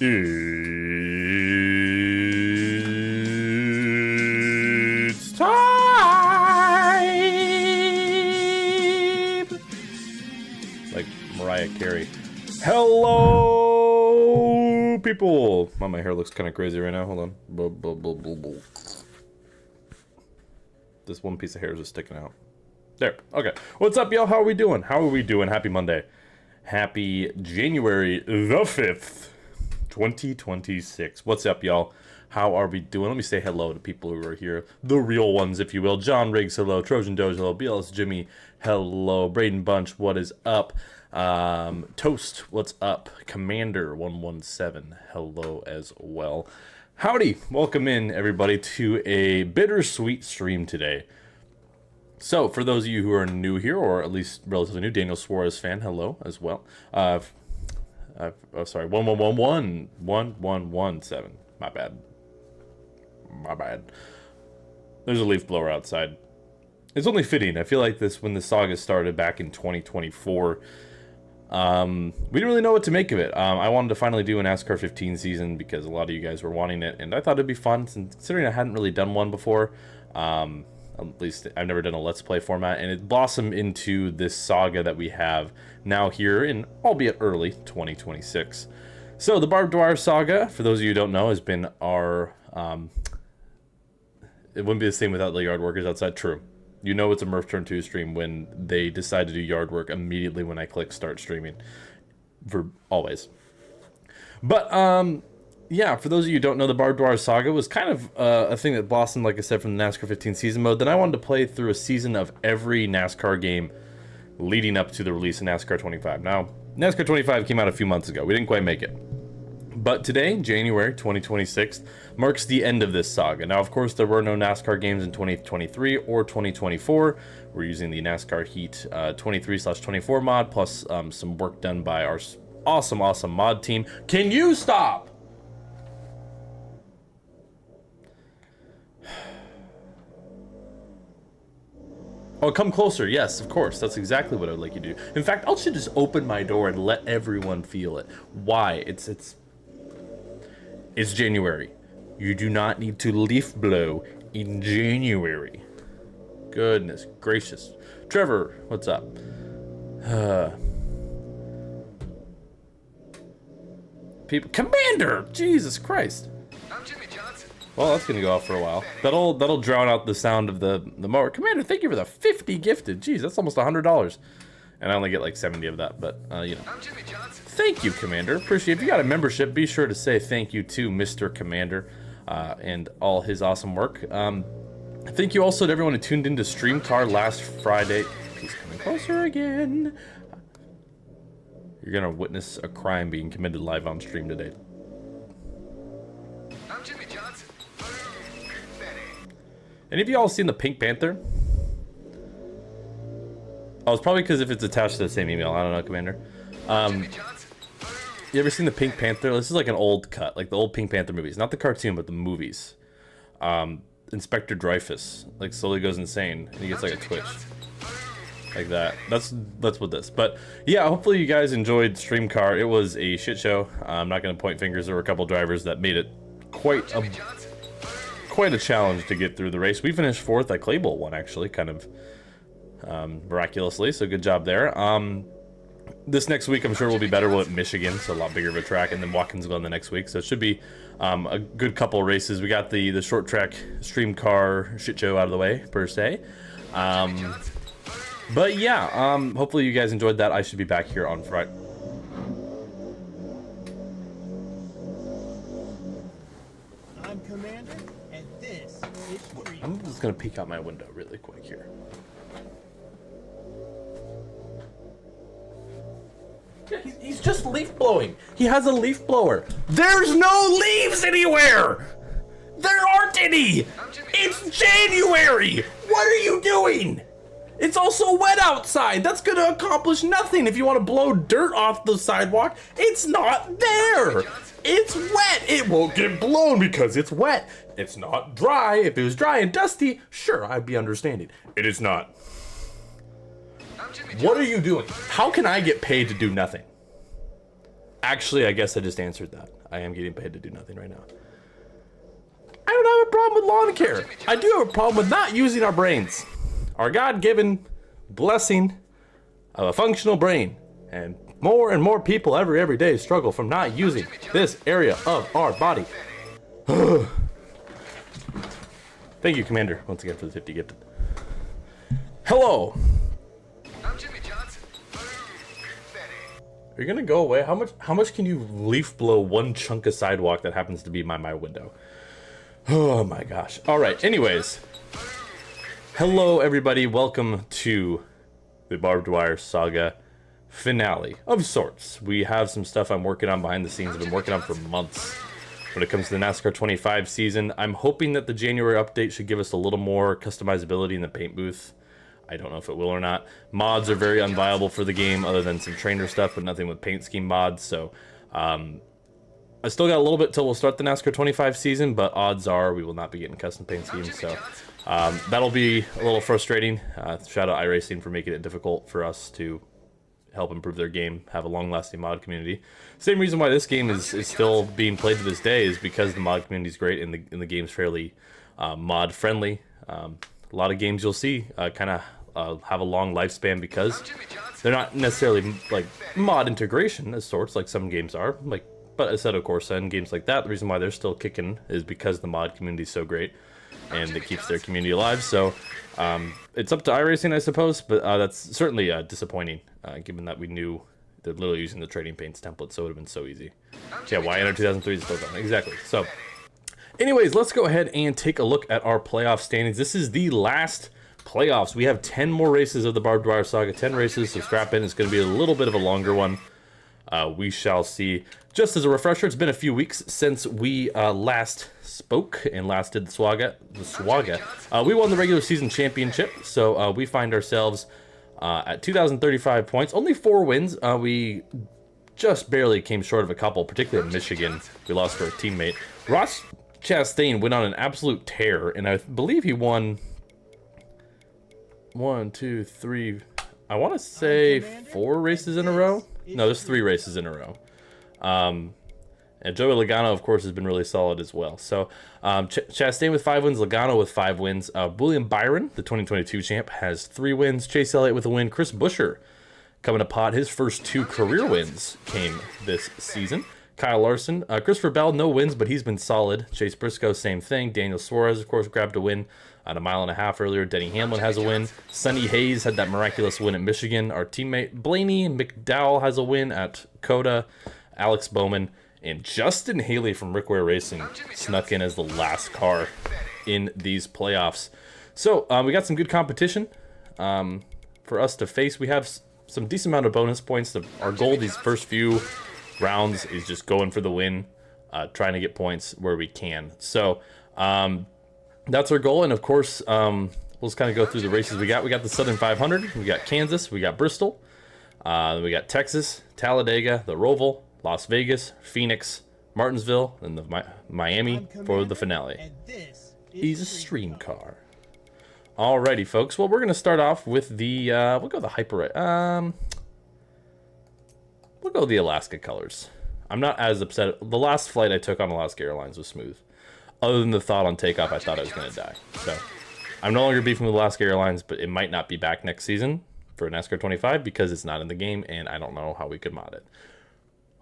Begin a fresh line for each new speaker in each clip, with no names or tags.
It's time! Like Mariah Carey. Hello, people! Wow, my hair looks kind of crazy right now. Hold on. This one piece of hair is just sticking out. There. Okay. What's up, y'all? How are we doing? Happy Monday. Happy January the 5th. 2026. What's up, y'all? How are we doing? Let me say hello to people who are here. The real ones, if you will. John Riggs, hello. Trojan Doge, hello. BLS Jimmy, hello. Braden Bunch, what is up? Toast, what's up? Commander 117, hello as well. Howdy. Welcome in, everybody, to a bittersweet stream today. So, for those of you who are new here, or at least relatively new, Daniel Suarez fan, hello as well. Sorry, 1117. My bad. There's a leaf blower outside. It's only fitting. I feel like when the saga started back in 2024, we didn't really know what to make of it. I wanted to finally do a NASCAR 15 season because a lot of you guys were wanting it, and I thought it'd be fun, considering I hadn't really done one before. At least I've never done a Let's Play format, and it blossomed into this saga that we have now here in, albeit early, 2026. So the Barb Dwyer saga, for those of you who don't know, has been our, it wouldn't be the same without the yard workers outside. True. You know it's a Murph Turn 2 stream when they decide to do yard work immediately when I click start streaming. For always. But, yeah, for those of you who don't know, the Barb Dwyer saga was kind of a thing that blossomed, like I said, from the NASCAR 15 season mode. Then I wanted to play through a season of every NASCAR game leading up to the release of NASCAR 25. Now, NASCAR 25 came out a few months ago. We didn't quite make it. But today, January 2026, marks the end of this saga. Now, of course, there were no NASCAR games in 2023 or 2024. We're using the NASCAR Heat 23/24 mod, plus some work done by our awesome mod team. Can you stop? Oh, come closer. Yes, of course. That's exactly what I would like you to do. In fact, I should just open my door and let everyone feel it. Why? It's January. You do not need to leaf blow in January. Goodness gracious. Trevor, what's up? People, Commander! Jesus Christ. Well, that's gonna go off for a while. That'll drown out the sound of the mower. Commander, thank you for the 50 gifted. Jeez, that's almost $100. And I only get like 70 of that, but you know. Thank you, Commander. Appreciate it. If you got a membership, be sure to say thank you to Mr. Commander and all his awesome work. Thank you also to everyone who tuned into StreamCar last Friday. He's coming closer again. You're gonna witness a crime being committed live on stream today. Any of y'all seen the Pink Panther? Oh, it's probably because if it's attached to the same email. I don't know, Commander. You ever seen the Pink Panther? This is like an old cut, like the old Pink Panther movies. Not the cartoon, but the movies. Inspector Dreyfus, like, slowly goes insane, and he gets like a twitch. Like that. That's what this. But yeah, hopefully you guys enjoyed StreamCar. It was a shit show. I'm not going to point fingers. There were a couple drivers that made it quite a challenge to get through the race. We finished 4th. I Clayball won, actually, kind of miraculously, so good job there. This next week I'm sure will be better. We'll at Michigan, so a lot bigger of a track, and then Watkins Glen the next week, so it should be a good couple races. We got the short track stream car shit show out of the way, per se. But yeah, hopefully you guys enjoyed that. I should be back here on Friday.
I'm Commander, and this is Stream.
I'm just gonna peek out my window really quick here. Yeah, he's just leaf blowing. He has a leaf blower. There's no leaves anywhere! There aren't any! It's January! What are you doing? It's also wet outside. That's gonna accomplish nothing. If you want to blow dirt off the sidewalk, it's not there. It's wet. It won't get blown because it's wet. It's not dry. If it was dry and dusty, sure, I'd be understanding. It is not. What are you doing? How can I get paid to do nothing? Actually, I guess I just answered that. I am getting paid to do nothing right now. I don't have a problem with lawn care. I do have a problem with not using our brains. Our God-given blessing of a functional brain. And more people every day struggle from not using this area of our body. Thank you, Commander, once again for the 50 gifted. Hello.
I'm Jimmy Johnson.
Are you gonna go away? How much can you leaf blow one chunk of sidewalk that happens to be my window? Oh my gosh. All right. Anyways, hello everybody. Welcome to the Barb Dwyer saga finale of sorts. We have some stuff I'm working on behind the scenes. I've been working on for months. When it comes to the NASCAR 25 season, I'm hoping that the January update should give us a little more customizability in the paint booth. I don't know if it will or not. Mods are very unviable for the game other than some trainer stuff, but nothing with paint scheme mods. So I still got a little bit till we'll start the NASCAR 25 season, but odds are we will not be getting custom paint schemes. So that'll be a little frustrating. Shout out iRacing for making it difficult for us to help improve their game, have a long-lasting mod community. Same reason why this game is still being played to this day is because the mod community is great and the game's fairly mod friendly. A lot of games you'll see kind of have a long lifespan because they're not necessarily like mod integration as sorts like some games are, like but Assetto Corsa and games like that. The reason why they're still kicking is because the mod community is so great and it keeps their community alive. So it's up to iRacing, I suppose, but that's certainly disappointing, given that we knew they're literally using the trading paints template, so it would have been so easy. Yeah, why enter 2003 is still going. Exactly. So anyways, let's go ahead and take a look at our playoff standings. This is the last playoffs. We have 10 more races of the Barbed Wire Saga, 10 races, so strap in. It's going to be a little bit of a longer one. We shall see. Just as a refresher, it's been a few weeks since we last spoke and last did the Swaga. We won the regular season championship, so we find ourselves at 2,035 points. Only 4 wins. We just barely came short of a couple, particularly in Michigan. We lost to our teammate. Ross Chastain went on an absolute tear, and I believe he won 1, 2, 3... I want to say 4 races in a row. No, there's 3 races in a row. And Joey Logano, of course, has been really solid as well. So Chastain with 5 wins, Logano with 5 wins. William Byron, the 2022 champ, has 3 wins. Chase Elliott with a win. Chris Buescher coming to pot. His first 2 career wins came this season. Kyle Larson, Christopher Bell, no wins, but he's been solid. Chase Briscoe, same thing. Daniel Suarez, of course, grabbed a win at a mile and a half earlier. Denny Hamlin has a win. Sonny Hayes had that miraculous win at Michigan. Our teammate Blaney McDowell has a win at Coda. Alex Bowman and Justin Haley from Rickware Racing snuck in as the last car in these playoffs. So we got some good competition for us to face. We have some decent amount of bonus points. Our goal these first few rounds is just going for the win, trying to get points where we can. So that's our goal. And of course, we'll just kind of go through the races we got. We got the Southern 500. We got Kansas. We got Bristol. We got Texas, Talladega, the Roval, Las Vegas, Phoenix, Martinsville, and the Miami for the finale. He's a stream car. Alrighty, folks. Well, we're gonna start off with the we'll go the Hyper. We'll go the Alaska colors. I'm not as upset. The last flight I took on Alaska Airlines was smooth. Other than the thought on takeoff, I thought I was gonna die. So I'm no longer beefing with Alaska Airlines, but it might not be back next season for NASCAR 25 because it's not in the game, and I don't know how we could mod it.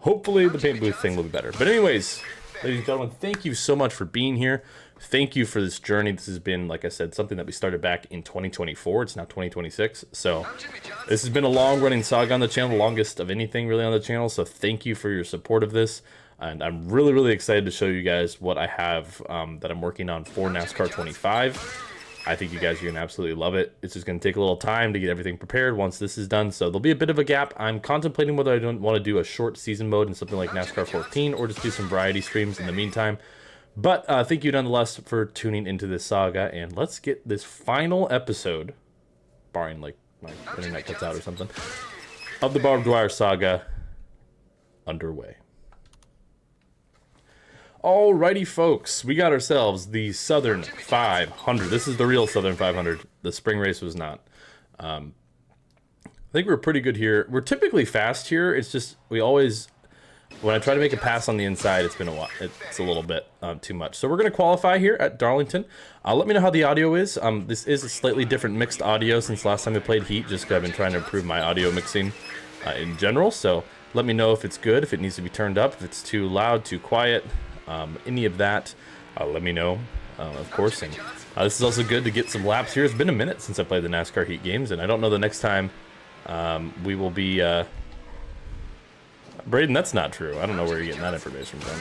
Hopefully the paint booth thing will be better. But anyways, ladies and gentlemen, thank you so much for being here. Thank you for this journey. This has been, like I said, something that we started back in 2024. It's now 2026. So this has been a long-running saga on the channel, the longest of anything really on the channel. So thank you for your support of this. And I'm really, really excited to show you guys what I have that I'm working on for NASCAR 25. I think you guys are going to absolutely love it. It's just going to take a little time to get everything prepared once this is done. So there'll be a bit of a gap. I'm contemplating whether I don't want to do a short season mode in something like NASCAR 14 or just do some variety streams in the meantime. But thank you nonetheless for tuning into this saga. And let's get this final episode, barring like my internet cuts out or something, of the Barbed Wire saga underway. Alrighty, folks, we got ourselves the Southern 500. This is the real Southern 500. The spring race was not. I think we're pretty good here. We're typically fast here. It's just we always When I try to make a pass on the inside, it's been a while. It's a little bit too much. So we're going to qualify here at Darlington. Let me know how the audio is. This is a slightly different mixed audio since last time I played Heat, just because I've been trying to improve my audio mixing in general. So let me know if it's good, if it needs to be turned up, if it's too loud, too quiet, any of that. Let me know, of course. And this is also good to get some laps here. It's been a minute since I played the NASCAR Heat games, and I don't know the next time we will be... Braden, that's not true. I don't know where you're getting that information from.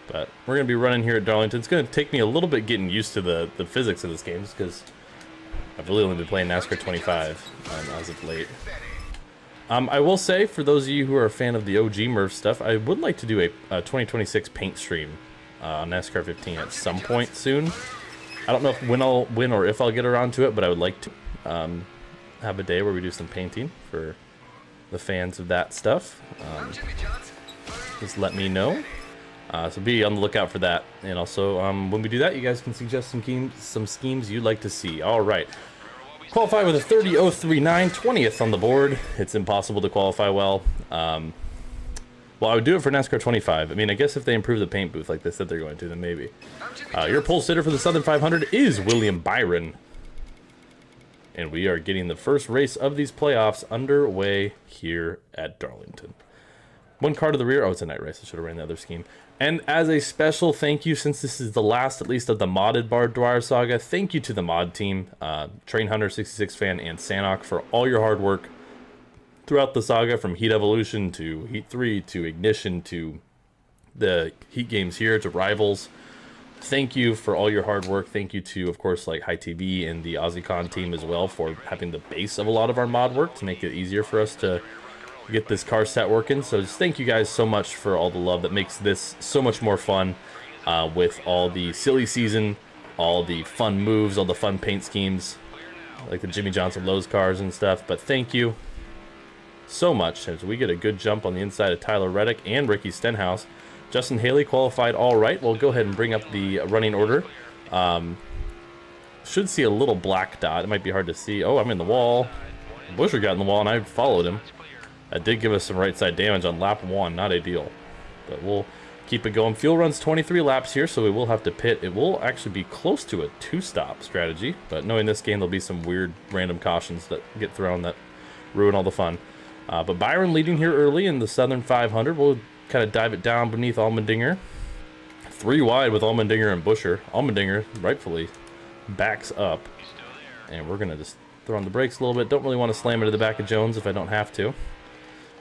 But we're going to be running here at Darlington. It's going to take me a little bit getting used to the physics of this game, just because I've really only been playing NASCAR 25 as of late. I will say, for those of you who are a fan of the OG Murph stuff, I would like to do a 2026 paint stream on NASCAR 15 at some point soon. I don't know when I'll win or if I'll get around to it, but I would like to have a day where we do some painting for the fans of that stuff. Just let me know. So be on the lookout for that. And also, when we do that, you guys can suggest some schemes you'd like to see. All right. Qualify with a 30.039, 20th on the board. It's impossible to qualify well. Well, I would do it for NASCAR 25. I mean, I guess if they improve the paint booth like they said they're going to, then maybe. Your pole sitter for the Southern 500 is William Byron. And we are getting the first race of these playoffs underway here at Darlington. One car to the rear. Oh, it's a night race. I should have ran the other scheme. And as a special thank you, since this is the last, at least, of the modded Barb Dwyer saga, thank you to the mod team, Train Hunter 66 Fan and Sanok, for all your hard work throughout the saga, from Heat Evolution to Heat 3 to Ignition to the Heat games here to Rivals. Thank you for all your hard work. Thank you to, of course, like High TV and the AussieCon team as well for having the base of a lot of our mod work to make it easier for us to get this car set working. So just thank you guys so much for all the love that makes this so much more fun with all the silly season, all the fun moves, all the fun paint schemes, like the Jimmy Johnson Lowe's cars and stuff. But thank you so much as we get a good jump on the inside of Tyler Reddick and Ricky Stenhouse. Justin Haley qualified all right. We'll go ahead and bring up the running order. Should see a little black dot. It might be hard to see. Oh, I'm in the wall. Busher got in the wall, and I followed him. That did give us some right side damage on lap 1. Not ideal. But we'll keep it going. Fuel runs 23 laps here, so we will have to pit. It will actually be close to a 2-stop strategy. But knowing this game, there'll be some weird random cautions that get thrown that ruin all the fun. But Byron leading here early in the Southern 500. We'll kind of dive it down beneath Allmendinger. 3 wide with Allmendinger and Busher. Allmendinger rightfully backs up. And we're going to just throw on the brakes a little bit. Don't really want to slam into the back of Jones if I don't have to.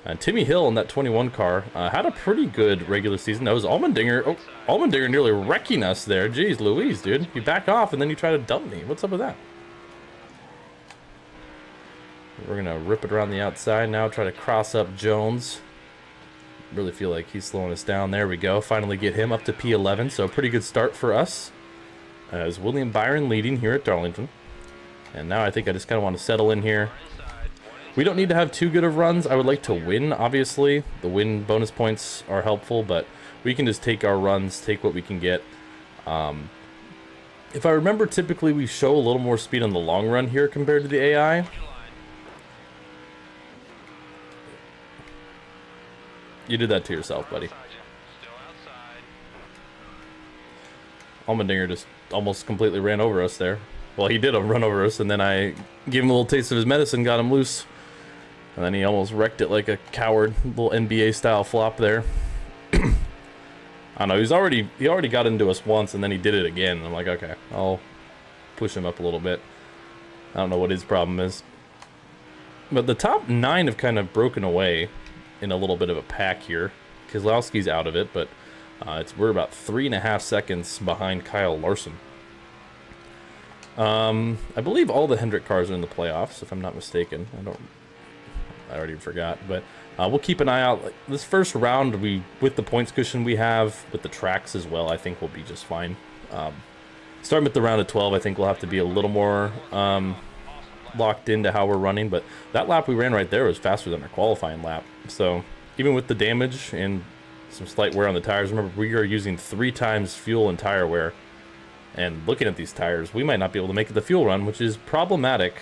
And Timmy Hill in that 21 car had a pretty good regular season. That was Allmendinger. Oh, Allmendinger nearly wrecking us there. Jeez Louise, dude. You back off and then you try to dump me. What's up with that? We're going to rip it around the outside now. Try to cross up Jones. Really feel like he's slowing us down. There we go. Finally get him up to P11. So a pretty good start for us. As William Byron leading here at Darlington. And now I think I just kind of want to settle in here. We don't need to have too good of runs. I would like to win, obviously. The win bonus points are helpful, but we can just take our runs, take what we can get. If I remember, typically we show a little more speed on the long run here compared to the AI. You did that to yourself, buddy. Allmendinger just almost completely ran over us there. Well, he did run over us, and then I gave him a little taste of his medicine, got him loose. And then he almost wrecked it like a coward. Little NBA-style flop there. I don't know, he already got into us once, and then he did it again. I'm like, okay, I'll push him up a little bit. I don't know what his problem is. But the top 9 have kind of broken away in a little bit of a pack here. Keselowski's out of it, but we're about 3.5 seconds behind Kyle Larson. I believe all the Hendrick cars are in the playoffs, if I'm not mistaken. I already forgot, but we'll keep an eye out. This first round, with the points cushion we have, with the tracks as well, I think we'll be just fine. Starting with the round of 12, I think we'll have to be a little more locked into how we're running, but that lap we ran right there was faster than our qualifying lap. So even with the damage and some slight wear on the tires, remember we are using 3 times fuel and tire wear. And looking at these tires, we might not be able to make it the fuel run, which is problematic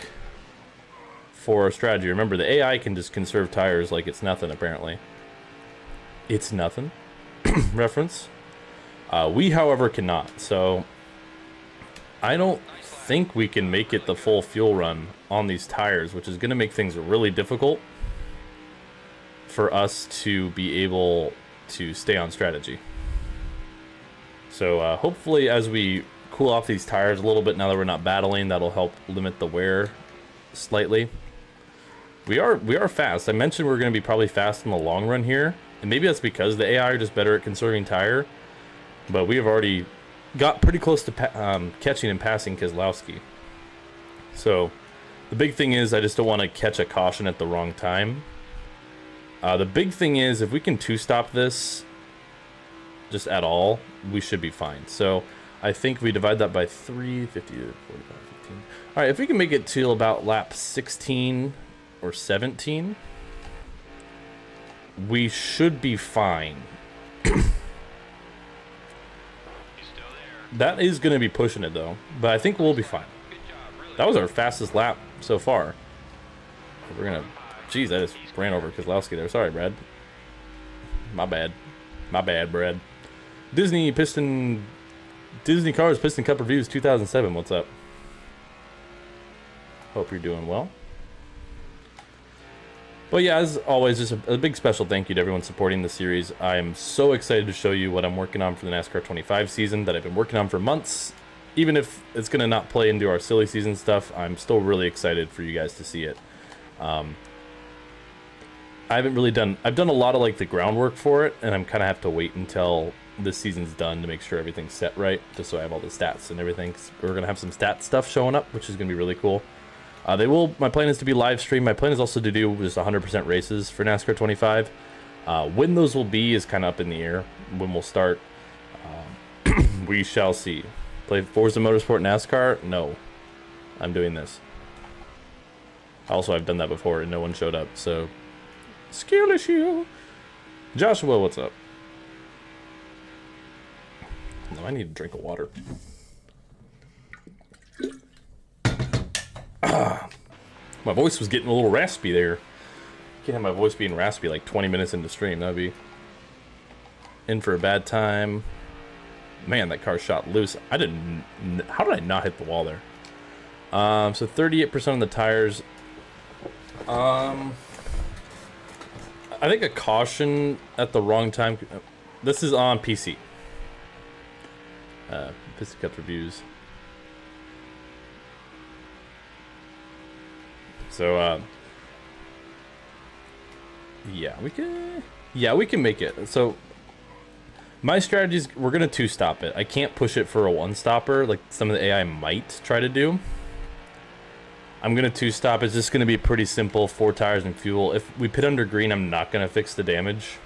for our strategy. Remember, the AI can just conserve tires like it's nothing, apparently. It's Nothing reference. We, however, cannot. So I don't think we can make it the full fuel run on these tires, which is going to make things really difficult for us to be able to stay on strategy. So hopefully as we cool off these tires a little bit now that we're not battling, that'll help limit the wear slightly. We are fast. I mentioned we're going to be probably fast in the long run here, and maybe that's because the AI are just better at conserving tire, but we have already got pretty close to catching and passing Keselowski. So the big thing is I just don't want to catch a caution at the wrong time. The big thing is if we can two-stop this just at all, we should be fine. So I think we divide that by 3, 50 to 45, 15. All right, if we can make it to about lap 16 or 17, we should be fine. That is going to be pushing it though, but I think we'll be fine. That was our fastest lap so far. We're gonna, jeez, I just ran over Keselowski there. Sorry, Brad. My bad, Brad. Disney Cars Piston Cup Reviews 2007. What's up? Hope you're doing well. But yeah, as always, just a big special thank you to everyone supporting the series. I'm so excited to show you what I'm working on for the NASCAR 25 season that I've been working on for months. Even if it's going to not play into our silly season stuff, I'm still really excited for you guys to see it. I've done a lot of like the groundwork for it, and I'm kind of have to wait until this season's done to make sure everything's set right, just so I have all the stats and everything. We're going to have some stat stuff showing up, which is going to be really cool. My plan is to be live stream. My plan is also to do just 100% races for NASCAR 25. When those will be is kind of up in the air. When we'll start, we shall see. Play Forza Motorsport NASCAR? No. I'm doing this. Also, I've done that before and no one showed up, so skill issue. Joshua, what's up? No, I need a drink of water. My voice was getting a little raspy there. Can't have my voice being raspy like 20 minutes into stream. That'd be in for a bad time. Man, that car shot loose. How did I not hit the wall there? So 38% of the tires. I think a caution at the wrong time. This is on PC. Piston Cup Reviews. So, yeah, we can make it. So, my strategy is we're going to two-stop it. I can't push it for a one-stopper like some of the AI might try to do. I'm going to two-stop. It's just going to be pretty simple, 4 tires and fuel. If we pit under green, I'm not going to fix the damage.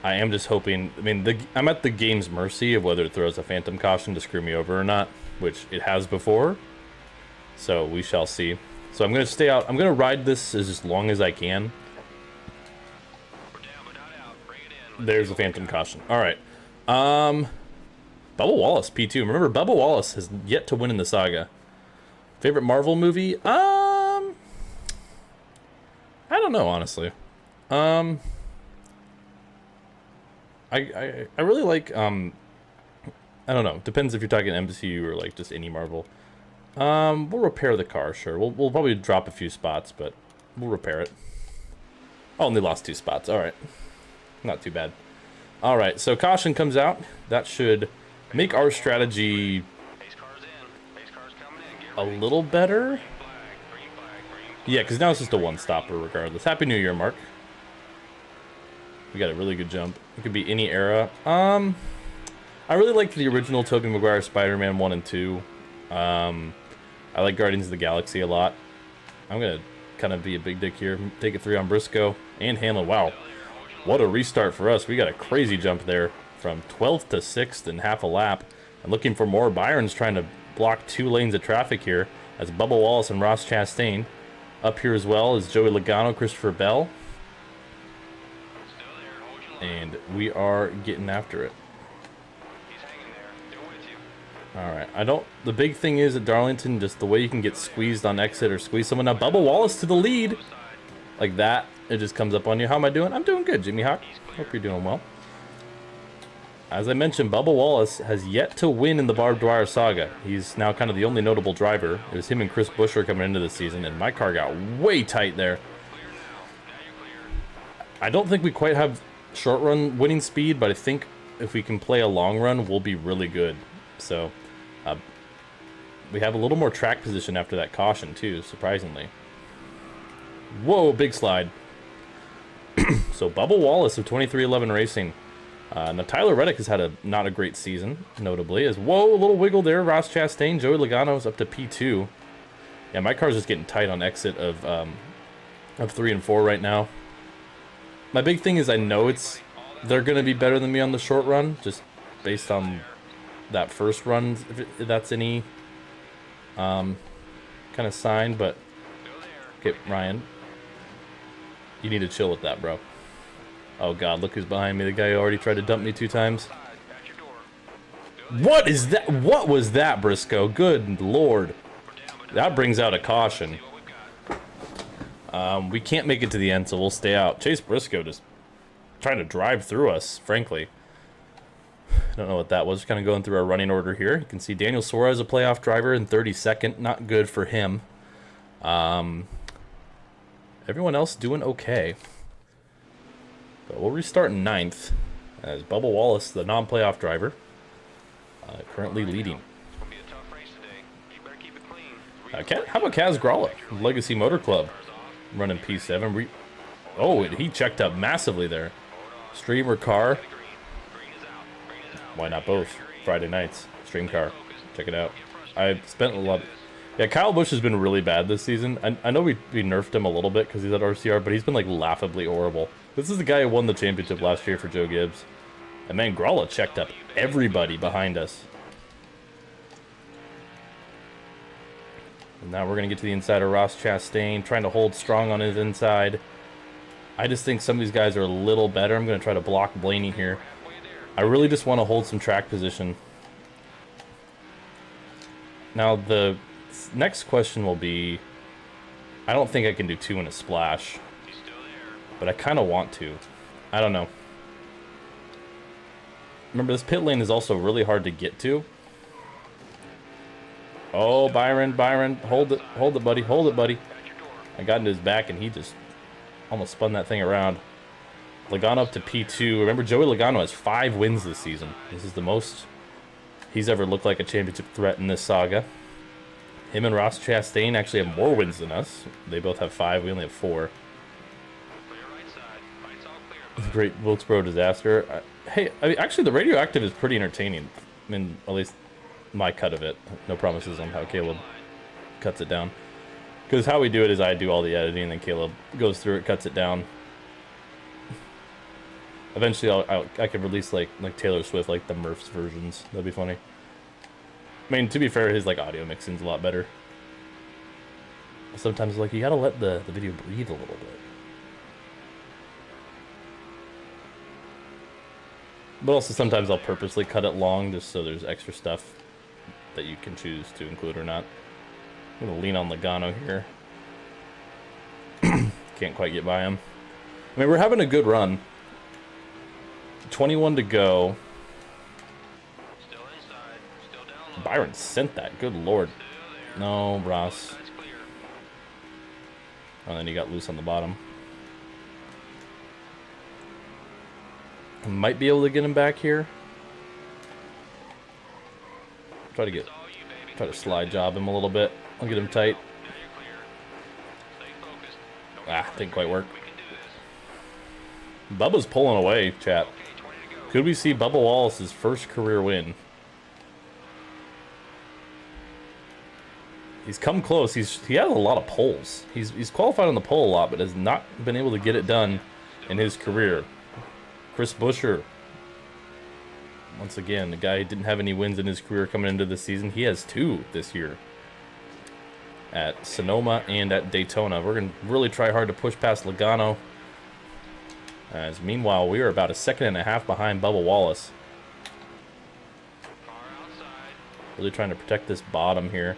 I am just hoping, I mean, I'm at the game's mercy of whether it throws a phantom caution to screw me over or not, which it has before. So we shall see. So I'm going to stay out. I'm going to ride this as long as I can. There's a phantom caution. All right. Bubba Wallace, P2. Remember, Bubba Wallace has yet to win in the saga. Favorite Marvel movie? I don't know, honestly. I really like, I don't know. Depends if you're talking MCU or like just any Marvel. We'll repair the car, sure. We'll probably drop a few spots, but we'll repair it. Oh, only lost 2 spots. All right. Not too bad. All right, so caution comes out. That should make our strategy a little better. Yeah, because now it's just a one-stopper regardless. Happy New Year, Mark. We got a really good jump. It could be any era. I really liked the original Tobey Maguire Spider-Man 1 and 2. I like Guardians of the Galaxy a lot. I'm going to kind of be a big dick here. Take it 3 on Briscoe and Hamlin. Wow. What a restart for us. We got a crazy jump there from 12th to 6th in half a lap. And looking for more. Byron's trying to block 2 lanes of traffic here. That's Bubba Wallace and Ross Chastain. Up here as well is Joey Logano, Christopher Bell. And we are getting after it. Alright, the big thing is at Darlington, just the way you can get squeezed on exit or squeeze someone. Now, Bubba Wallace to the lead. Like that. it just comes up on you. How am I doing? I'm doing good, Jimmy Hawk. Hope you're doing well. As I mentioned, Bubba Wallace has yet to win in the Barb Dwyer saga. He's now kind of the only notable driver. It was him and Chris Buescher coming into the season, and my car got way tight there. I don't think we quite have short run winning speed, but I think if we can play a long run, we'll be really good. So, we have a little more track position after that caution, too, surprisingly. Whoa, big slide. So, Bubba Wallace of 2311 Racing. Now, Tyler Reddick has had not a great season, notably. Whoa, a little wiggle there. Ross Chastain, Joey Logano's up to P2. Yeah, my car's just getting tight on exit of 3 and 4 right now. My big thing is I know they're going to be better than me on the short run, just based on that first run, if that's any kind of sign. But, okay, Ryan, you need to chill with that, bro. Oh, God, look who's behind me. The guy who already tried to dump me 2 times. What is that? What was that, Briscoe? Good Lord. That brings out a caution. We can't make it to the end, so we'll stay out. Chase Briscoe just trying to drive through us, frankly. I don't know what that was. Just kind of going through our running order here. You can see Daniel Suarez, a playoff driver, in 32nd. Not good for him. Everyone else doing okay. But we'll restart in 9th as Bubba Wallace, the non-playoff driver, currently leading. How about Kaz Gralla, Legacy Motor Club, running P7. Oh, he checked up massively there. Streamer car. Why not both? Friday nights, stream car. Check it out. I spent a lot. Yeah, Kyle Busch has been really bad this season. I know we nerfed him a little bit because he's at RCR, but he's been like laughably horrible. This is the guy who won the championship last year for Joe Gibbs. And man, Gralla checked up everybody behind us. And now we're going to get to the inside of Ross Chastain, trying to hold strong on his inside. I just think some of these guys are a little better. I'm going to try to block Blaney here. I really just want to hold some track position. Now, the next question will be, I don't think I can do 2 in a splash. But I kind of want to. I don't know. Remember, this pit lane is also really hard to get to. Oh, Byron, hold it, buddy, hold it, buddy. I got into his back, and he just almost spun that thing around. Logano up to P2. Remember, Joey Logano has 5 wins this season. This is the most he's ever looked like a championship threat in this saga. Him and Ross Chastain actually have more wins than us. They both have 5. We only have 4. Great Wilkesboro disaster. Hey, I mean, actually, the radioactive is pretty entertaining. I mean, at least my cut of it. No promises on how Caleb cuts it down. Because how we do it is I do all the editing, and then Caleb goes through it, cuts it down. Eventually, I could release like Taylor Swift, like the Murphs versions. That'd be funny. I mean, to be fair, his like audio mixing's a lot better. Sometimes like you gotta let the video breathe a little bit. But also sometimes I'll purposely cut it long just so there's extra stuff that you can choose to include or not. I'm going to lean on Logano here. Can't quite get by him. I mean, we're having a good run. 21 to go.
Still inside, still down low.
Byron sent that. Good Lord. No, Ross. Oh, and then he got loose on the bottom. Might be able to get him back here. Try to slide job him a little bit. I'll get him tight. Ah, didn't quite work. Bubba's pulling away, chat. Could we see Bubba Wallace's first career win? He's come close. He has a lot of poles. He's qualified on the pole a lot, but has not been able to get it done in his career. Chris Buescher, once again, the guy who didn't have any wins in his career coming into the season. He has 2 this year at Sonoma and at Daytona. We're going to really try hard to push past Logano. As meanwhile, we are about a 1.5 seconds behind Bubba Wallace. Really trying to protect this bottom here.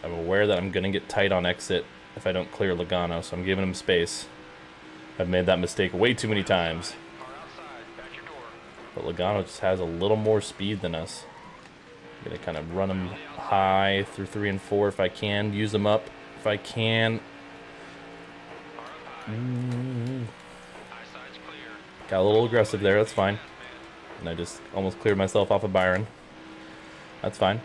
I'm aware that I'm going to get tight on exit if I don't clear Logano, so I'm giving him space. I've made that mistake way too many times.
Car outside, at your door.
But Logano just has a little more speed than us. I'm gonna kind of run him high through 3 and 4 if I can. Use them up if I can.
Car up high. High side's clear.
Got a little aggressive there. That's fine. And I just almost cleared myself off of Byron. That's fine.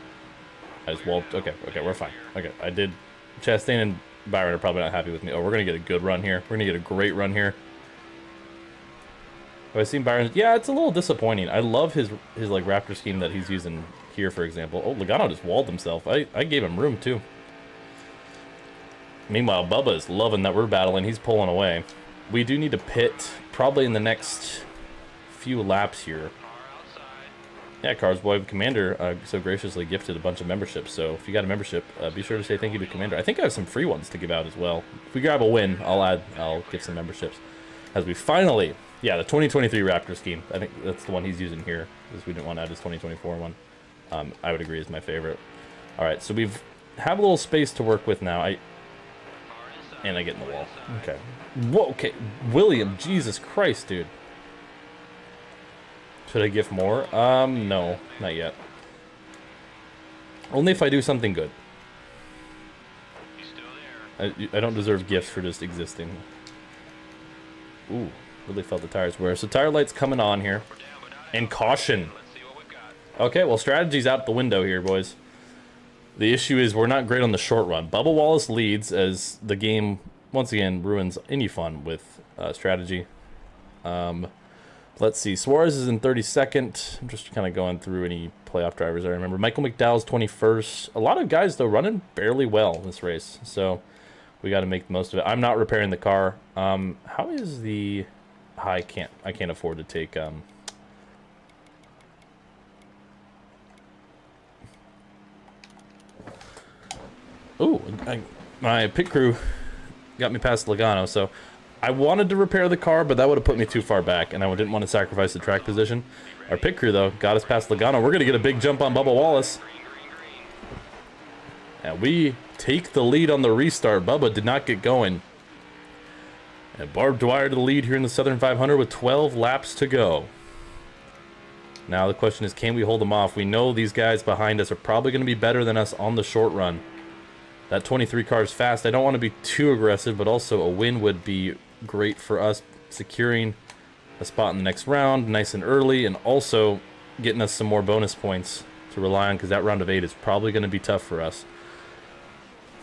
I just walled. Okay, we're fine. Okay, I did. Chastain and Byron are probably not happy with me. Oh, we're gonna get a good run here. We're gonna get a great run here. Have I seen Byron? Yeah, it's a little disappointing. I love his like Raptor scheme that he's using here, for example. Oh, Logano just walled himself. I gave him room too. Meanwhile, Bubba is loving that we're battling. He's pulling away. We do need to pit probably in the next few laps here. Yeah, Cars Boy Commander so graciously gifted a bunch of memberships. So if you got a membership, be sure to say thank you to Commander. I think I have some free ones to give out as well. If we grab a win, I'll give some memberships. As we finally, yeah, the 2023 Raptor scheme. I think that's the one he's using here, because we didn't want to add his 2024 one. I would agree is my favorite. All right, so we've have a little space to work with now. And I get in the wall. Okay. Whoa. Okay, William. Jesus Christ, dude. Should I gift more? No, not yet. Only if I do something good.
You still there?
I don't deserve gifts for just existing. Ooh, really felt the tires wear. So tire light's coming on here.
We're down, but not
And
out.
caution.
Let's see what we've got.
Okay, well, strategy's out the window here, boys. The issue is we're not great on the short run. Bubba Wallace leads as the game, once again, ruins any fun with strategy. Let's see. Suarez is in 32nd. I'm just kind of going through any playoff drivers I remember. Michael McDowell's 21st. A lot of guys, though, running fairly well in this race. So we got to make the most of it. I'm not repairing the car. How is the... I can't afford to take... Ooh, my pit crew got me past Logano, so I wanted to repair the car, but that would have put me too far back, and I didn't want to sacrifice the track position. Our pit crew, though, got us past Logano. We're going to get a big jump on Bubba Wallace. And we take the lead on the restart. Bubba did not get going. And Barb Dwyer to the lead here in the Southern 500 with 12 laps to go. Now the question is, can we hold them off? We know these guys behind us are probably going to be better than us on the short run. That 23 car is fast. I don't want to be too aggressive, but also a win would be great for us, securing a spot in the next round nice and early, and also getting us some more bonus points to rely on, because that round of 8 is probably going to be tough for us.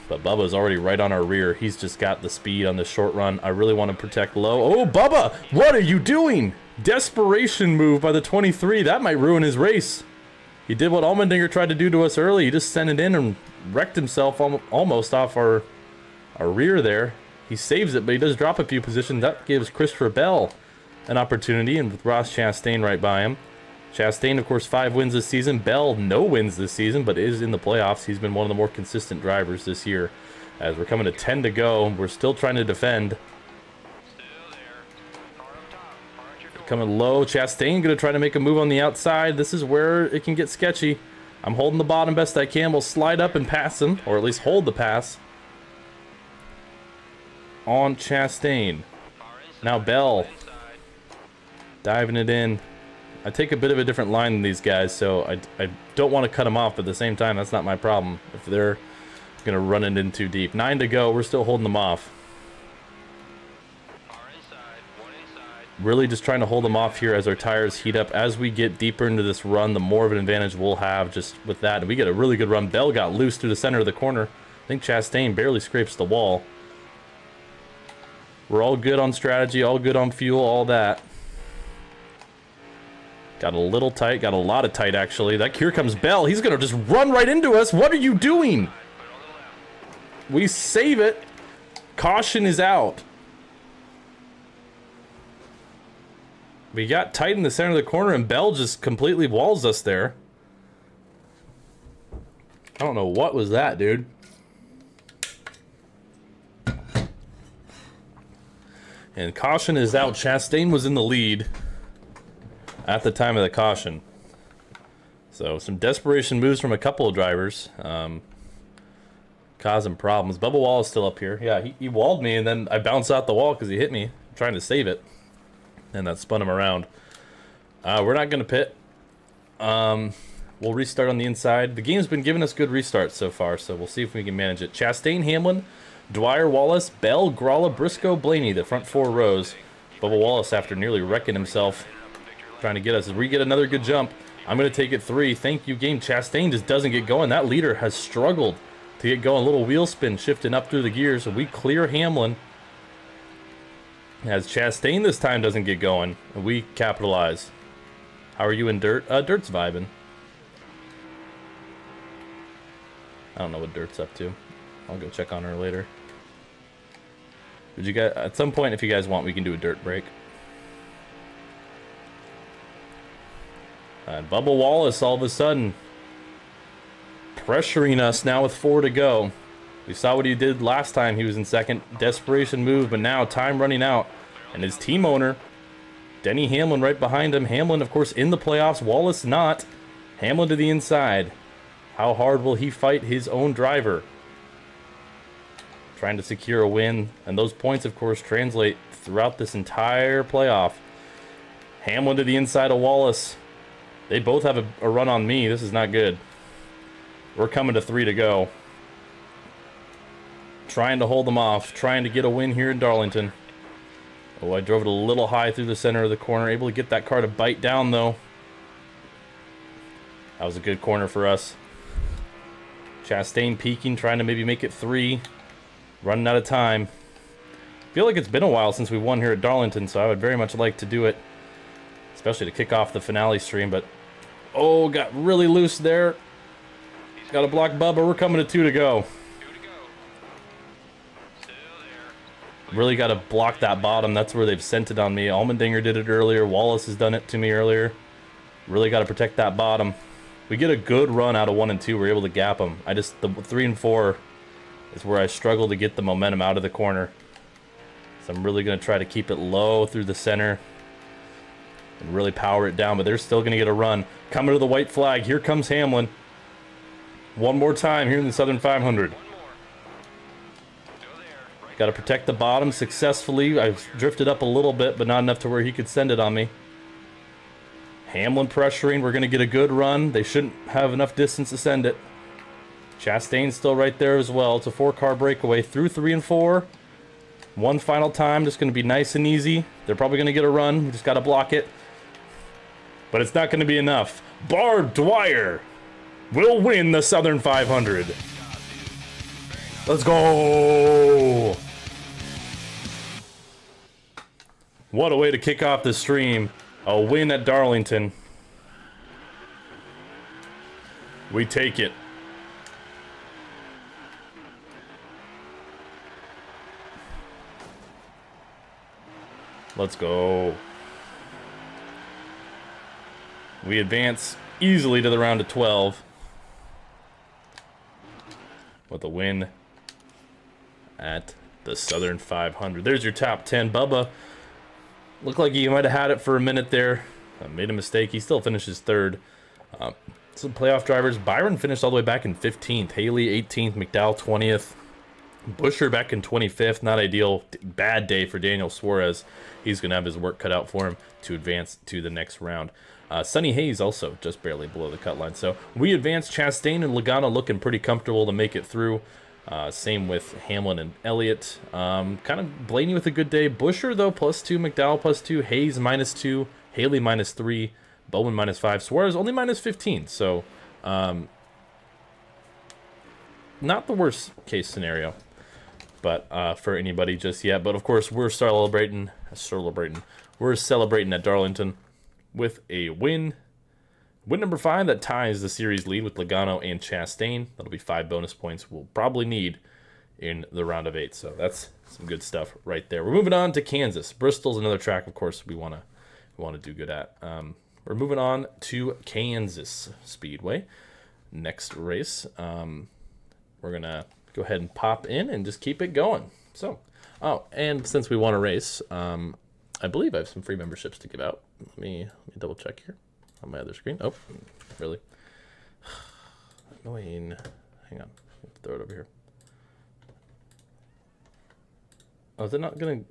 But Bubba's already right on our rear. He's just got the speed on the short run. I really want to protect low. Oh, Bubba! What are you doing? Desperation move by the 23. That might ruin his race. He did what Allmendinger tried to do to us early. He just sent it in and wrecked himself almost off our rear there. He saves it, but he does drop a few positions. That gives Christopher Bell an opportunity, and with Ross Chastain right by him. Chastain, of course, 5 wins this season. Bell, no wins this season, but is in the playoffs. He's been one of the more consistent drivers this year. As we're coming to 10 to go, we're still trying to defend.
Still there. Car up top. Car at your door.
Coming low. Chastain going to try to make a move on the outside. This is where it can get sketchy. I'm holding the bottom best I can. We'll slide up and pass him, or at least hold the pass on Chastain.
Car inside.
Now Bell
Inside.
diving it in. I take a bit of a different line than these guys, so I don't want to cut them off, but at the same time, that's not my problem if they're going to run it in too deep. 9 to go. We're still holding them off.
Car inside. One inside.
Really just trying to hold them off here as our tires heat up. As we get deeper into this run, the more of an advantage we'll have just with that. And we get a really good run. Bell got loose through the center of the corner. I think Chastain barely scrapes the wall. We're all good on strategy, all good on fuel, all that. Got a little tight, got a lot of tight, actually. Here comes Bell. He's going to just run right into us. What are you doing? We save it. Caution is out. We got tight in the center of the corner, and Bell just completely walls us there. I don't know what was that, dude. And caution is out. Chastain was in the lead at the time of the caution. So some desperation moves from a couple of drivers, causing problems. Bubba Wall is still up here. Yeah, he walled me, and then I bounced out the wall because he hit me. trying to save it, and that spun him around. We're not going to pit. We'll restart on the inside. The game's been giving us good restarts so far, so we'll see if we can manage it. Chastain, Hamlin, Dwyer, Wallace, Bell, Gralla, Briscoe, Blaney, the front 4 rows. Bubba Wallace, after nearly wrecking himself, trying to get us. If we get another good jump, I'm going to take it 3. Thank you, game. Chastain just doesn't get going. That leader has struggled to get going. A little wheel spin shifting up through the gears. So we clear Hamlin. As Chastain this time doesn't get going, we capitalize. How are you in Dirt? Dirt's vibing. I don't know what Dirt's up to. I'll go check on her later. Would you guys, at some point, if you guys want, we can do a Dirt break. And Bubba Wallace, all of a sudden, pressuring us now with 4 to go. We saw what he did last time he was in second. Desperation move, but now time running out. And his team owner, Denny Hamlin, right behind him. Hamlin, of course, in the playoffs. Wallace not. Hamlin to the inside. How hard will he fight his own driver? Trying to secure a win. And those points, of course, translate throughout this entire playoff. Hamlin to the inside of Wallace. They both have a run on me. This is not good. We're coming to 3 to go. Trying to hold them off. Trying to get a win here in Darlington. Oh, I drove it a little high through the center of the corner. Able to get that car to bite down, though. That was a good corner for us. Chastain peaking, trying to maybe make it 3. Running out of time. Feel like it's been a while since we won here at Darlington, so I would very much like to do it. Especially to kick off the finale stream, but... Oh, got really loose there. Got to block Bubba. We're coming to 2 to go. Really got to block that bottom. That's where they've sent it on me. Allmendinger did it earlier. Wallace has done it to me earlier. Really got to protect that bottom. We get a good run out of 1 and 2. We're able to gap them. The 3 and 4 is where I struggle to get the momentum out of the corner. So I'm really going to try to keep it low through the center. And really power it down, but they're still going to get a run. Coming to the white flag. Here comes Hamlin. One more time here in the Southern 500. Got to protect the bottom successfully. I've drifted up a little bit, but not enough to where he could send it on me. Hamlin pressuring. We're going to get a good run. They shouldn't have enough distance to send it. Chastain's still right there as well. It's a 4-car breakaway through 3 and 4. One final time. Just going to be nice and easy. They're probably going to get a run. We just got to block it. But it's not going to be enough. Barb Dwyer will win the Southern 500. Let's go! What a way to kick off the stream. A win at Darlington. We take it. Let's go. We advance easily to the round of 12 with a win at the Southern 500. There's your top 10. Bubba looked like he might have had it for a minute there. Made a mistake. He still finishes 3rd. Some playoff drivers. Byron finished all the way back in 15th. Haley 18th. McDowell 20th. Busher back in 25th. Not ideal. Bad day for Daniel Suarez. He's going to have his work cut out for him to advance to the next round. Sonny Hayes also just barely below the cut line. So we advance. Chastain and Logano looking pretty comfortable to make it through. Same with Hamlin and Elliott. Kind of Blaney with a good day. Busher, though, +2. McDowell +2. Hayes -2. Haley -3. Bowman -5. Suarez only -15. So not the worst case scenario, but for anybody just yet. But of course, we're celebrating. We're celebrating at Darlington with a win. Win number 5 that ties the series lead with Logano and Chastain. That'll be 5 bonus points we'll probably need in the round of 8. So that's some good stuff right there. We're moving on to Kansas. Bristol's another track, of course, we want to do good at. We're moving on to Kansas Speedway. Next race. We're going to go ahead and pop in and just keep it going. So, and since we want to race, I believe I have some free memberships to give out. Let me double check here on my other screen. Oh, really? Annoying. Hang on. Throw it over here. Oh, is it not gonna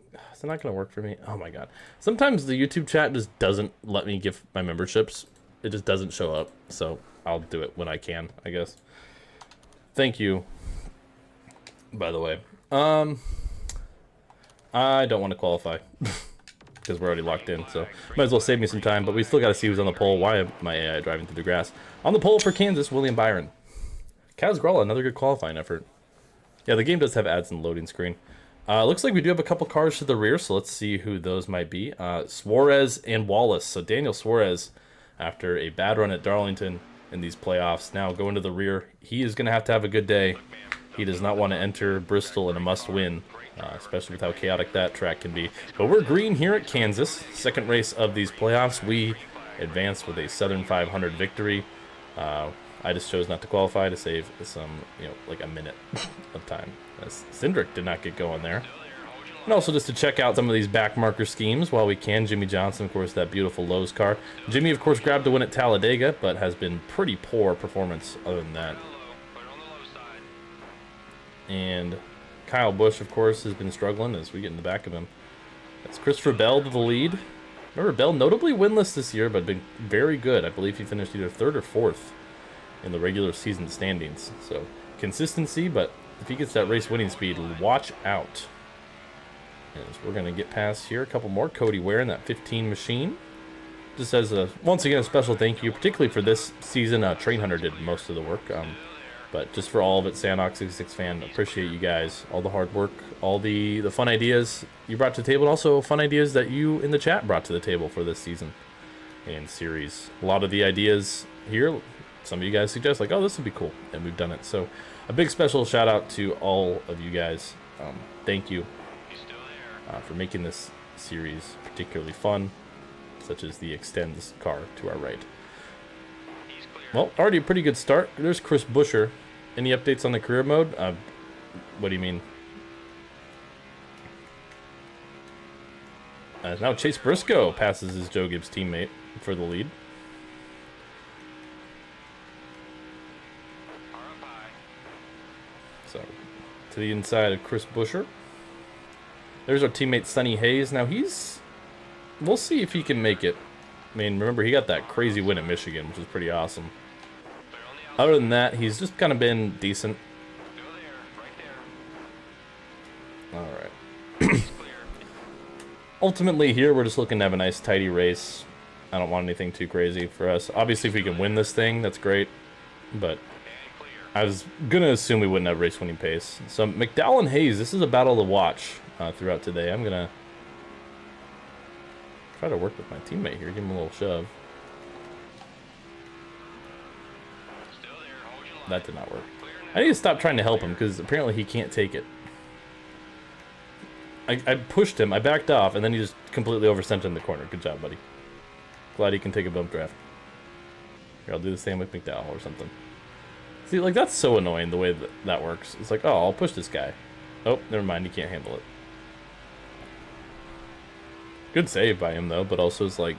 work for me? Oh my god. Sometimes the YouTube chat just doesn't let me give my memberships. It just doesn't show up. So I'll do it when I can, I guess. Thank you. By the way. I don't want to qualify. Because we're already locked in, so might as well save me some time, but we still gotta see who's on the pole. Why am my AI driving through the grass? On the pole for Kansas, William Byron. Kaz Gralla, another good qualifying effort. Yeah, the game does have ads in the loading screen. Looks like we do have a couple cars to the rear, so let's see who those might be. Suarez and Wallace. So Daniel Suarez, after a bad run at Darlington in these playoffs, now going to the rear. He is going to have a good day. He does not want to enter Bristol in a must-win, especially with how chaotic that track can be. But we're green here at Kansas. Second race of these playoffs. We advanced with a Southern 500 victory. I just chose not to qualify to save some, like a minute of time. As Cindric did not get going there. And also just to check out some of these back marker schemes while we can. Jimmy Johnson, of course, that beautiful Lowe's car. Jimmy, of course, grabbed a win at Talladega, but has been pretty poor performance other than that. And Kyle Busch, of course, has been struggling as we get in the back of him. That's Christopher Bell to the lead. Remember, Bell notably winless this year, but been very good. I believe he finished either 3rd or 4th in the regular season standings. So consistency, but if he gets that race winning speed, watch out. As we're going to get past here, a couple more. Cody Ware in that 15 machine. Just as once again, a special thank you, particularly for this season. Train Hunter did most of the work. But just for all of it, Sandhawk 66 fan, appreciate you guys, all the hard work, all the fun ideas you brought to the table, and also fun ideas that you in the chat brought to the table for this season and series. A lot of the ideas here, some of you guys suggest, like, oh, this would be cool, and we've done it. So a big special shout out to all of you guys. Thank you for making this series particularly fun, such as the Extends car to our right. Well, already a pretty good start. There's Chris Buescher. Any updates on the career mode? What do you mean? Now Chase Briscoe passes his Joe Gibbs teammate for the lead. So, to the inside of Chris Buescher. There's our teammate Sonny Hayes. Now we'll see if he can make it. I mean, remember, he got that crazy win at Michigan, which is pretty awesome. Other than that, he's just kind of been decent. Alright. Ultimately, here, we're just looking to have a nice, tidy race. I don't want anything too crazy for us. Obviously, if we can win this thing, that's great. But I was going to assume we wouldn't have race-winning pace. So, McDowell and Hayes, this is a battle to watch throughout today. I'm going to try to work with my teammate here, give him a little shove. That did not work. I need to stop trying to help him because apparently he can't take it. I pushed him, I backed off, and then he just completely oversent in the corner. Good job, buddy. Glad he can take a bump draft. Here, I'll do the same with McDowell or something. See, like, that's so annoying the way that works. It's like, oh, I'll push this guy. Oh, never mind, he can't handle it. Good save by him, though, but also it's like,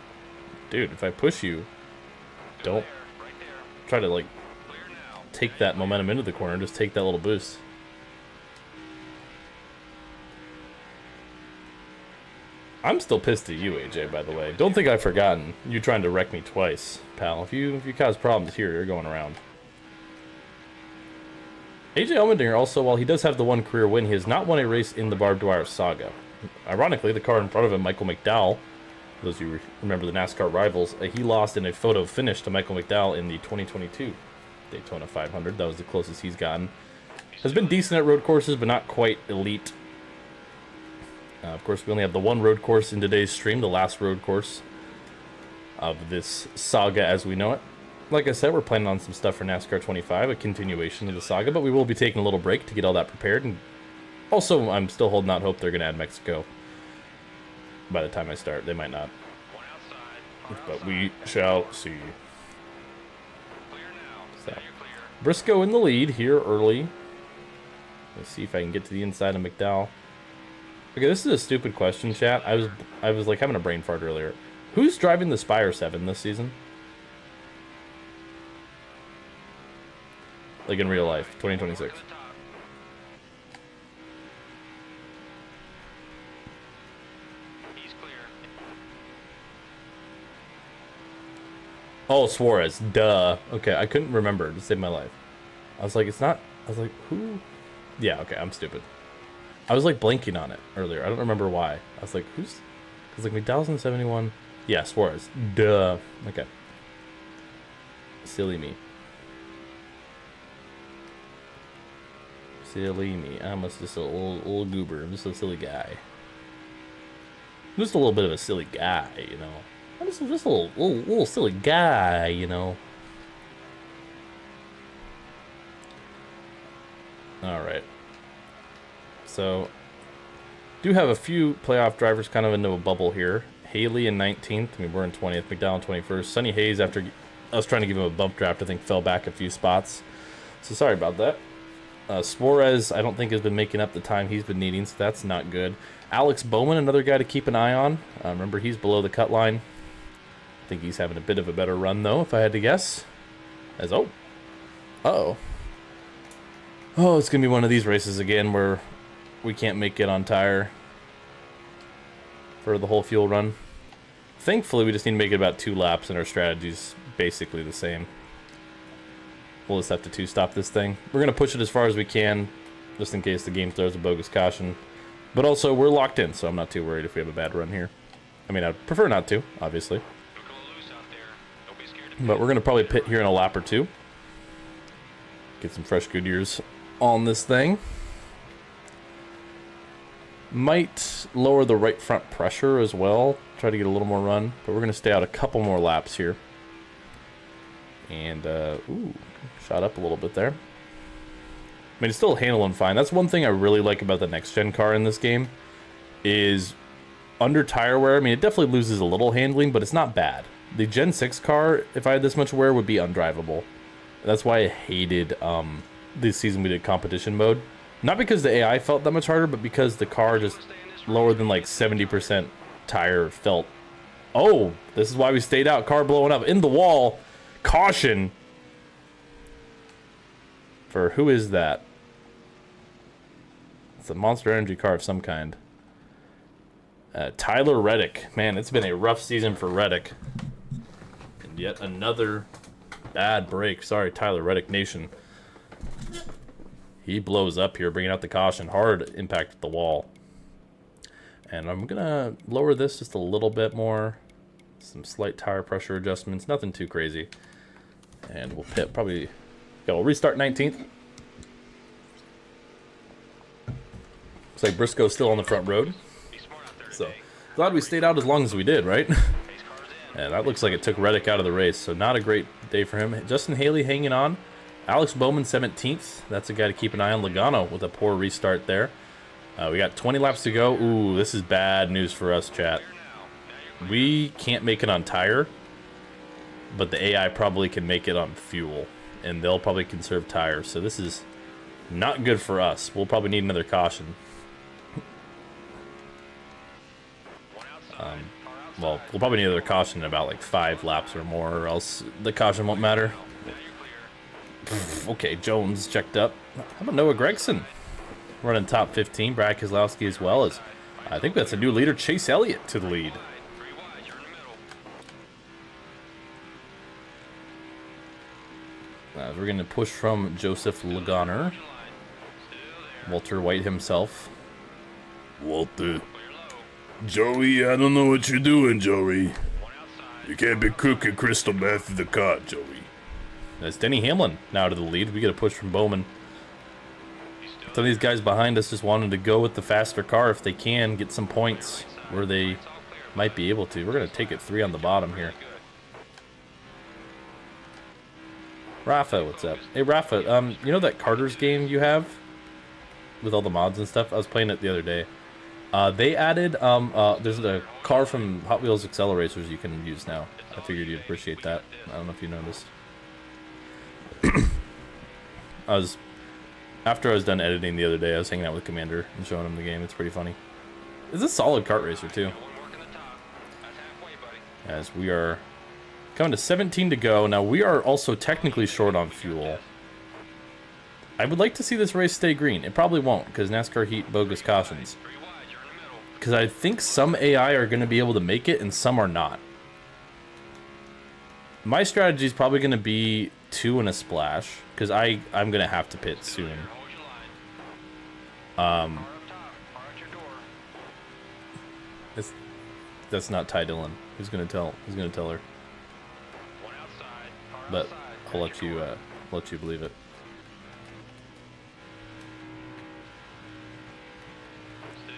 dude, if I push you, don't try to, like, take that momentum into the corner. Just take that little boost. I'm still pissed at you, AJ, by the way. Don't think I've forgotten you trying to wreck me twice, pal. If you cause problems here, you're going around. AJ Allmendinger also, while he does have the one career win, he has not won a race in the Barb Dwyer saga. Ironically, the car in front of him, Michael McDowell, those of you who remember the NASCAR rivals, he lost in a photo finish to Michael McDowell in the 2022 Daytona 500. That was the closest he's gotten. Has been decent at road courses, but not quite elite. Of course, we only have the one road course in today's stream, the last road course of this saga as we know it. Like I said, we're planning on some stuff for NASCAR 25, a continuation of the saga, but we will be taking a little break to get all that prepared. And also, I'm still holding out hope they're going to add Mexico by the time I start. They might not. But we shall see. So, Briscoe in the lead here early. Let's see if I can get to the inside of McDowell. Okay, this is a stupid question, chat. I was like having a brain fart earlier. Who's driving the Spire 7 this season? Like in real life, 2026. Oh, Suarez. Duh. Okay, I couldn't remember to save my life. I was like, it's not. I was like, who? Yeah, okay, I'm stupid. I was like blanking on it earlier. I don't remember why. I was like, who's? Because like McDowell's 71. Yeah, Suarez. Duh. Okay. Silly me. Silly me. I'm just a little goober. I'm just a silly guy. I'm just a little bit of a silly guy, you know. I'm just a little silly guy, you know. Alright. So, do have a few playoff drivers kind of into a bubble here. Haley in 19th. I mean, we're in 20th. McDowell in 21st. Sonny Hayes, after I was trying to give him a bump draft, I think fell back a few spots. So, sorry about that. Suarez, I don't think has been making up the time he's been needing, so that's not good. Alex Bowman, another guy to keep an eye on. Remember, he's below the cut line. I think he's having a bit of a better run, though, if I had to guess. As, oh. Uh-oh. Oh, it's going to be one of these races again where we can't make it on tire for the whole fuel run. Thankfully, we just need to make it about 2 laps, and our strategy's basically the same. We'll just have to 2-stop this thing. We're going to push it as far as we can, just in case the game throws a bogus caution. But also, we're locked in, so I'm not too worried if we have a bad run here. I mean, I'd prefer not to, obviously. But we're going to probably pit here in a lap or 2. Get some fresh Goodyears on this thing. Might lower the right front pressure as well. Try to get a little more run. But we're going to stay out a couple more laps here. And, ooh, shot up a little bit there. I mean, it's still handling fine. That's one thing I really like about the next-gen car in this game. Is under tire wear, I mean, it definitely loses a little handling, but it's not bad. The Gen 6 car, if I had this much wear, would be undrivable. That's why I hated this season we did competition mode. Not because the AI felt that much harder, but because the car just lower than like 70% tire felt. Oh, this is why we stayed out. Car blowing up in the wall. Caution. For who is that? It's a Monster Energy car of some kind. Tyler Reddick. Man, it's been a rough season for Reddick. And yet another bad break. Sorry, Tyler Reddick Nation. He blows up here, bringing out the caution. Hard impact at the wall. And I'm going to lower this just a little bit more. Some slight tire pressure adjustments. Nothing too crazy. And we'll pit probably... Yeah, we'll restart 19th. Looks like Briscoe's still on the front road. So, glad we stayed out as long as we did, right? And that looks like it took Reddick out of the race. So, not a great day for him. Justin Haley hanging on. Alex Bowman 17th. That's a guy to keep an eye on. Logano with a poor restart there. We got 20 laps to go. Ooh, this is bad news for us, chat. We can't make it on tire, but the AI probably can make it on fuel, and they'll probably conserve tires. So this is not good for us. We'll probably need another caution. Well, we'll probably need another caution in about like 5 laps or more, or else the caution won't matter. Okay, Jones checked up. How about Noah Gregson? Running top 15. Brad Keselowski as well as, I think that's a new leader, Chase Elliott to the lead. We're going to push from Joseph Logano. Walter White himself.
Walter. Joey, I don't know what you're doing, Joey. You can't be cooking crystal meth in the car, Joey.
That's Denny Hamlin now to the lead. We get a push from Bowman. Some of these guys behind us just wanted to go with the faster car if they can, get some points where they might be able to. We're going to take it 3 on the bottom here. Rafa, what's up? Hey, Rafa, you know that Carter's game you have with all the mods and stuff? I was playing it the other day. They added, there's a car from Hot Wheels Acceleracers you can use now. I figured you'd appreciate that. I don't know if you noticed. After I was done editing the other day, I was hanging out with Commander and showing him the game. It's pretty funny. It's a solid kart racer, too. As we are coming to 17 to go. Now, we are also technically short on fuel. I would like to see this race stay green. It probably won't, because NASCAR Heat bogus cautions. Because I think some AI are going to be able to make it, and some are not. My strategy is probably going to be 2 and a splash, because I'm going to have to pit soon.
Hold your line. Car up top. Car at your door.
That's not Ty Dillon. Who's going to tell her?
One outside. Car
But
outside.
I'll
At your door.
let you believe it.
Still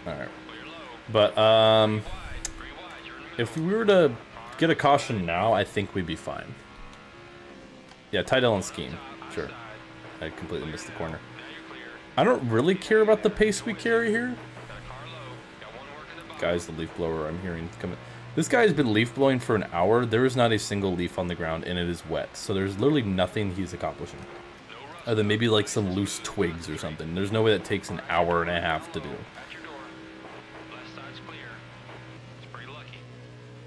there.
All right.
Clear low.
But
Wide. 3 wide. You're in the
if we were to get a caution now, I think we'd be fine. Yeah, Ty Dillon's scheme. Sure. I completely missed the corner.
Now you're clear.
I don't really care about the pace we carry here.
Got a car low. Got one working the bottom.
Guys, the leaf blower I'm hearing coming. This guy has been leaf blowing for an hour. There is not a single leaf on the ground, and it is wet. So there's literally nothing he's accomplishing.
No rust.
Other than maybe like some loose twigs or something. There's no way that takes an hour and a half to do.
At your door. Left side's clear. It's pretty lucky.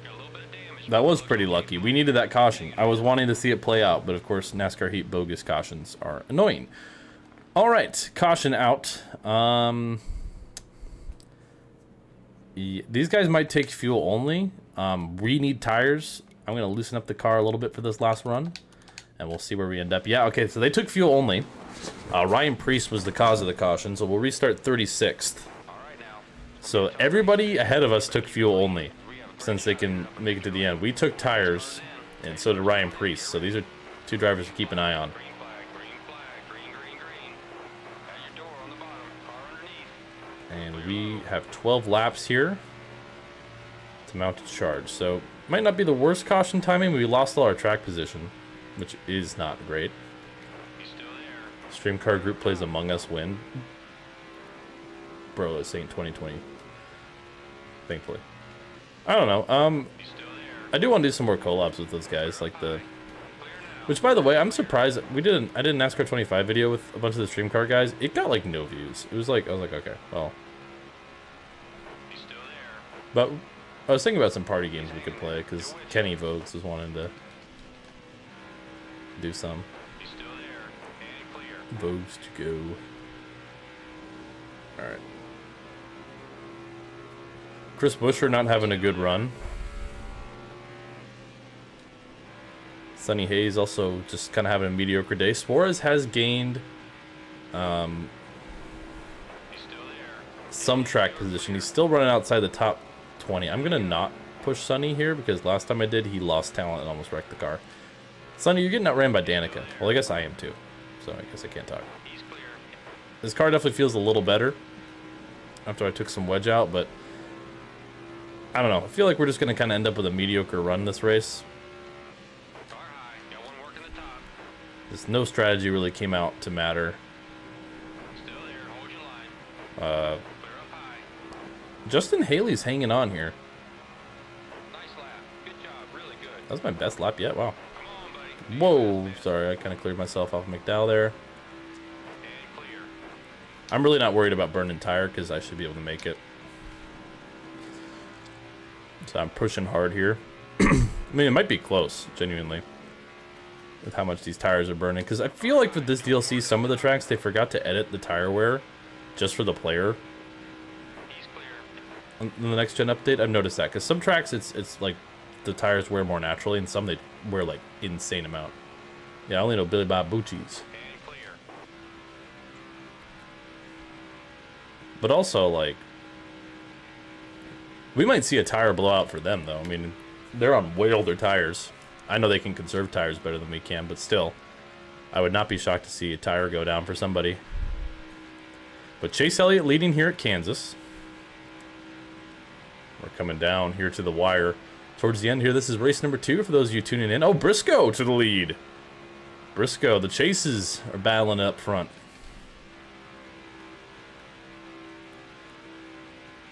Got a little bit of damage.
That was pretty lucky. We needed that caution. I was wanting to see it play out, but of course, NASCAR Heat bogus cautions are annoying. All right, caution out. These guys might take fuel only. We need tires. I'm going to loosen up the car a little bit for this last run, and we'll see where we end up. Yeah, okay, so they took fuel only. Ryan Priest was the cause of the caution, so we'll restart 36th.
All right now.
So everybody ahead of us took fuel only, since they can make it to the end. We took tires, and so did Ryan Priest. So these are 2 drivers to keep an eye on.
Green flag. Green flag. Green, green, green. At your door on the bottom. Car underneath.
And we have 12 laps here to mount a charge. So might not be the worst caution timing. We lost all our track position, which is not great.
He's still there.
Stream car group plays Among Us win. Bro, it's saying 2020. Thankfully. I don't know.
He's still there.
I do want to do some more collabs with those guys, like the. Which, by the way, I'm surprised I did an NASCAR 25 video with a bunch of the stream car guys. It got like no views. It was like I was like, okay, well.
He's still there.
But I was thinking about some party games we could play because Kenny Vogues was wanting to do some.
He's still there. And clear.
Vogues to go. All right. Chris Buescher not having a good run. Sonny Hayes also just kind of having a mediocre day. Suarez has gained
He's still there.
some track position. He's still running outside the top 20. I'm going to not push Sonny here because last time I did, he lost talent and almost wrecked the car. Sonny, you're getting outran by Danica. Well, I guess I am too. So I guess I can't talk.
He's clear.
This car definitely feels a little better after I took some wedge out, but I don't know. I feel like we're just going to kind of end up with a mediocre run this race.
Car high. Got one working the top.
Just no strategy really came out to matter.
Still there. Hold your line.
Uh,
Clear up high.
Justin Haley's hanging on here.
Nice lap. Good job. Really good.
That was my best lap yet. Wow.
Come on, buddy.
Whoa. Sorry, I kind of cleared myself off of McDowell there.
And clear.
I'm really not worried about burning tire because I should be able to make it. So I'm pushing hard here. I mean, it might be close, genuinely, with how much these tires are burning. Because I feel like with this DLC, some of the tracks, they forgot to edit the tire wear just for the player.
He's clear.
In the next gen update, I've noticed that. Because some tracks, it's like the tires wear more naturally, and some they wear like insane amount. Yeah, I only know Billy Bob Bucci's.
And clear.
But also, like, we might see a tire blowout for them, though. I mean, they're on way older tires. I know they can conserve tires better than we can, but still, I would not be shocked to see a tire go down for somebody. But Chase Elliott leading here at Kansas. We're coming down here to the wire. Towards the end here, this is race number 2 for those of you tuning in. Oh, Briscoe to the lead. Briscoe, the Chases are battling up front.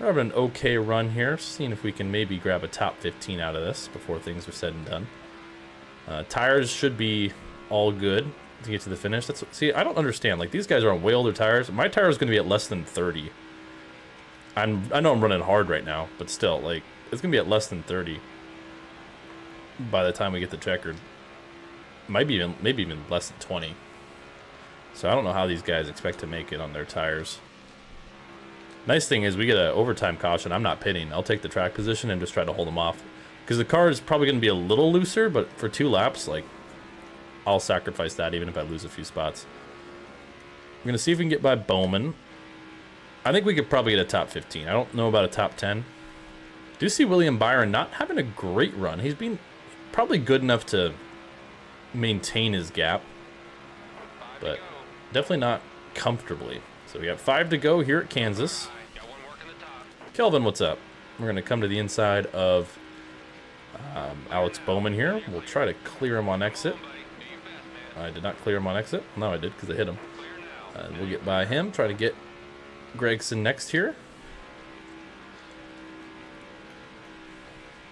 We're having an okay run here, seeing if we can maybe grab a top 15 out of this before things are said and done. Tires should be all good to get to the finish. See, I don't understand. Like, these guys are on way older tires. My tire is going to be at less than 30. I know I'm running hard right now, but still, like, it's going to be at less than 30 by the time we get the checkered. Maybe even less than 20. So I don't know how these guys expect to make it on their tires. Nice thing is we get an overtime caution. I'm not pitting. I'll take the track position and just try to hold them off. Because the car is probably going to be a little looser, but for 2 laps, like, I'll sacrifice that even if I lose a few spots. We're going to see if we can get by Bowman. I think we could probably get a top 15. I don't know about a top 10. Do see William Byron not having a great run. He's been probably good enough to maintain his gap, but definitely not comfortably. So we got 5 to go here at Kansas. Kelvin, what's up? We're going to come to the inside of Alex Bowman here. We'll try to clear him on exit. I did not clear him on exit. No, I did because I hit him. We'll get by him. Try to get Gregson next here.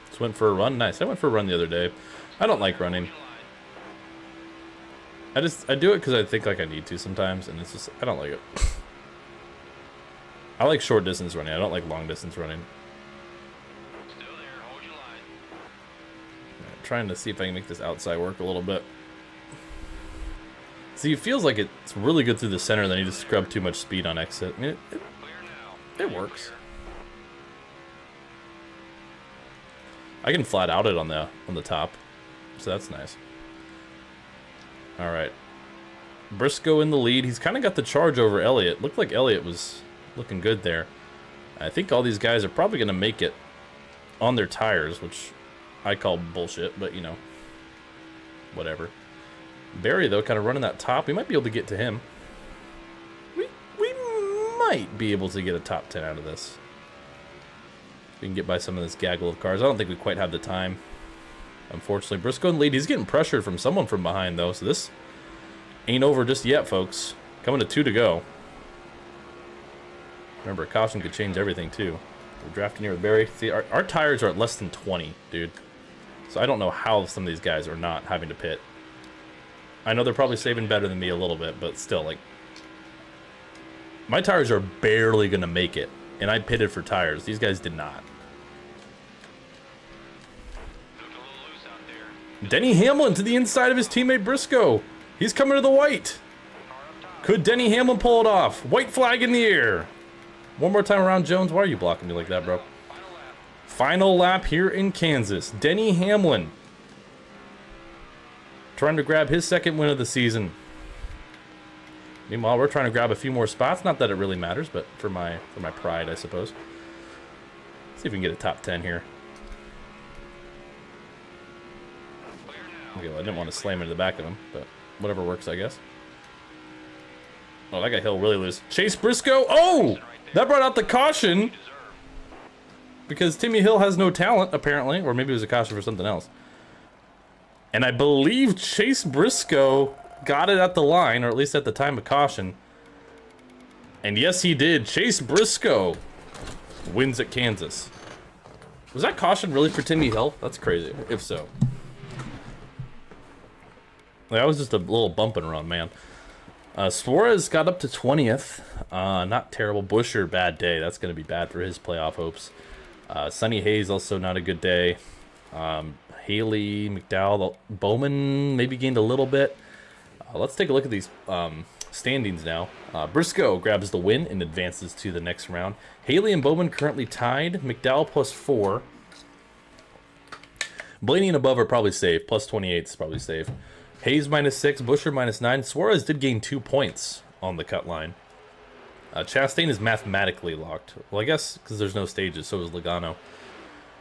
Just went for a run. Nice. I went for a run the other day. I don't like running. I do it because I think like I need to sometimes, and it's just, I don't like it. I like short distance running. I don't like long distance running. Trying to see if I can make this outside work a little bit. See, it feels like it's really good through the center, then you just scrub too much speed on exit. I mean, it works. I can flat out it on the top, so that's nice. All right, Briscoe in the lead. He's kind of got the charge over Elliott. Looked like Elliott was looking good there. I think all these guys are probably going to make it on their tires, which I call bullshit, but you know, whatever. Barry, though, kind of running that top. We might be able to get to him. We might be able to get a top 10 out of this. We can get by some of this gaggle of cars. I don't think we quite have the time. Unfortunately, Briscoe in the lead. He's getting pressured from someone from behind, though, so this ain't over just yet, folks. Coming to 2 to go. Remember, a caution could change everything, too. We're drafting here with Barry. See, our tires are at less than 20, dude. So I don't know how some of these guys are not having to pit. I know they're probably saving better than me a little bit, but still, like, my tires are barely going to make it, and I pitted for tires. These guys did not. Denny Hamlin to the inside of his teammate Briscoe. He's coming to the white. Could Denny Hamlin pull it off? White flag in the air. One more time around, Jones. Why are you blocking me like that, bro? Final lap here in Kansas. Denny Hamlin trying to grab his 2nd win of the season. Meanwhile, we're trying to grab a few more spots. Not that it really matters, but for my pride, I suppose. See if we can get a top 10 here. Okay, well, I didn't want to slam into the back of him, but whatever works, I guess. Oh, that got Hill really loose. Chase Briscoe. Oh! That brought out the caution. Because Timmy Hill has no talent, apparently. Or maybe it was a caution for something else. And I believe Chase Briscoe got it at the line, or at least at the time of caution. And yes, he did. Chase Briscoe wins at Kansas. Was that caution really for Timmy Hill? That's crazy, if so. That was just a little bump and run, man. Suarez got up to 20th. Not terrible. Buescher, bad day. That's going to be bad for his playoff hopes. Sonny Hayes, also not a good day. Haley, McDowell, Bowman maybe gained a little bit. Let's take a look at these standings now. Briscoe grabs the win and advances to the next round. Haley and Bowman currently tied. McDowell +4. Blaney and above are probably safe. +28 is probably safe. Hayes -6, Buescher -9. Suarez did gain 2 points on the cut line. Chastain is mathematically locked. Well, I guess because there's no stages, so is Logano.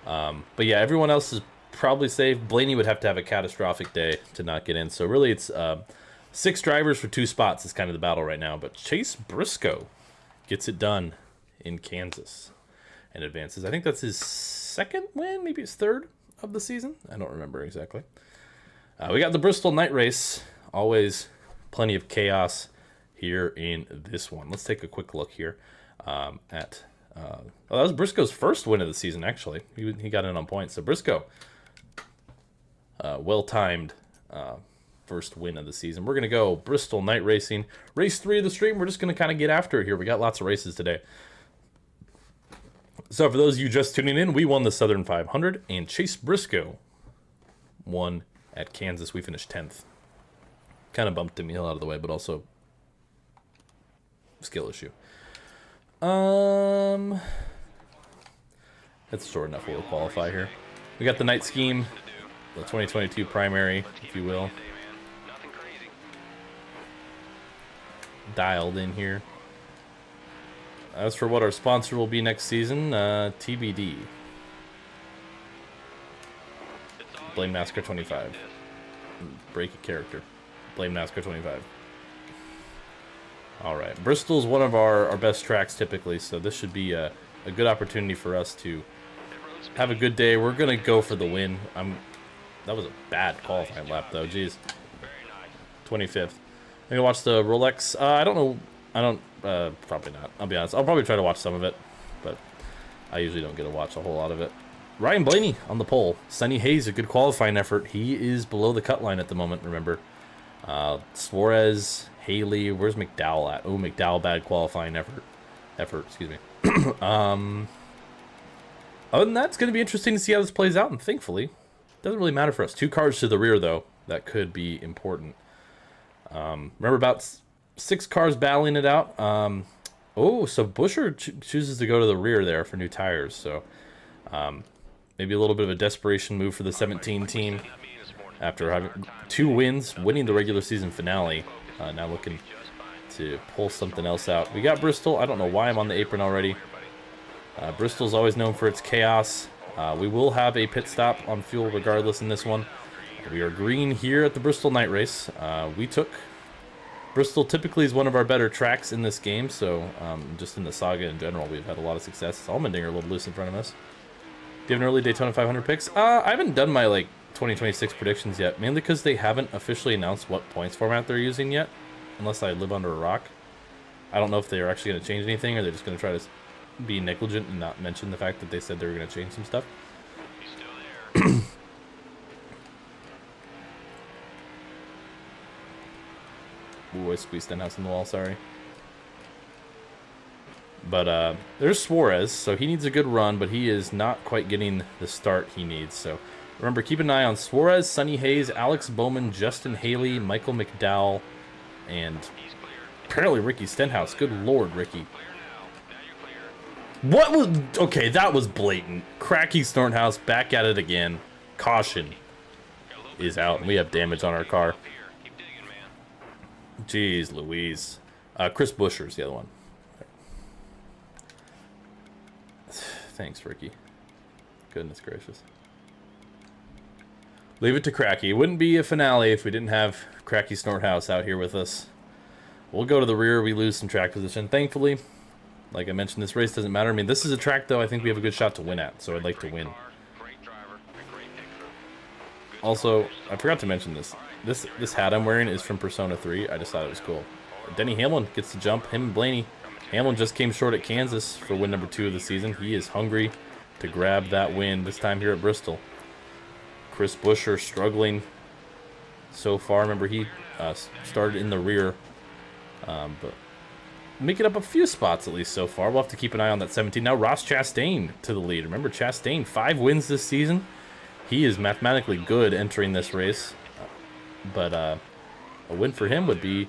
But yeah, everyone else is probably safe. Blaney would have to have a catastrophic day to not get in. So really, it's 6 drivers for 2 spots is kind of the battle right now. But Chase Briscoe gets it done in Kansas and advances. I think that's his 2nd win, maybe his 3rd of the season. I don't remember exactly. We got the Bristol night race. Always plenty of chaos here in this one. Let's take a quick look here at... that was Briscoe's 1st win of the season, actually. He got in on points. So Briscoe, well-timed 1st win of the season. We're going to go Bristol night racing. Race 3 of the stream. We're just going to kind of get after it here. We got lots of races today. So for those of you just tuning in, we won the Southern 500, and Chase Briscoe won at Kansas. We finished 10th. Kind of bumped Timmy Hill out of the way, but also skill issue. That's short enough we'll qualify here. We got the night scheme, the 2022 primary, if you will,
Nothing crazy.
dialed in here. As for what our sponsor will be next season, TBD. Blame NASCAR 25. Break a character. Blame NASCAR 25. Alright, Bristol's one of our best tracks typically, so this should be a good opportunity for us to have a good day. We're going to go for the win. That was a bad qualifying lap though, jeez. 25th. I'm going to watch the Rolex. I don't know. Probably not. I'll be honest. I'll probably try to watch some of it, but I usually don't get to watch a whole lot of it. Ryan Blaney on the pole. Sonny Hayes, a good qualifying effort. He is below the cut line at the moment, remember. Suarez, Haley, where's McDowell at? Oh, McDowell, bad qualifying effort, excuse me. Other than that, it's going to be interesting to see how this plays out, and thankfully, it doesn't really matter for us. 2 cars to the rear, though. That could be important. Remember about 6 cars battling it out. Oh, so Buescher chooses to go to the rear there for new tires, so maybe a little bit of a desperation move for the 17 team after having 2 wins, winning the regular season finale. Now looking to pull something else out. We got Bristol. I don't know why I'm on the apron already. Bristol's always known for its chaos. We will have a pit stop on fuel regardless in this one. We are green here at the Bristol night race. We took Bristol typically is one of our better tracks in this game, so just in the saga in general, we've had a lot of success. Allmendinger a little loose in front of us. Do you have an early Daytona 500 picks? I haven't done my 2026 predictions yet, mainly because they haven't officially announced what points format they're using yet, unless I live under a rock. I don't know if they're actually going to change anything, or they're just going to try to be negligent and not mention the fact that they said they were going to change some stuff.
He's still there.
Ooh, I squeezed Stenhouse in the wall, sorry. But there's Suarez, so he needs a good run, but he is not quite getting the start he needs. So remember, keep an eye on Suarez, Sonny Hayes, Alex Bowman, Justin Haley, Michael McDowell, and apparently Ricky Stenhouse. Good Lord, Ricky. What was... Okay, that was blatant. Cracky Snorthouse back at it again. Caution is out, and we have damage on our car. Jeez Louise. Chris Buescher's the other one. Thanks, Ricky. Goodness gracious. Leave it to Cracky. It wouldn't be a finale if we didn't have Cracky Snorthouse out here with us. We'll go to the rear. We lose some track position. Thankfully, like I mentioned, this race doesn't matter. I mean, this is a track, though, I think we have a good shot to win at, so I'd like to win. Also, I forgot to mention this. This hat I'm wearing is from Persona 3. I just thought it was cool. Denny Hamlin gets the jump. Him and Blaney. Hamlin just came short at Kansas for win number 2 of the season. He is hungry to grab that win, this time here at Bristol. Chris Buescher struggling so far. Remember, he started in the rear, but making up a few spots at least so far. We'll have to keep an eye on that 17. Now Ross Chastain to the lead. Remember, Chastain, 5 wins this season. He is mathematically good entering this race, but a win for him would be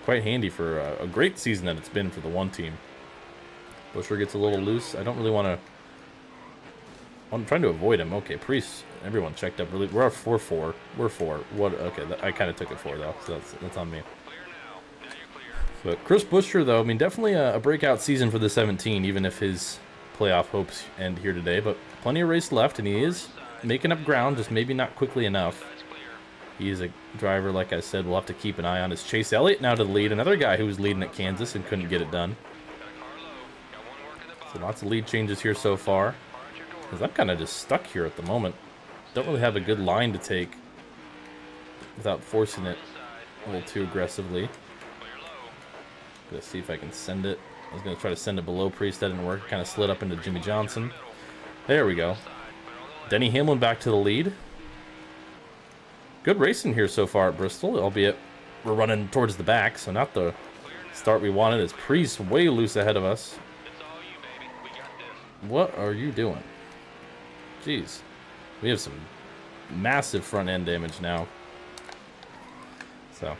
quite handy for a great season that it's been for the one team. Buescher gets a little loose. I don't really want to... I'm trying to avoid him. Okay, Priest, everyone checked up. Really, we're at 4-4. We're 4. What? Okay, I kind of took it 4, though, so that's on me. But Chris Buescher, though, I mean, definitely a breakout season for the 17, even if his playoff hopes end here today. But plenty of race left, and he is making up ground, just maybe not quickly enough. He is a driver, like I said, we'll have to keep an eye on. Is Chase Elliott now to the lead? Another guy who was leading at Kansas and couldn't get it done. So lots of lead changes here so far. Because I'm kind of just stuck here at the moment. Don't really have a good line to take without forcing it a little too aggressively. Gonna see if I can send it. I was gonna try to send it below Priest. That didn't work. Kind of slid up into Jimmy Johnson. There we go. Denny Hamlin back to the lead. Good racing here so far at Bristol, albeit we're running towards the back, so not the start we wanted. As Priest way loose ahead of us. What are you doing? Jeez. We have some massive front end damage now. So,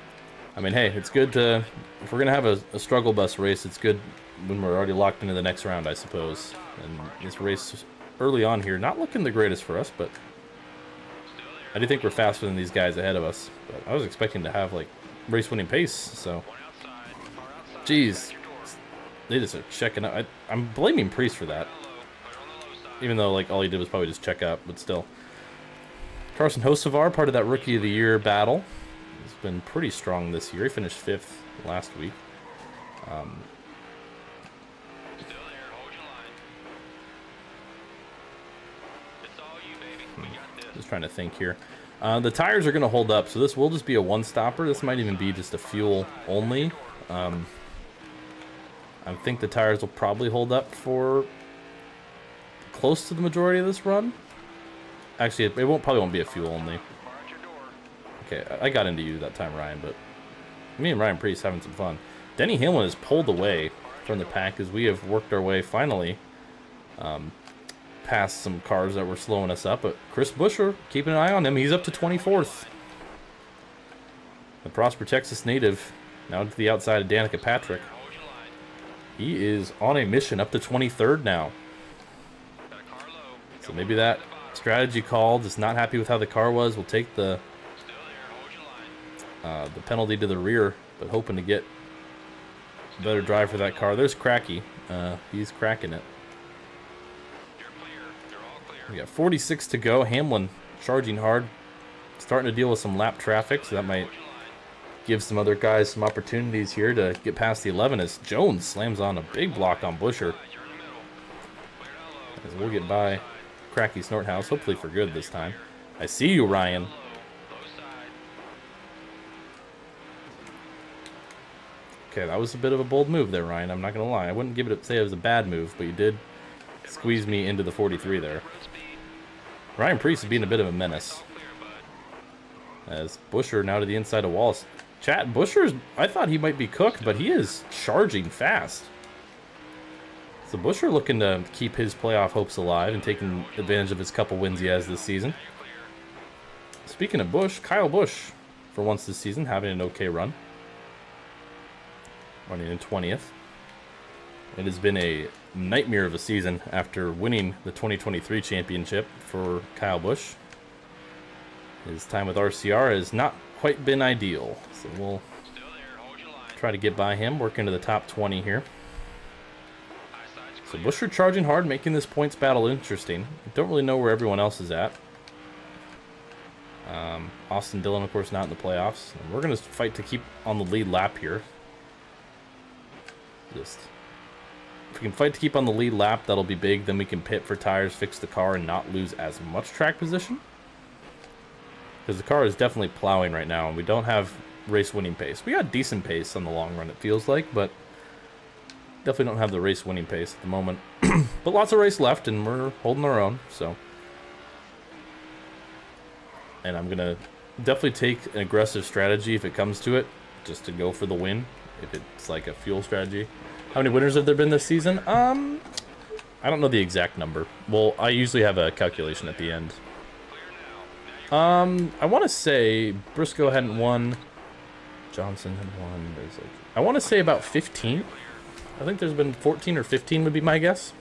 I mean, hey, it's good to... If we're going to have a struggle bus race, it's good when we're already locked into the next round, I suppose. And this race early on here. Not looking the greatest for us, but I do think we're faster than these guys ahead of us. But I was expecting to have, like, race-winning pace, so... Jeez. They just are checking up. I'm blaming Priest for that. Even though, like, all he did was probably just check up, but still. Carson Hocevar, part of that Rookie of the Year battle. He's been pretty strong this year. He finished 5th last week. Just trying to think here. The tires are going to hold up, so this will just be a one-stopper. This might even be just a fuel only. I think the tires will probably hold up for close to the majority of this run. Actually, it probably won't be a fuel only. Okay, I got into you that time, Ryan, but me and Ryan Priest having some fun. Denny Hamlin has pulled away from the pack as we have worked our way finally past some cars that were slowing us up. But Chris Buescher, keeping an eye on him. He's up to 24th. The Prosper, Texas native, now to the outside of Danica Patrick. He is on a mission up to 23rd now. So maybe that strategy call, just not happy with how the car was, will take the penalty to the rear, but hoping to get a better drive for that car. There's Cracky. He's cracking it. We got 46 to go. Hamlin charging hard, starting to deal with some lap traffic, so that might give some other guys some opportunities here to get past the 11 as Jones slams on a big block on Buescher. As we'll get by Cracky Snorthouse, hopefully for good this time. I see you, Ryan. Okay, that was a bit of a bold move there, Ryan. I'm not going to lie. I wouldn't say it was a bad move, but you did squeeze me into the 43 there. Ryan Priest is being a bit of a menace. As Buescher now to the inside of Wallace. Chat, Buescher, I thought he might be cooked, but he is charging fast. So Buescher looking to keep his playoff hopes alive and taking advantage of his couple wins he has this season. Speaking of Busch, Kyle Busch, for once this season, having an okay run. Running in 20th. It has been a nightmare of a season after winning the 2023 championship for Kyle Busch. His time with RCR has not quite been ideal, so we'll try to get by him, work into the top 20 here. So Buescher charging hard, making this points battle interesting. Don't really know where everyone else is at. Austin Dillon, of course, not in the playoffs. And we're going to fight to keep on the lead lap here. If we can fight to keep on the lead lap, that'll be big. Then we can pit for tires, fix the car, and not lose as much track position. Because the car is definitely plowing right now, and we don't have race-winning pace. We got decent pace on the long run, it feels like, but definitely don't have the race-winning pace at the moment. But lots of race left, and we're holding our own, so. And I'm going to definitely take an aggressive strategy if it comes to it, just to go for the win, if it's like a fuel strategy. How many winners have there been this season? I don't know the exact number. Well, I usually have a calculation at the end. I want to say Briscoe hadn't won. Johnson had won. There's like, I want to say about 15. I think there's been 14 or 15 would be my guess.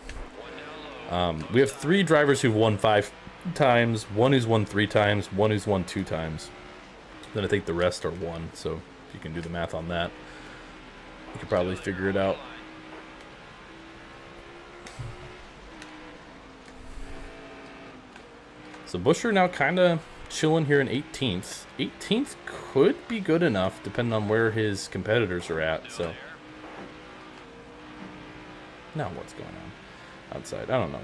We have 3 drivers who've won 5 times, 1 who's won 3 times, 1 who's won 2 times. Then I think the rest are 1. So if you can do the math on that, you could probably figure it out. So Buescher now kind of chilling here in 18th. 18th could be good enough depending on where his competitors are at. So now what's going on outside? I don't know.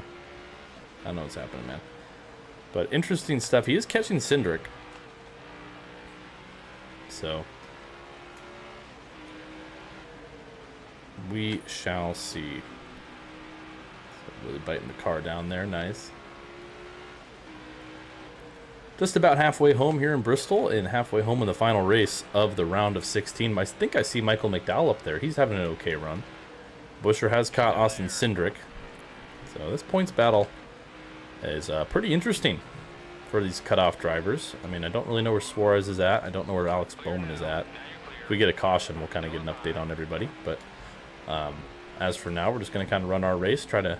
I don't know what's happening, man. But interesting stuff. He is catching Cindric. So we shall see. So really biting the car down there. Nice. Just about halfway home here in Bristol and halfway home in the final race of the round of 16. I think I see Michael McDowell up there. He's having an okay run. Buescher has caught Austin Cindric. So this points battle is pretty interesting for these cutoff drivers. I mean, I don't really know where Suarez is at. I don't know where Alex Bowman is at. If we get a caution, we'll kind of get an update on everybody. But as for now, we're just going to kind of run our race, try to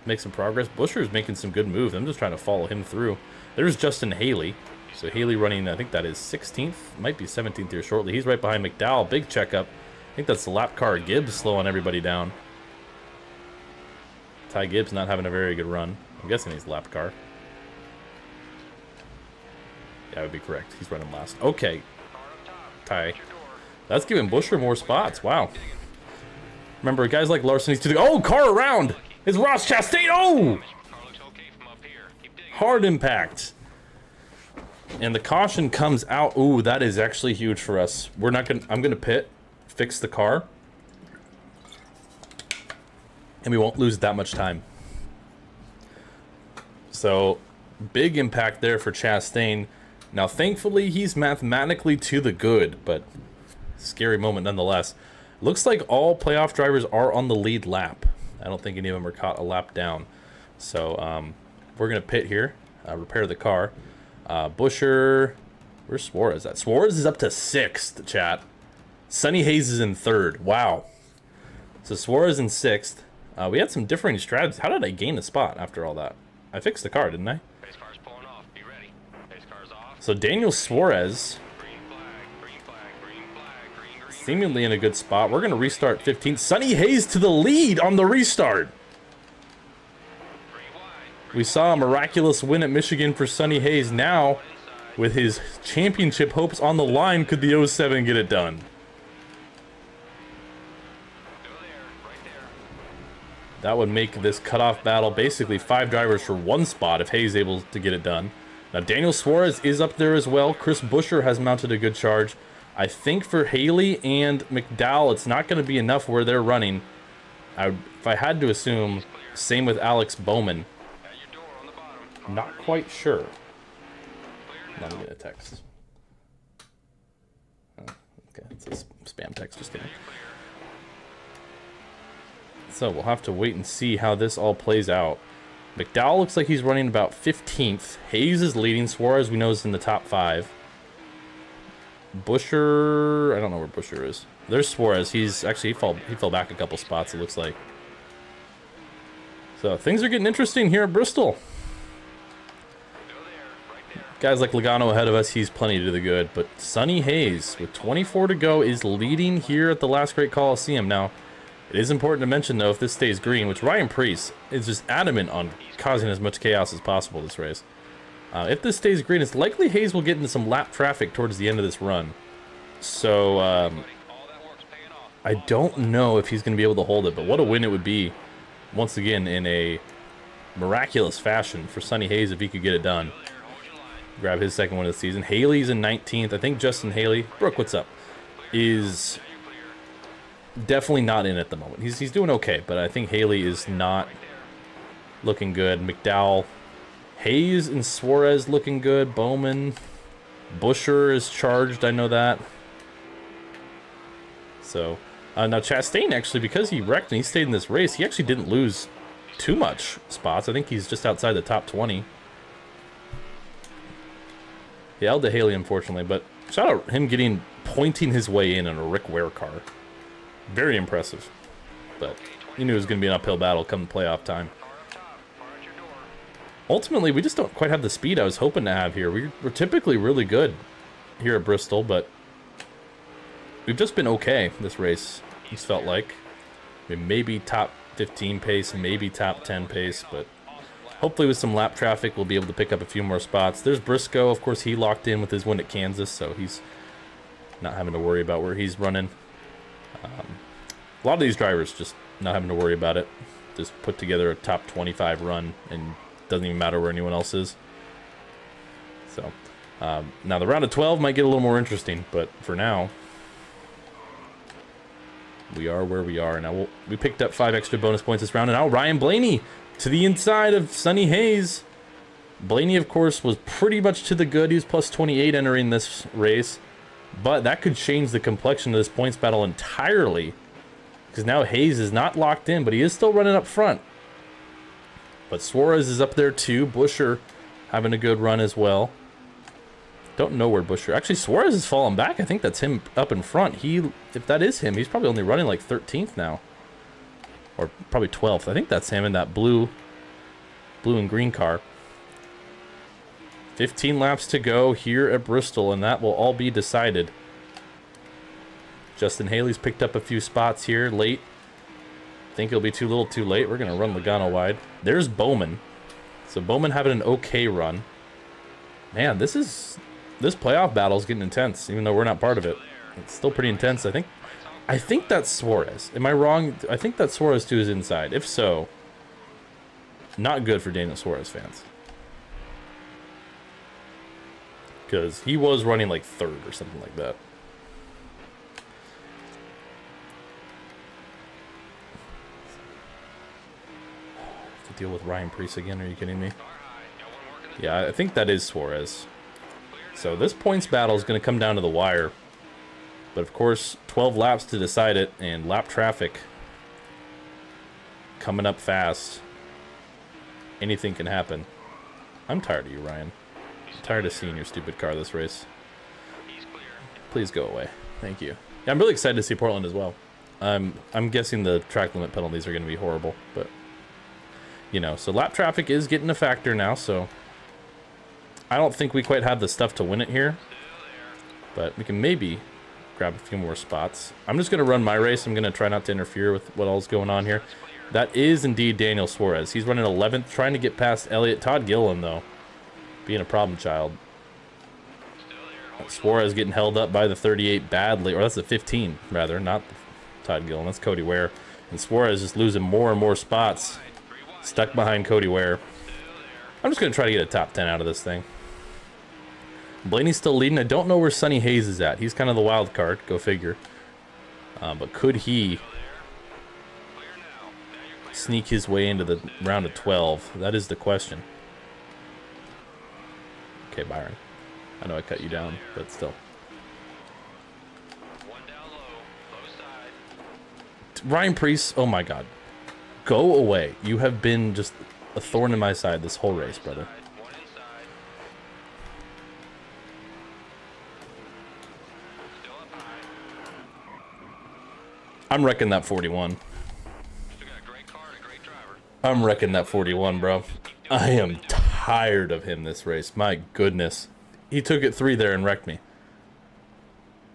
make some progress. Buscher's making some good moves. I'm just trying to follow him through. There's Justin Haley. So Haley running, I think that is 16th. Might be 17th here shortly. He's right behind McDowell. Big checkup. I think that's the lap car. Gibbs slowing everybody down. Ty Gibbs not having a very good run. I'm guessing he's lap car. Yeah, I would be correct. He's running last. Okay. Ty. That's giving Buscher more spots. Wow. Remember, guys like Larson needs to... Oh, car around! It's Ross Chastain! Oh! Hard impact. And the caution comes out. Ooh, that is actually huge for us. We're not gonna... I'm gonna pit, fix the car, and we won't lose that much time. So, big impact there for Chastain. Now, thankfully, he's mathematically to the good, but scary moment nonetheless. Looks like all playoff drivers are on the lead lap. I don't think any of them are caught a lap down. So, we're going to pit here, repair the car. Buscher, where's Suarez at? Suarez is up to 6th, chat. Sonny Hayes is in 3rd. Wow. So, Suarez in 6th. We had some differing strategies. How did I gain a spot after all that? I fixed the car, didn't I?
Pace car's pulling off. Be ready. Pace car's off.
So Daniel Suarez
Green flag, green flag, green flag, green, green.
seemingly in a good spot. We're going to restart 15th. Sonny Hayes to the lead on the restart. We saw a miraculous win at Michigan for Sonny Hayes. Now, with his championship hopes on the line, could the 07 get it done?
Go there, right there.
That would make this cutoff battle basically 5 drivers for 1 spot if Hayes is able to get it done. Now, Daniel Suarez is up there as well. Chris Buscher has mounted a good charge. I think for Haley and McDowell, it's not going to be enough where they're running. If I had to assume, same with Alex Bowman.
At your door on the bottom.
Not quite sure. Let me get a text. Oh, okay, it's a spam text, just kidding. So we'll have to wait and see how this all plays out. McDowell looks like he's running about 15th. Hayes is leading. Suarez, we know, is in the top 5. Buscher, I don't know where Buscher is. There's Suarez. He's actually, he fell back a couple spots, it looks like. So things are getting interesting here at Bristol. Guys like Logano ahead of us, he's plenty to the good. But Sonny Hayes, with 24 to go, is leading here at the Last Great Coliseum. Now, it is important to mention, though, if this stays green, which Ryan Preece is just adamant on causing as much chaos as possible this race. If this stays green, it's likely Hayes will get into some lap traffic towards the end of this run. So, I don't know if he's going to be able to hold it, but what a win it would be, once again, in a miraculous fashion for Sonny Hayes if he could get it done. Grab his second win of the season. Haley's in 19th. I think Justin Haley, Brooke, what's up, is definitely not in at the moment. He's doing okay, but I think Haley is not looking good. McDowell, Hayes and Suarez looking good. Bowman, Buscher is charged, I know that. So, now Chastain, actually, because he wrecked and he stayed in this race, he actually didn't lose too much spots. I think he's just outside the top 20. He held to Haley, unfortunately, but shout out him pointing his way in a Rick Ware car. Very impressive. But you knew it was going to be an uphill battle come playoff time. Ultimately, we just don't quite have the speed I was hoping to have here. We're typically really good here at Bristol, but we've just been okay this race, it's felt like. I mean, maybe top 15 pace, maybe top 10 pace, but hopefully with some lap traffic, we'll be able to pick up a few more spots. There's Briscoe. Of course, he locked in with his win at Kansas, so he's not having to worry about where he's running. A lot of these drivers just not having to worry about it. Just put together a top 25 run, and doesn't even matter where anyone else is. So, now the round of 12 might get a little more interesting, but for now, we are where we are. Now, we picked up 5 extra bonus points this round, and now Ryan Blaney to the inside of Sonny Hayes. Blaney, of course, was pretty much to the good. He was plus 28 entering this race, but that could change the complexion of this points battle entirely, because now Hayes is not locked in, but he is still running up front. But Suarez is up there too. Buscher having a good run as well. Don't know where Buscher... Actually, Suarez has fallen back. I think that's him up in front. If that is him, he's probably only running like 13th now. Or probably 12th. I think that's him in that blue blue and green car. 15 laps to go here at Bristol, and that will all be decided. Justin Haley's picked up a few spots here late. Think it'll be too little too late. We're going to run Logano wide. There's Bowman. So Bowman having an okay run. Man, this playoff battle is getting intense, even though we're not part of it. It's still pretty intense. I think that's Suarez. Am I wrong? I think that's Suarez to his inside. If so, not good for Daniel Suarez fans. Because he was running like third or something like that. To deal with Ryan Preece again, are you kidding me? Yeah, I think that is Suarez. So this points battle is going to come down to the wire. But of course, 12 laps to decide it, and lap traffic coming up fast. Anything can happen. I'm tired of you, Ryan. I'm tired of seeing your stupid car this race. Please go away. Thank you. Yeah, I'm really excited to see Portland as well. I'm guessing the track limit penalties are going to be horrible, but you know, so lap traffic is getting a factor now, so I don't think we quite have the stuff to win it here, but we can maybe grab a few more spots. I'm just going to run my race. I'm going to try not to interfere with what all's going on here. That is indeed Daniel Suarez. He's running 11th, trying to get past Elliott. Todd Gilliland, though, being a problem child. Suarez getting held up by the 38 badly, or that's the 15, rather, not Todd Gilliland. That's Cody Ware. And Suarez just losing more and more spots, stuck behind Cody Ware. I'm just going to try to get a top 10 out of this thing. Blaney's still leading. I don't know where Sonny Hayes is at. He's kind of the wild card. Go figure. But could he sneak his way into the round of 12? That is the question. Okay, Byron. I know I cut you down, but still. Ryan Preece, oh my God. Go away. You have been just a thorn in my side this whole race, brother. I'm wrecking that 41. I'm wrecking that 41, bro. I am tired of him this race. My goodness. He took it 3 there and wrecked me.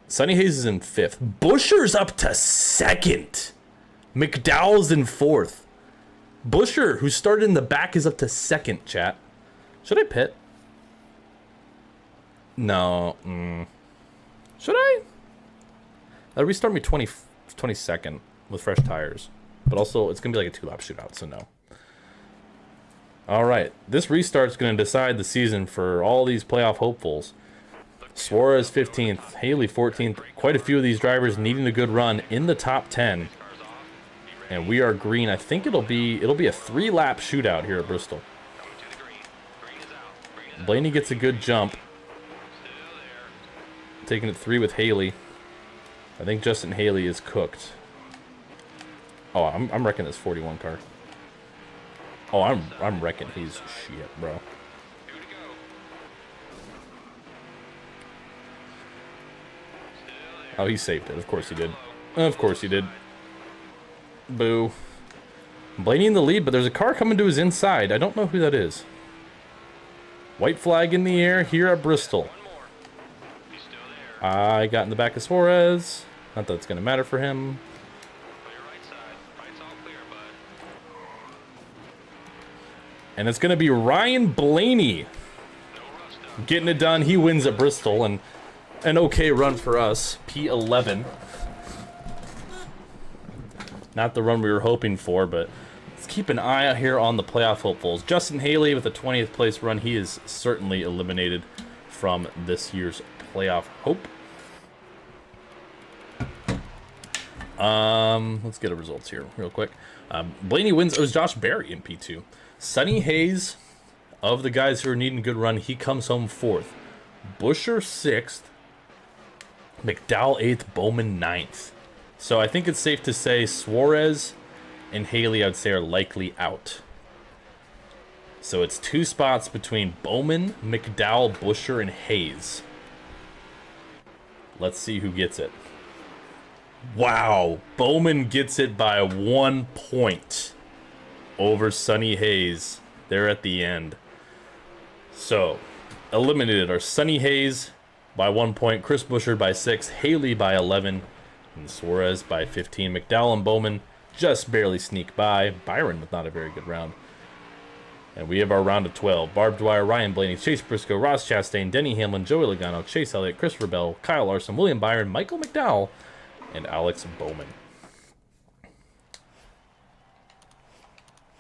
Sonny Hayes is in 5th. Buscher's up to 2nd. McDowell's in 4th. Buscher, who started in the back, is up to 2nd, chat. Should I pit? No. Should I? That'll restart me 22nd with fresh tires. But also, it's going to be like a 2-lap shootout, so no. Alright, this restart's going to decide the season for all these playoff hopefuls. Suarez 15th, Haley 14th. Quite a few of these drivers needing a good run in the top 10. And we are green. I think it'll be a 3-lap shootout here at Bristol. Blaney gets a good jump. Taking it 3 with Haley. I think Justin Haley is cooked. Oh, I'm wrecking this 41 car. Oh, I'm wrecking his shit, bro. Oh, he saved it. Of course he did. Of course he did. Boo. Blaney in the lead, but there's a car coming to his inside. I don't know who that is. White flag in the air here at Bristol. I got in the back of Suarez. Not that it's going to matter for him. And it's going to be Ryan Blaney getting it done. He wins at Bristol, and an okay run for us. P11. Not the run we were hoping for, but let's keep an eye out here on the playoff hopefuls. Justin Haley with a 20th place run. He is certainly eliminated from this year's playoff hope. Let's get the results here real quick. Blaney wins. It was Josh Berry in P2. Sonny Hayes, of the guys who are needing a good run, he comes home 4th. Buscher 6th. McDowell 8th. Bowman 9th. So I think it's safe to say Suarez and Haley, I'd say, are likely out. So it's 2 spots between Bowman, McDowell, Buscher, and Hayes. Let's see who gets it. Wow. Bowman gets it by 1 point over Sonny Hayes. They're at the end. So, eliminated are Sunny Hayes by 1 point, Chris Buescher by 6, Haley by 11, and Suarez by 15. McDowell and Bowman just barely sneak by. Byron with not a very good round. And we have our round of 12. Barb Dwyer, Ryan Blaney, Chase Briscoe, Ross Chastain, Denny Hamlin, Joey Logano, Chase Elliott, Christopher Bell, Kyle Larson, William Byron, Michael McDowell, and Alex Bowman.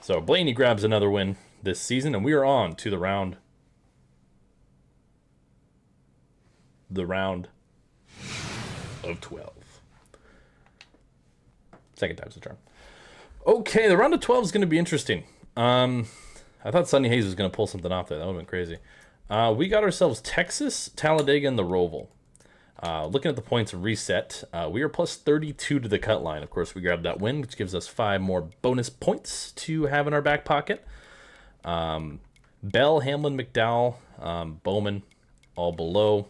So Blaney grabs another win this season, and we are on to the round of 12. Second time's the charm. Okay, the round of 12 is going to be interesting. I thought Sunny Hayes was going to pull something off there. That would have been crazy. We got ourselves Texas, Talladega, and the Roval. Looking at the points reset, we are plus 32 to the cut line. Of course, we grabbed that win, which gives us 5 more bonus points to have in our back pocket. Bell, Hamlin, McDowell, Bowman, all below.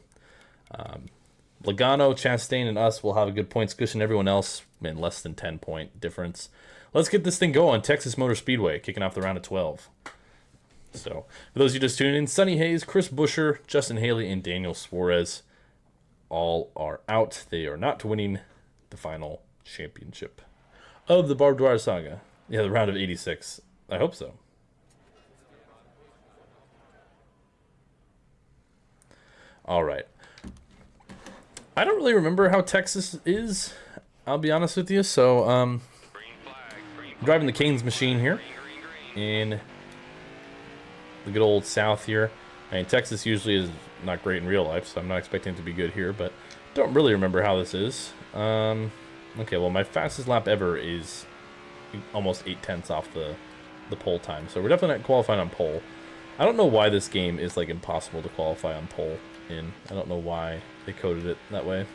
Logano, Chastain, and us will have a good points cushion. Everyone else in less than 10-point difference. Let's get this thing going. Texas Motor Speedway, kicking off the round of 12. So, for those of you just tuning in, Sunny Hayes, Chris Buescher, Justin Haley, and Daniel Suarez all are out. They are not winning the final championship of the Barb Dwyer saga. Yeah, the round of 86. I hope so. All right. I don't really remember how Texas is, I'll be honest with you. So, driving the Canes machine here in the good old South here. I mean, Texas usually is not great in real life, so I'm not expecting it to be good here, but don't really remember how this is. Okay, well, my fastest lap ever is almost 8/10 off the pole time, so we're definitely not qualifying on pole. I don't know why this game is, like, impossible to qualify on pole in. I don't know why they coded it that way.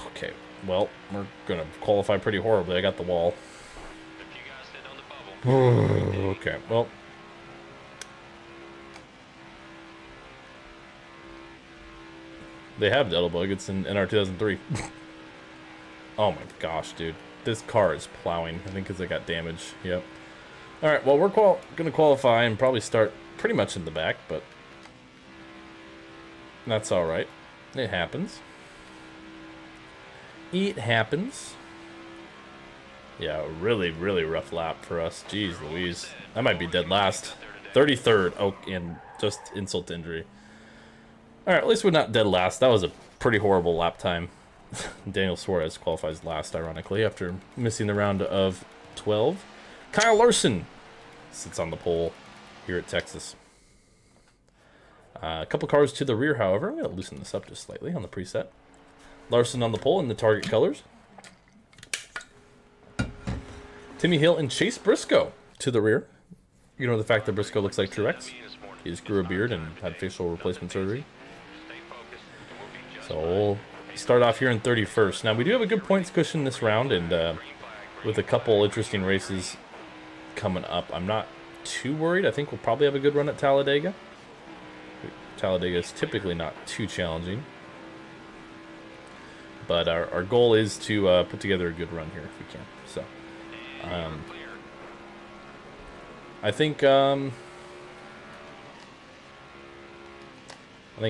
Okay, well, we're gonna qualify pretty horribly. I got the wall. Okay, well. They have Dettelbug. It's in NR 2003. Oh my gosh, dude. This car is plowing. I think because it got damaged. Yep. Alright, well, we're going to qualify and probably start pretty much in the back, but that's alright. It happens. It happens. Yeah, really, really rough lap for us. Jeez Louise. I might be dead last. 33rd. Oh, and just insult to injury. Alright, at least we're not dead last. That was a pretty horrible lap time. Daniel Suarez qualifies last, ironically, after missing the round of 12. Kyle Larson sits on the pole here at Texas. A couple cars to the rear, however. I'm going to loosen this up just slightly on the preset. Larson on the pole in the target colors. Timmy Hill and Chase Briscoe to the rear. You know the fact that Briscoe looks like Truex. He just grew a beard and had facial replacement surgery. So we'll start off here in 31st. Now we do have a good points cushion this round, and with a couple interesting races coming up, I'm not too worried. I think we'll probably have a good run at Talladega. Talladega is typically not too challenging. But our goal is to put together a good run here if we can. So, I think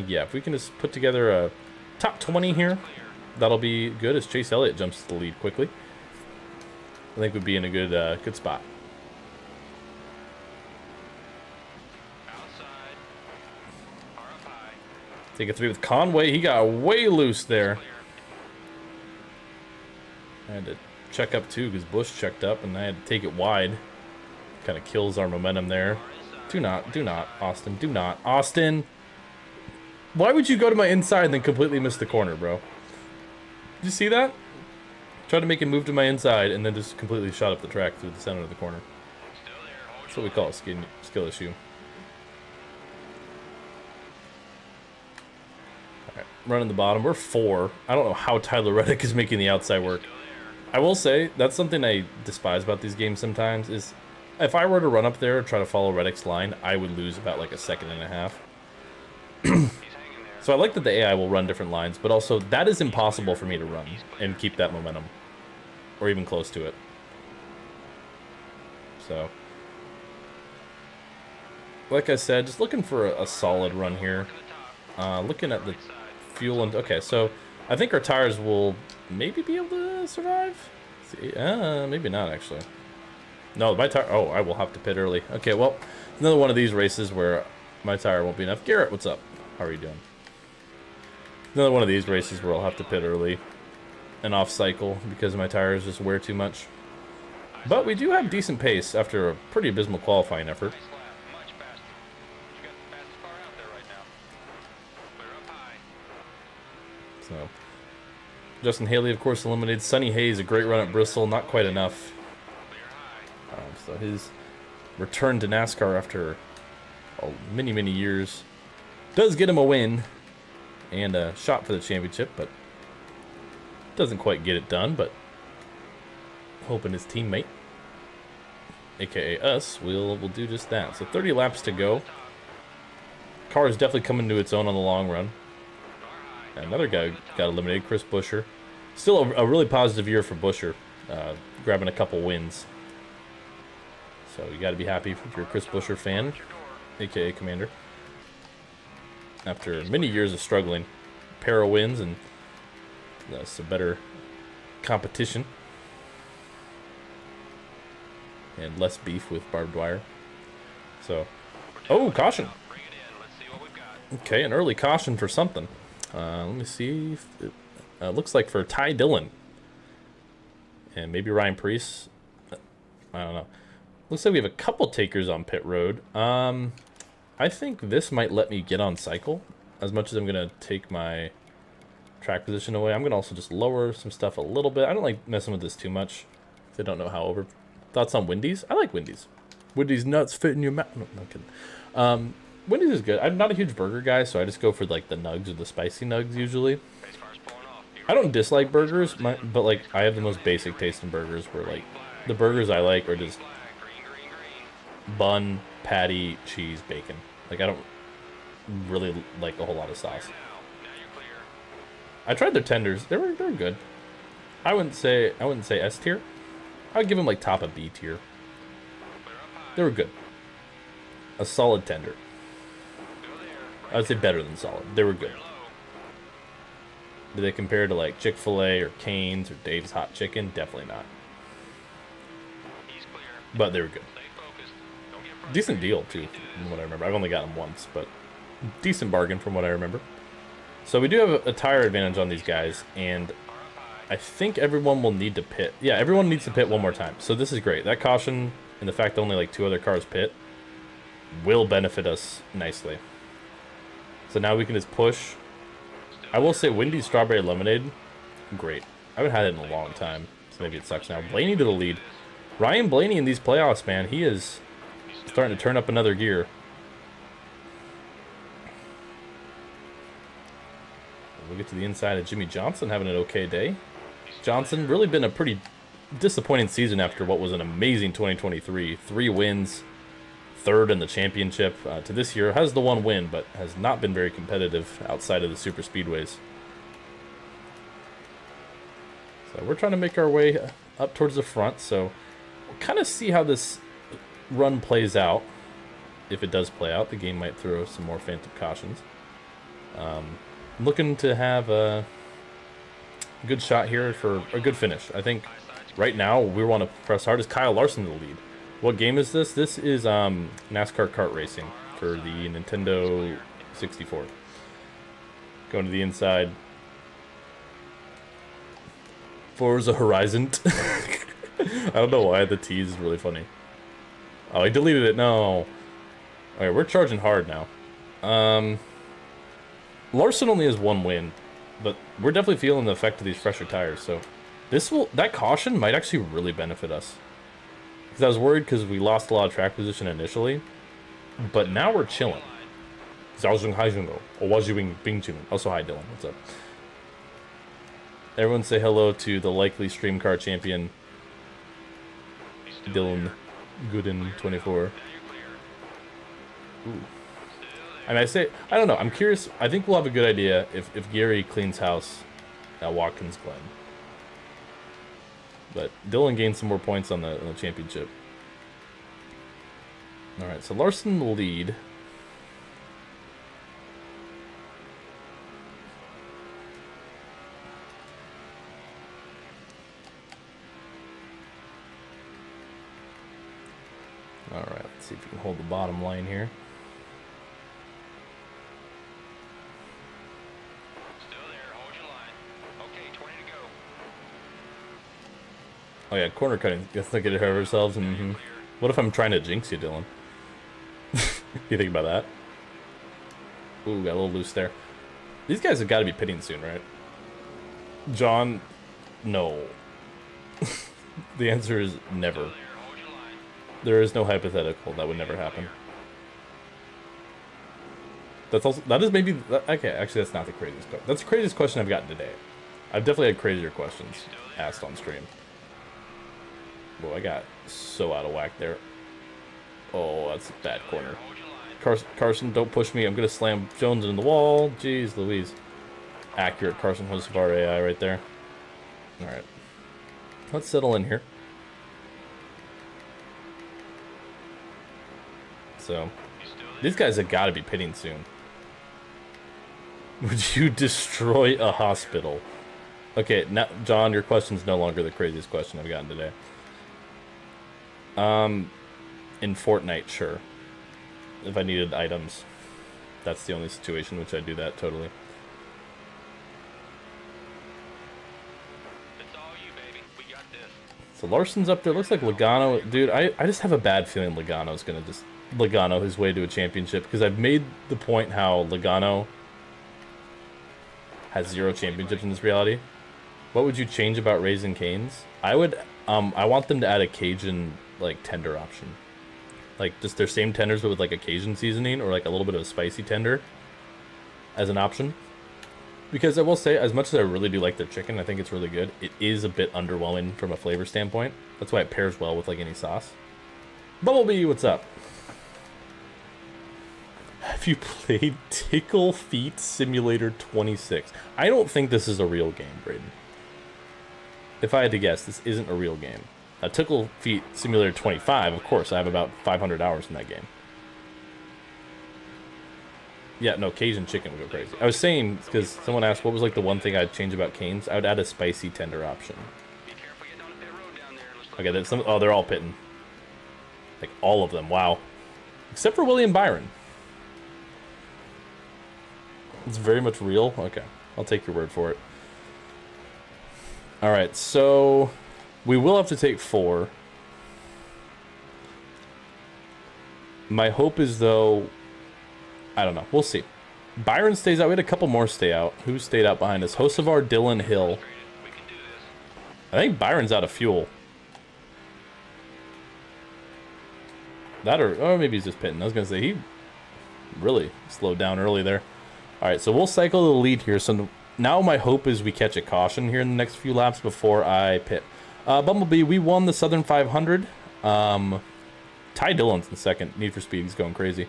yeah, if we can just put together a top 20 here, that'll be good. As Chase Elliott jumps to the lead quickly, I think we'd be in a good spot. Take a 3 with Conway. He got way loose there. I had to check up too because Busch checked up, and I had to take it wide. Kind of kills our momentum there. Do not, Austin. Do not, Austin. Why would you go to my inside and then completely miss the corner, bro? Did you see that? Tried to make it move to my inside and then just completely shot up the track through the center of the corner. That's what we call a skill issue. Alright, running the bottom. We're 4. I don't know how Tyler Reddick is making the outside work. I will say, that's something I despise about these games sometimes, is if I were to run up there and try to follow Reddick's line, I would lose about like a second and a half. So I like that the AI will run different lines, but also that is impossible for me to run and keep that momentum, or even close to it. So, like I said, just looking for a solid run here. Looking at the fuel and okay, so I think our tires will maybe be able to survive. See, maybe not actually. No, my tire. Oh, I will have to pit early. Okay, well, another one of these races where my tire won't be enough. Garrett, what's up? How are you doing? Another one of these races where I'll have to pit early and off cycle because my tires just wear too much. But we do have decent pace after a pretty abysmal qualifying effort.
Nice lap. Much faster. You got the fastest car out there right now. Clear up high.
So, Justin Haley, of course, eliminated. Sonny Hayes, a great run at Bristol, not quite enough.
Clear high.
So his return to NASCAR after many, many years does get him a win and a shot for the championship, but doesn't quite get it done. But hoping his teammate, aka us, will do just that. So 30 laps to go. Car is definitely coming to its own on the long run. Another guy got eliminated, Chris Buescher. Still a really positive year for Buescher, grabbing a couple wins. So you got to be happy if you're a Chris Buescher fan, aka Commander. After many years of struggling, pair of wins and some better competition and less beef with Barb Dwyer. So, oh, caution.
Bring it in. Let's see what we've got.
Okay, an early caution for something. Let me see. If it, looks like for Ty Dillon and maybe Ryan Preece. I don't know. Looks like we have a couple takers on pit road. I think this might let me get on cycle. As much as I'm going to take my track position away, I'm going to also just lower some stuff a little bit. I don't like messing with this too much. If I don't know how over. Thoughts on Wendy's? I like Wendy's. Wendy's nuts fit in your mouth. No, I'm kidding. Wendy's is good. I'm not a huge burger guy, so I just go for like the nugs or the spicy nugs usually.
Pace car's pulling off.
I don't dislike burgers, but like I have the most basic taste in burgers where like the burgers I like are just
Green, green, green.
bun, patty, cheese, bacon. Like I don't really like a whole lot of sauce.
Now you're clear.
I tried their tenders. They were good. I wouldn't say S tier. I would give them like top of B tier.
Clear up high.
They were good. A solid tender.
Go there.
I would say better than solid. They were good.
Low.
Do they compare to like Chick-fil-A or Cane's or Dave's Hot Chicken? Definitely not.
He's clear.
But they were good.
Stay focused. Don't get frustrated.
Decent deal too, from what I remember. I've only got them once, but decent bargain from what I remember. So we do have a tire advantage on these guys, and I think everyone will need to pit. Yeah, everyone needs to pit one more time. So this is great. That caution and the fact that only like 2 other cars pit will benefit us nicely. So now we can just push. I will say Wendy's Strawberry Lemonade, great. I haven't had it in a long time, so maybe it sucks now. Blaney to the lead. Ryan Blaney in these playoffs, man, he is starting to turn up another gear. We'll get to the inside of Jimmy Johnson having an okay day. Johnson really been a pretty disappointing season after what was an amazing 2023. 3 wins, 3rd in the championship. To this year, has the 1 win, but has not been very competitive outside of the super speedways. So we're trying to make our way up towards the front. So we'll kind of see how this run plays out. If it does play out, the game might throw some more phantom cautions. Looking to have a good shot here for a good finish. I think right now we want to press hard as Kyle Larson to the lead. What game is this? This is NASCAR kart racing for the Nintendo 64. Going to the inside. Forza Horizon. I don't know why the T is really funny. Oh, I deleted it. No. Alright, we're charging hard now. Larson only has 1 win, but we're definitely feeling the effect of these fresher tires. So that caution might actually really benefit us. Because I was worried because we lost a lot of track position initially, but now we're chilling. Also hi Dylan, what's up? Everyone say hello to the likely stream car champion, Dylan Gooden 24. Ooh. And I don't know, I'm curious. I think we'll have a good idea if Gary cleans house at Watkins Glen. But Dylan gained some more points on the championship. All right, so Larson will lead. All right, let's see if we can hold the bottom line here.
Still there. Hold your line. Okay, 20 to go.
Oh yeah, corner cutting. Let's not get ahead of ourselves. And what if I'm trying to jinx you, Dylan? You think about that? Ooh, got a little loose there. These guys have got to be pitting soon, right? John, no. The answer is never.
There. Hold your line.
There is no hypothetical. That would never happen. That's also, that is maybe, okay, actually that's not the craziest question. That's the craziest question I've gotten today. I've definitely had crazier questions asked on stream. Whoa, I got so out of whack there. Oh, that's a bad corner.
Hold your line.
Carson, don't push me. I'm going to slam Jones into the wall. Jeez Louise. Accurate Carson Hocevar AI right there. All right. Let's settle in here. So,
You still there?
these guys have got to be pitting soon. Would you destroy a hospital? Okay, now, John, your question's no longer the craziest question I've gotten today. In Fortnite, sure. If I needed items. That's the only situation which I do that totally.
It's all you, baby. We got this.
So Larson's up there. Looks like Logano. Dude, I just have a bad feeling Logano's going to just Logano his way to a championship. Because I've made the point how Logano has 0 championships in this reality. What would you change about Raising Cane's? I would, I want them to add a Cajun, like, tender option. Like, just their same tenders, but with, like, a Cajun seasoning, or, like, a little bit of a spicy tender as an option. Because I will say, as much as I really do like their chicken, I think it's really good, it is a bit underwhelming from a flavor standpoint. That's why it pairs well with, like, any sauce. Bumblebee, what's up? Have you played Tickle Feet Simulator 26? I don't think this is a real game, Braden. If I had to guess, this isn't a real game. Tickle Feet Simulator 25, of course, I have about 500 hours in that game. Yeah, no, Cajun chicken would go crazy. I was saying, because someone asked what was like the one thing I'd change about Cane's, I would add a spicy tender option.
Be careful getting on the pit road down there. Looks like
Okay, that's some, oh, they're all pitting. Like, all of them, wow. Except for William Byron. It's very much real? Okay, I'll take your word for it. Alright, so we will have to take 4. My hope is, though, I don't know. We'll see. Byron stays out. We had a couple more stay out. Who stayed out behind us? Hocevar, Dylan, Hill.
we can do this.
I think Byron's out of fuel. That or maybe he's just pitting. I was going to say, he really slowed down early there. All right, so we'll cycle the lead here. So now my hope is we catch a caution here in the next few laps before I pit. Bumblebee, we won the Southern 500. Ty Dillon's in second. Need for Speed, he's going crazy.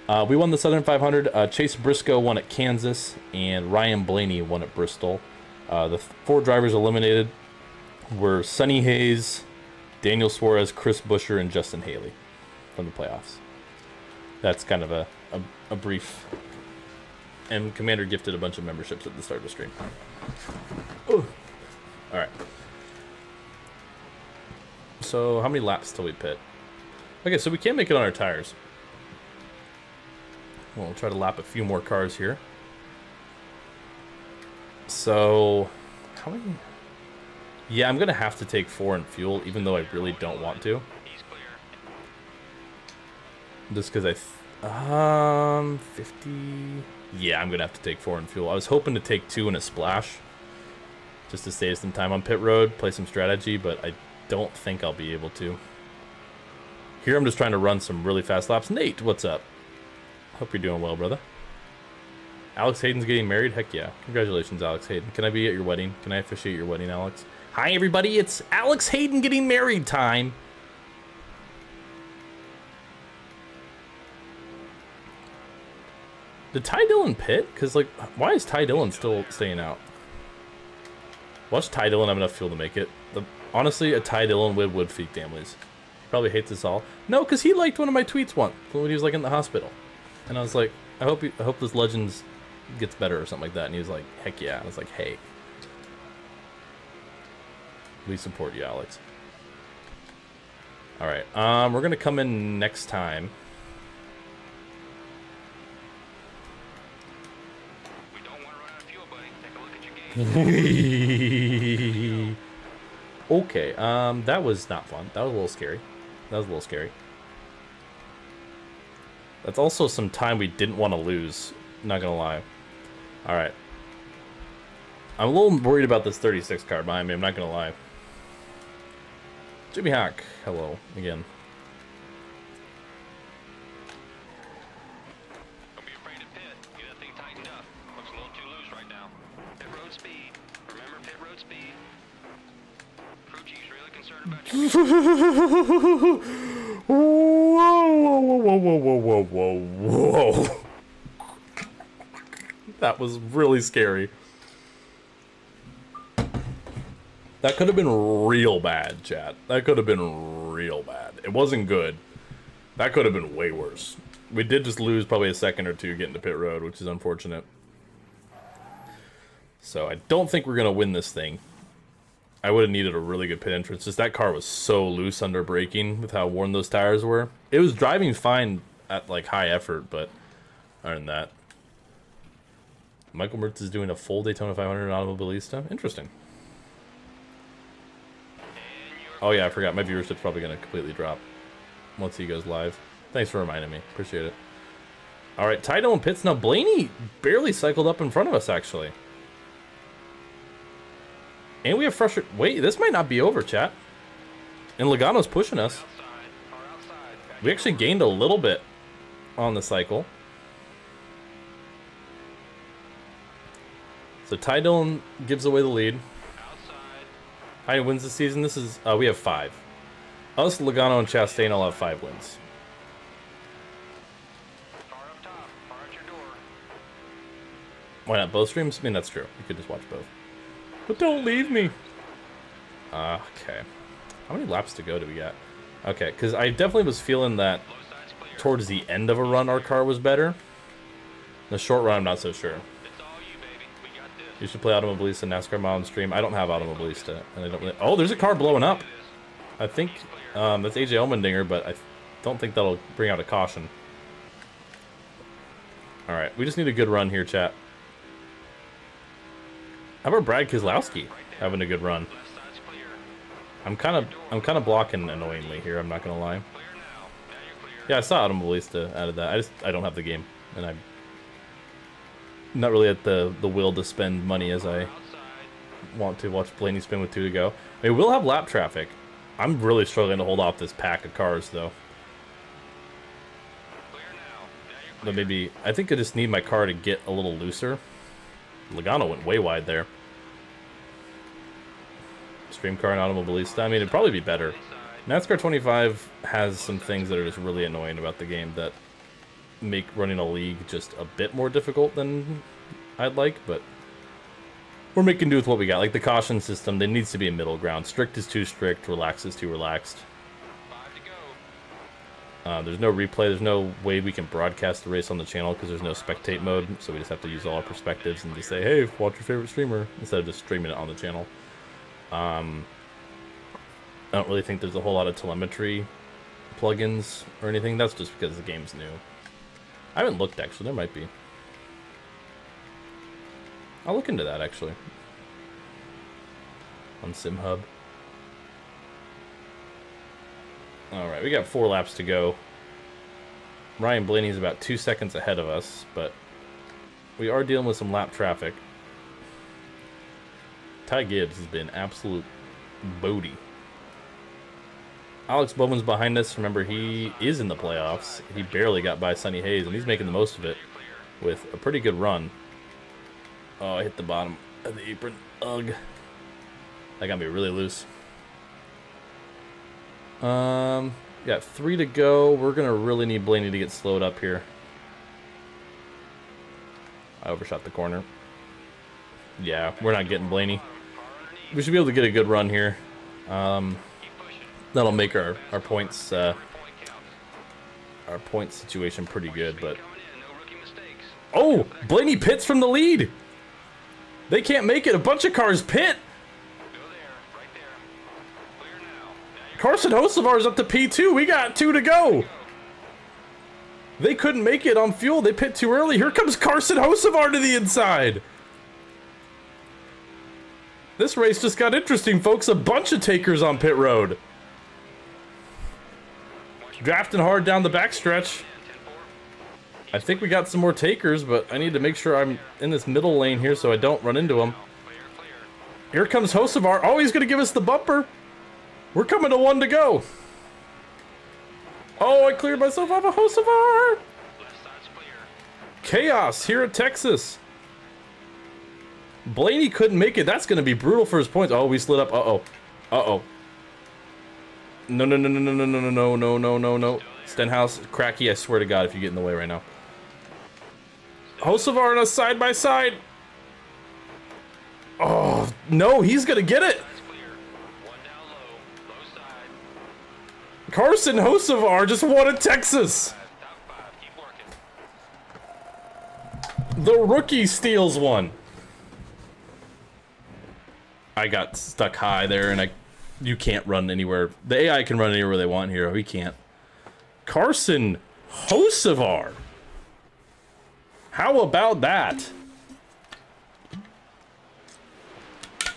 We won the Southern 500. Chase Briscoe won at Kansas, and Ryan Blaney won at Bristol. The 4 drivers eliminated were Sonny Hayes, Daniel Suarez, Chris Buescher, and Justin Haley from the playoffs. That's kind of a brief. And Commander gifted a bunch of memberships at the start of the stream. Ooh. All right. So how many laps till we pit? Okay, so we can't make it on our tires. We'll try to lap a few more cars here. So, how many? Yeah, I'm going to have to take 4 in fuel, even though I really don't want to.
He's clear.
Just because 50... Yeah, I'm going to have to take 4 in fuel. I was hoping to take 2 in a splash, just to save some time on pit road, play some strategy, but I don't think I'll be able to. Here I'm just trying to run some really fast laps. Nate, what's up? Hope you're doing well, brother. Alex Hayden's getting married? Heck yeah. Congratulations, Alex Hayden. Can I be at your wedding? Can I officiate your wedding, Alex? Hi, everybody. It's Alex Hayden getting married time. Did Ty Dillon pit? Because, like, why is Ty Dillon still staying out? Watch Ty Dillon have enough fuel to make it. Honestly, a Ty Dillon would feed families. probably hates us all. No, because he liked one of my tweets once when he was like in the hospital, and I was like, I hope this Legends gets better or something like that. And he was like, heck yeah. I was like, hey, we support you, Alex. All right, we're gonna come in next time.
We don't want to run out of fuel, buddy. Take a look at your gauge.
Okay, that was not fun. That was a little scary. That's also some time we didn't want to lose. Not gonna lie. All right. I'm a little worried about this 36 car behind me. I'm not gonna lie. Jimmy Hawk, hello again.
Don't be afraid to pit. Get that thing tightened up. Looks a little too loose right now. Pit road speed. Remember pit road speed. Crew chief's really concerned about you.
Whoa. That was really scary. That could have been real bad, chat. That could have been real bad. It wasn't good. That could have been way worse. We did just lose probably a second or two getting to pit road, which is unfortunate. So I don't think we're going to win this thing. I would have needed a really good pit entrance. Just that car was so loose under braking with how worn those tires were. It was driving fine at like high effort, but other than that. Michael Mertz is doing a full Daytona 500 Automobilista. Interesting. Oh yeah, I forgot. My viewership's probably going to completely drop once he goes live. Thanks for reminding me. Appreciate it. All right, Ty Dillon pits. Now, Blaney barely cycled up in front of us, actually. And we have frustration. Wait, this might not be over, chat. And Logano's pushing us. We actually gained a little bit on the cycle. So Ty Dillon gives away the lead. How many wins this season? This is, we have 5. Us, Logano, and Chastain all have 5 wins.
Car up top. Car at your door.
Why not both streams? I mean, that's true. You could just watch both. But don't leave me. Okay. How many laps to go do we got? Okay, because I definitely was feeling that
Low side's clear.
towards the end of a run, our car was better. The short run, I'm not so sure.
It's all you, baby. We got this.
You should play Automobilista NASCAR Mile on stream. I don't have Automobilista, and I don't really... Oh, there's a car blowing up. I think that's AJ Allmendinger, but I don't think that'll bring out a caution. All right, we just need a good run here, chat. How about Brad Keselowski having a good run?
Left side's clear.
I'm kind of blocking annoyingly here. I'm not gonna lie.
Clear now. Now you're clear.
Yeah, I saw Automobilista added that. I don't have the game, and I'm not really at the will to spend money as I
Outside.
want to watch Blaney spin with 2 to go. I mean, we'll have lap traffic. I'm really struggling to hold off this pack of cars, though.
Clear now. Now you're clear.
But maybe I think I just need my car to get a little looser. Logano went way wide there. Stream car and Automobilista. I mean, it'd probably be better. NASCAR 25 has some things that are just really annoying about the game that make running a league just a bit more difficult than I'd like, but we're making do with what we got. Like the caution system, there needs to be a middle ground. Strict is too strict, relaxed is too relaxed.
5 to go.
There's no replay, there's no way we can broadcast the race on the channel because there's no spectate mode, so we just have to use all our perspectives and just say, hey, watch your favorite streamer, instead of just streaming it on the channel. I don't really think there's a whole lot of telemetry plugins or anything. That's just because the game's new. I haven't looked, actually. There might be. I'll look into that, actually. On SimHub. Alright, we got 4 laps to go. Ryan Blaney's about 2 seconds ahead of us, but we are dealing with some lap traffic. Ty Gibbs has been absolute Bodie. Alex Bowman's behind us. Remember, he is in the playoffs. He barely got by Sonny Hayes, and he's making the most of it with a pretty good run. Oh, I hit the bottom of the apron. Ugh. That got me really loose. Got 3 to go. We're going to really need Blaney to get slowed up here. I overshot the corner. Yeah, we're not getting Blaney. We should be able to get a good run here. That'll make our points our point situation pretty good. But oh, Blaney pits from the lead. They can't make it. A bunch of cars pit. Carson Hocevar's up to P2. We got 2 to go. They couldn't make it on fuel. They pit too early. Here comes Carson Hocevar to the inside. This race just got interesting, folks. A bunch of takers on pit road. Drafting hard down the backstretch. I think we got some more takers, but I need to make sure I'm in this middle lane here so I don't run into them. Here comes Hocevar. Oh, he's going to give us the bumper. We're coming to 1 to go. Oh, I cleared myself off of Hocevar. Chaos here at Texas. Blaney couldn't make it. That's going to be brutal for his points. Oh, we slid up. Uh-oh. Uh-oh. No, no, no, no, no, no, no, no, no, no, no, no. Stenhouse, Cracky, I swear to God if you get in the way right now. Hocevar and us side by side. Oh, no, he's going to get it. Carson Hocevar just won at Texas. The rookie steals one. I got stuck high there, and you can't run anywhere. The AI can run anywhere they want here. We can't. Carson Hocevar. How about that?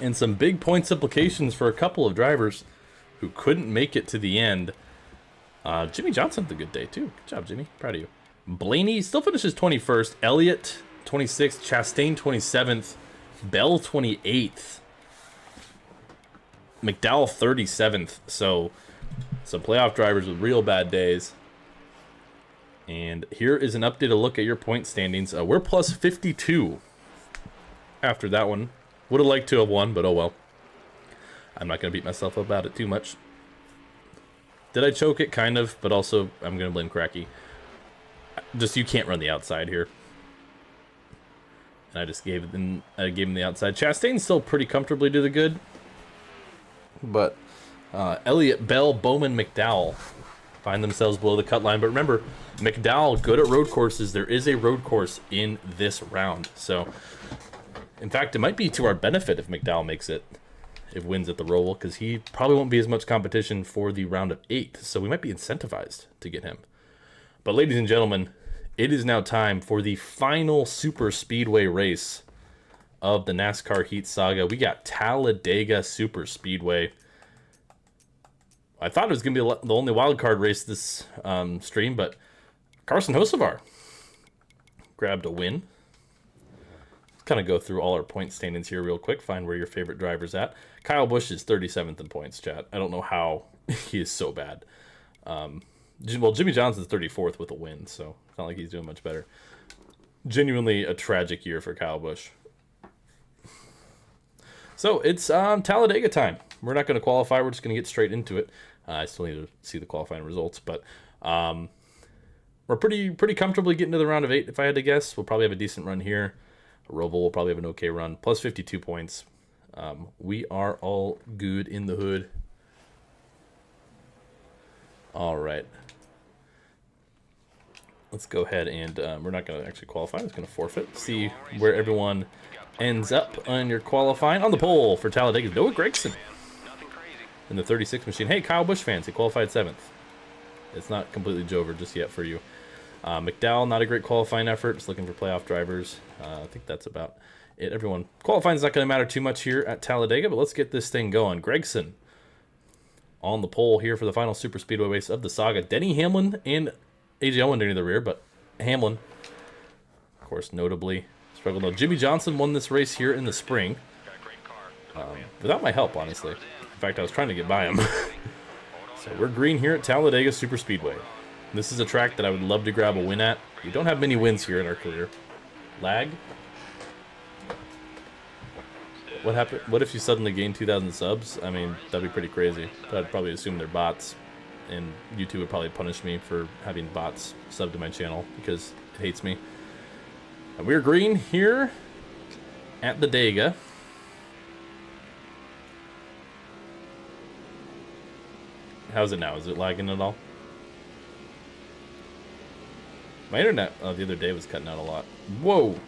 And some big points implications for a couple of drivers who couldn't make it to the end. Jimmy Johnson had a good day, too. Good job, Jimmy. Proud of you. Blaney still finishes 21st. Elliott, 26th. Chastain, 27th. Bell, 28th. McDowell, 37th. So, some playoff drivers with real bad days. And here is an updated look at your point standings. We're plus 52 after that one. Would have liked to have won, but oh well. I'm not going to beat myself up about it too much. Did I choke it? Kind of, but also I'm going to blame Cracky. Just, you can't run the outside here. And I just gave him the outside. Chastain's still pretty comfortably to the good. But Elliott, Bell, Bowman, McDowell find themselves below the cut line. But remember, McDowell, good at road courses. There is a road course in this round. So, in fact, it might be to our benefit if McDowell makes it. If wins at the Roval, because he probably won't be as much competition for the round of 8. So we might be incentivized to get him. But ladies and gentlemen, it is now time for the final super speedway race of the NASCAR Heat saga. We got Talladega Super Speedway. I thought it was going to be the only wild card race this stream, but Carson Hocevar grabbed a win. Kind of go through all our point standings here real quick, find where your favorite driver's at. Kyle Busch is 37th in points, chat. I don't know how he is so bad. Well, Jimmy Johnson's 34th with a win, so it's not like he's doing much better. Genuinely a tragic year for Kyle Busch. So it's Talladega time. We're not going to qualify. We're just going to get straight into it. I still need to see the qualifying results, but we're pretty comfortably getting to the round of 8. If I had to guess, we'll probably have a decent run here. Roval will probably have an okay run. Plus 52 points. We are all good in the hood. All right. Let's go ahead and we're not going to actually qualify. I'm just going to forfeit. See where everyone ends up on your qualifying. On the pole for Talladega, Noah Gragson in the 36 machine. Hey, Kyle Busch fans, he qualified 7th. It's not completely Jover just yet for you. McDowell, not a great qualifying effort. Just looking for playoff drivers. I think that's about it. Everyone, qualifying is not going to matter too much here at Talladega, but let's get this thing going. Gragson on the pole here for the final super speedway race of the saga. Denny Hamlin and AJ Allmendinger in the rear, but Hamlin, of course, notably struggled. Now, Jimmy Johnson won this race here in the spring without my help, honestly. In fact, I was trying to get by him. So we're green here at Talladega Super Speedway. This is a track that I would love to grab a win at. We don't have many wins here in our career. Lag? What happened? What if you suddenly gain 2,000 subs? I mean, that'd be pretty crazy. But I'd probably assume they're bots. And YouTube would probably punish me for having bots sub to my channel because it hates me. And we're green here at the Dega. How's it now? Is it lagging at all? My internet the other day was cutting out a lot. Whoa!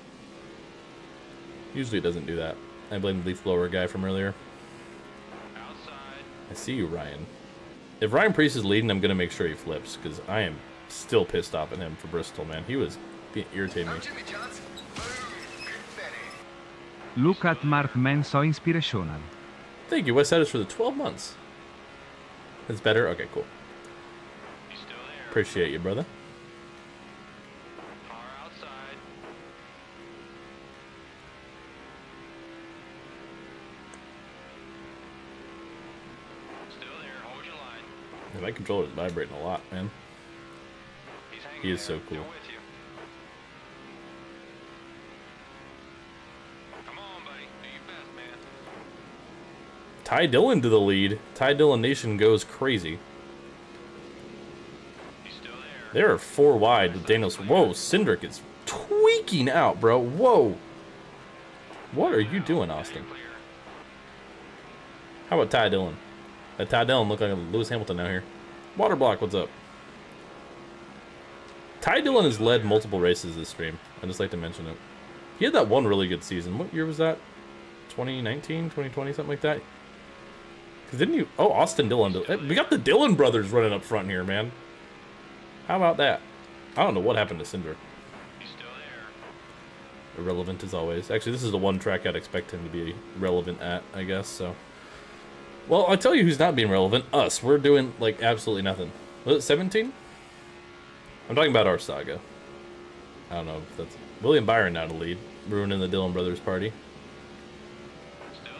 Usually it doesn't do that. I blame the leaf blower guy from earlier.
Outside.
I see you, Ryan. If Ryan Priest is leading, I'm going to make sure he flips, because I am still pissed off at him for Bristol, man. He was irritating me.
Look at Mark Man so inspirational.
Thank you. West Side is for the 12 months. That's better? Okay, cool.
He's still there.
Appreciate you, brother.
Car outside. Still there. Hold your line.
Yeah, my controller is vibrating a lot, man.
He's hanging
He is
there.
so cool.
Still with you. Come on, buddy. Do your best, man.
Ty Dillon to the lead. Ty Dillon Nation goes crazy.
He's still there.
There are 4 wide with Daniels. Whoa, Cindric is tweaking out, bro. Whoa. What are you doing, Austin?
Clear.
How about Ty Dillon? That Ty Dillon look like a Lewis Hamilton out here. Waterblock, what's up? Ty Dillon has led multiple races this stream. I just like to mention it. He had that one really good season. What year was that? 2019, 2020, something like that? Cause didn't you? Oh, Austin Dillon. We got the Dillon brothers running up front here, man. How about that? I don't know what happened to Cinder.
He's still there.
Irrelevant as always. Actually, this is the one track I'd expect him to be relevant at, I guess, so. Well, I'll tell you who's not being relevant. Us. We're doing, like, absolutely nothing. Was it 17? I'm talking about our saga. I don't know if that's... William Byron now to lead. Ruining the Dillon brothers party.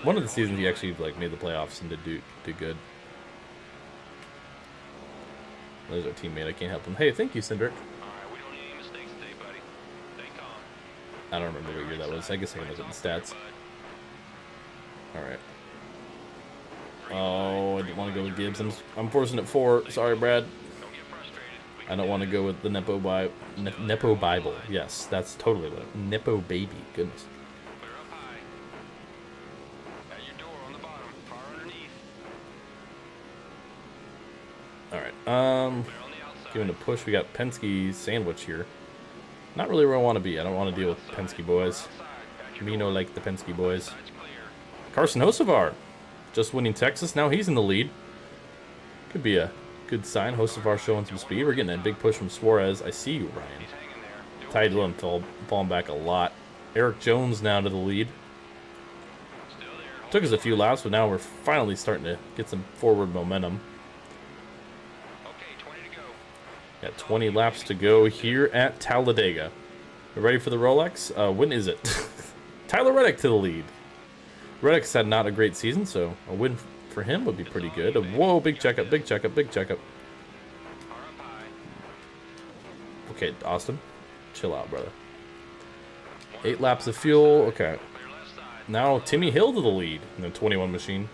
One of the seasons he actually, like, made the playoffs and did good. There's our teammate. I can't help him. Hey, thank you, Cindric.
All right, we don't need any mistakes today, buddy. Stay calm.
I don't remember what year that was. I guess I can look at the stats. Alright. Oh, I didn't want to go with Gibbs. I'm forcing it 4. Sorry, Brad.
Don't get frustrated. We
I don't want to go with the Nepo Bible. Yes, that's totally what Nepo baby. Goodness.
clear up high. At your door on the bottom. Car underneath.
Alright.
Clear on the outside.
Giving a push. We got Penske sandwich here. Not really where I want to be. I don't want to deal with Penske boys.
Outside. At your
Me no like the Penske boys.
side's clear.
Carson Hocevar. Just winning Texas. Now he's in the lead. Could be a good sign. Hocevar showing some speed. We're getting a big push from Suarez. I see you, Ryan.
He's hanging there. Do
Ty
it.
Dillon falling back a lot. Eric Jones now to the lead.
Still there.
Took us a few laps, but now we're finally starting to get some forward momentum.
Okay, 20 to go.
Got 20 laps to go here at Talladega. You ready for the Rolex? When is it? Tyler Reddick to the lead. Reddick's had not a great season, so a win for him would be pretty good. Whoa, big checkup, big checkup, big checkup.
Car up high.
Okay, Austin, chill out, brother. 8 laps of fuel. Okay.
Clear left side.
Now Timmy Hill to the lead in the 21 machine.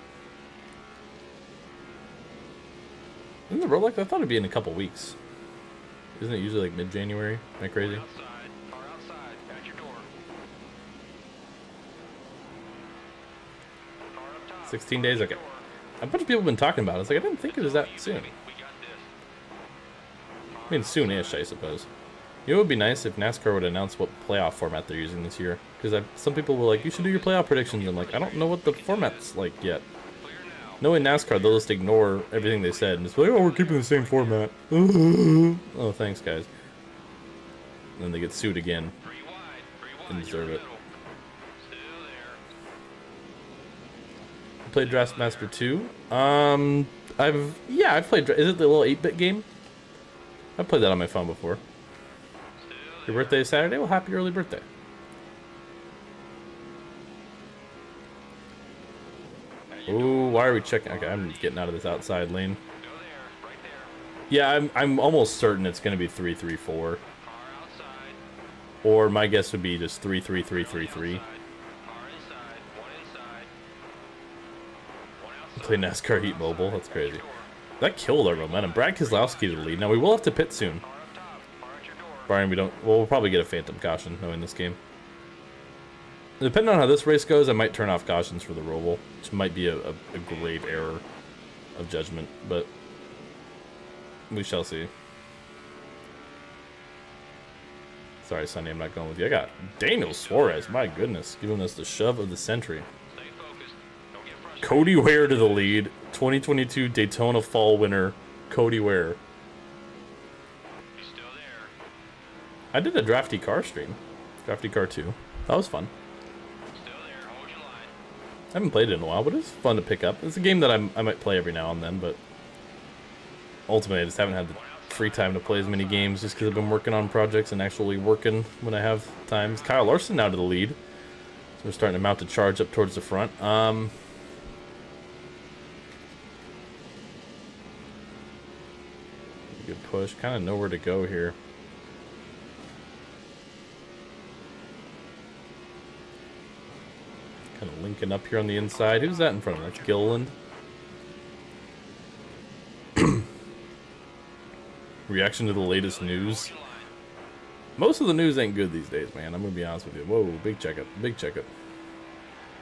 Isn't the Rolex? I thought it'd be in a couple weeks. Isn't it usually like mid-January? Am I crazy?
Outside. Car outside. At your door. Car up top.
16 days? Okay. A bunch of people have been talking about it. It's like, I didn't think it was that soon.
We got this.
I mean, soon-ish, I suppose. You know, it would be nice if NASCAR would announce what playoff format they're using this year. Because some people were like, you should do your playoff predictions. I'm like, I don't know what the format's like yet.
Clear now.
Knowing NASCAR, they'll just ignore everything they said and just be like, oh, we're keeping the same format. Oh, thanks, guys. And then they get sued again.
3 wide. 3 wide.
Didn't deserve
You're
it.
in the middle. Still there.
I played Draftmaster 2. I've played. Is it the little 8-bit game? I've played that on my phone before.
Still
Your birthday is Saturday? Well, happy early birthday. Ooh, why are we checking? Okay, I'm getting out of this outside lane.
Go there. Right there.
Yeah, I'm almost certain it's going to be 3-3-4.
Car outside.
Or my guess would be just 3-3-3-3-3.
Car inside. 1 inside. 1 outside.
Play NASCAR Heat Mobile. That's crazy. That killed our momentum. Brad Keselowski to the lead. Now we will have to pit soon.
Car up top. Car at your door.
Barring we don't. Well, we'll probably get a phantom caution knowing this game. Depending on how this race goes, I might turn off cautions for the Roval, which might be a grave error of judgment. But We shall see. Sorry, Sonny, I'm not going with you. I got Daniel Suarez. My goodness, giving us the shove of the century.
Stay focused. Don't get frustrated.
Cody Ware to the lead. 2022 Daytona Fall winner, Cody Ware.
He's still there.
I did a Drafty Car stream. Drafty Car 2. That was fun.
Still there. Hold your line.
I haven't played it in a while, but it's fun to pick up. It's a game that I might play every now and then, but ultimately I just haven't had the free time to play as many games just because I've been working on projects and actually working when I have times. Kyle Larson now to the lead. So we're starting to mount a charge up towards the front. Good push. Kind of know where to go here. Kind of linking up here on the inside. Who's that in front of me? That's Gilliland. Reaction to the latest news. Most of the news ain't good these days, man. I'm gonna be honest with you. Whoa, big checkup. Big checkup.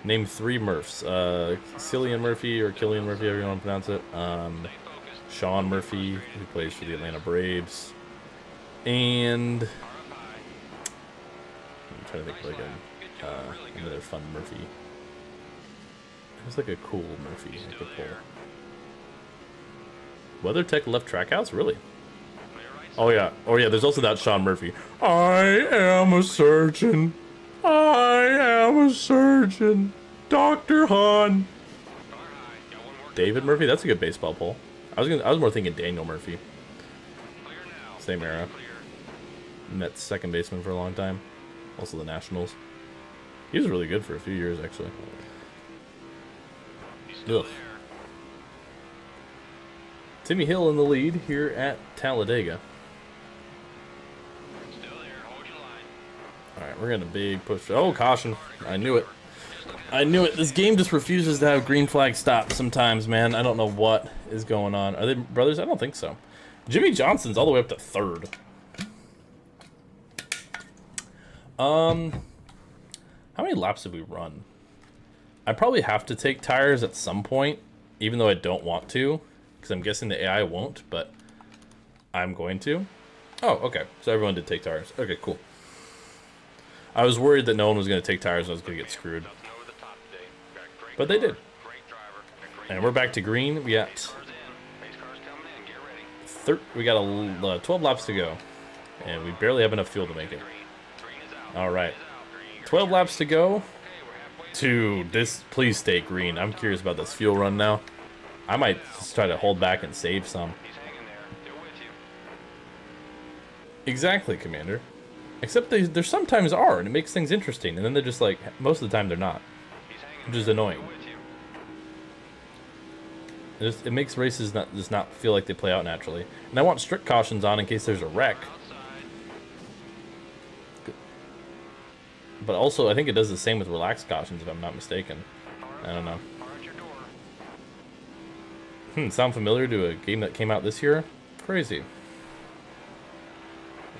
Name 3 Murphs. Cillian Murphy, or Killian Murphy, however you want to pronounce it. Sean Murphy, who plays for the Atlanta Braves. And I'm trying to think of like another fun Murphy. It's like a cool Murphy I could pull. WeatherTech left Trackhouse? Really? Oh yeah. Oh yeah, there's also that Sean Murphy. I am a surgeon. I am a surgeon. Dr. Han. David Murphy? That's a good baseball pull. I was more thinking Daniel Murphy. Same era. Met second baseman for a long time. Also the Nationals. He was really good for a few years, actually. Ugh. Timmy Hill in the lead here at Talladega. Alright, we're getting a big push. Oh, caution. I knew it. I knew it. This game just refuses to have green flag stops sometimes, man. I don't know what is going on. Are they brothers? I don't think so. Jimmy Johnson's all the way up to 3rd. How many laps did we run? I probably have to take tires at some point, even though I don't want to, because I'm guessing the AI won't, but I'm going to. Oh, okay. So everyone did take tires. Okay, cool. I was worried that no one was going to take tires and I was going to get screwed. But they did. And we're back to green. We got 12 laps to go. And we barely have enough fuel to make it. Alright. 12 laps to go. To this, please stay green. I'm curious about this fuel run now. I might just try to hold back and save some. Exactly, Commander. Except there sometimes are, and it makes things interesting. And then they're just like, most of the time they're not. Which is annoying. It makes races just not feel like they play out naturally. And I want strict cautions on in case there's a wreck. But also, I think it does the same with relaxed cautions, if I'm not mistaken. I don't know. Sound familiar to a game that came out this year? Crazy.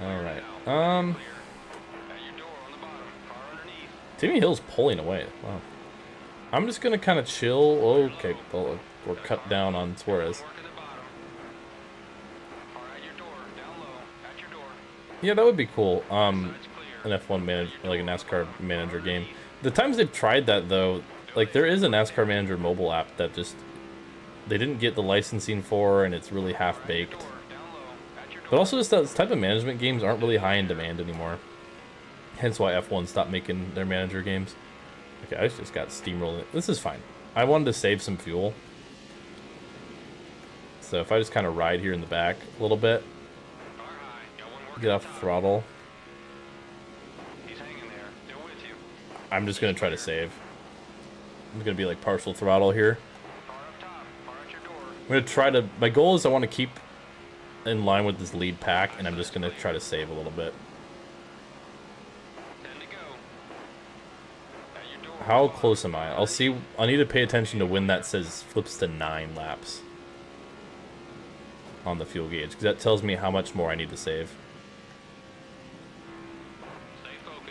Alright. Timmy Hill's pulling away. Wow. I'm just gonna kind of chill. Okay, well, we're cut down on Suarez. Yeah, that would be cool. An F1 manager, like a NASCAR manager game. The times they've tried that though, like there is a NASCAR manager mobile app that just they didn't get the licensing for, and it's really half baked. But also, just those type of management games aren't really high in demand anymore. Hence why F1 stopped making their manager games. Okay, I just got steamrolled. This is fine. I wanted to save some fuel. So if I just kind of ride here in the back a little bit, get off the throttle. I'm just going to try to save. I'm going to be like partial throttle here. I'm going to try to... My goal is I want to keep in line with this lead pack, and I'm just going to try to save a little bit. How close am I? I'll see. I need to pay attention to when that says flips to 9 laps on the fuel gauge, because that tells me how much more I need to save.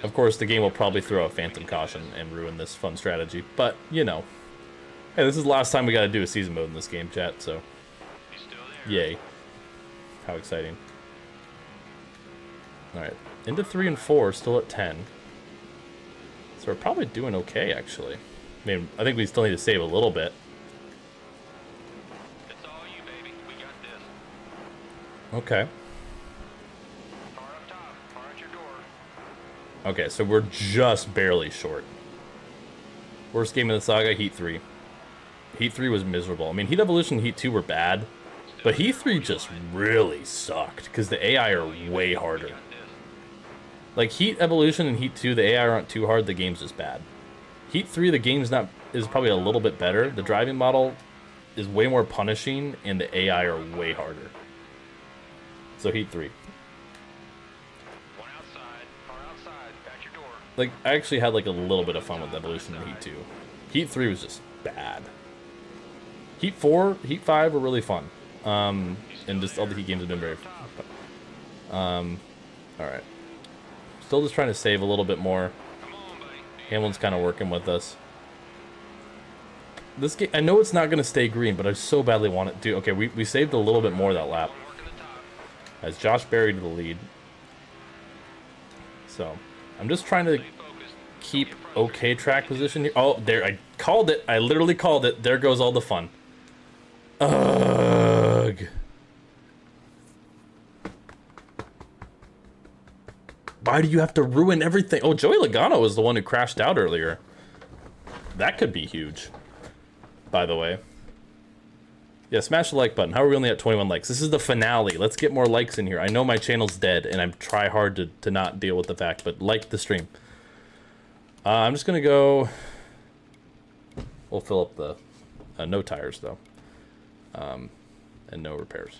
Of course, the game will probably throw a phantom caution and ruin this fun strategy, but, you know. Hey, this is the last time we gotta do a season mode in this game, chat, so... Yay. How exciting. Alright. Into 3 and 4, still at 10. So we're probably doing okay, actually. I mean, I think we still need to save a little bit.
It's all you, baby. We got this.
Okay.
Car up top. Car at your door.
Okay, so we're just barely short. Worst game of the saga, Heat 3. Heat 3 was miserable. I mean, Heat Evolution and Heat 2 were bad, but Heat 3 just really sucked, because the AI are way harder. Like, Heat Evolution and Heat 2, the AI aren't too hard, the game's just bad. Heat 3, the game's is probably a little bit better. The driving model is way more punishing, and the AI are way harder. So Heat 3.
One outside. Car outside. At your door.
Like, I actually had like a little bit of fun with Evolution in Heat 2. Heat 3 was just bad. Heat 4, Heat 5 were really fun. And just all the Heat games have been very fun. Alright. Still just trying to save a little bit more.
Come on, buddy.
Hamlin's kind of working with us. This game, I know it's not going to stay green, but I so badly want it to. Okay, we saved a little bit more that lap.
Working the top.
As Josh buried the lead. So, I'm just trying to
Stay focused.
keep okay track position here. Oh, there, I called it. I literally called it. There goes all the fun. Ugh. Why do you have to ruin everything? Oh, Joey Logano was the one who crashed out earlier. That could be huge, by the way. Yeah, smash the like button. How are we only at 21 likes? This is the finale. Let's get more likes in here. I know my channel's dead, and I try hard to not deal with the fact, but like the stream. I'm just going to go... We'll fill up the... no tires, though. And no repairs.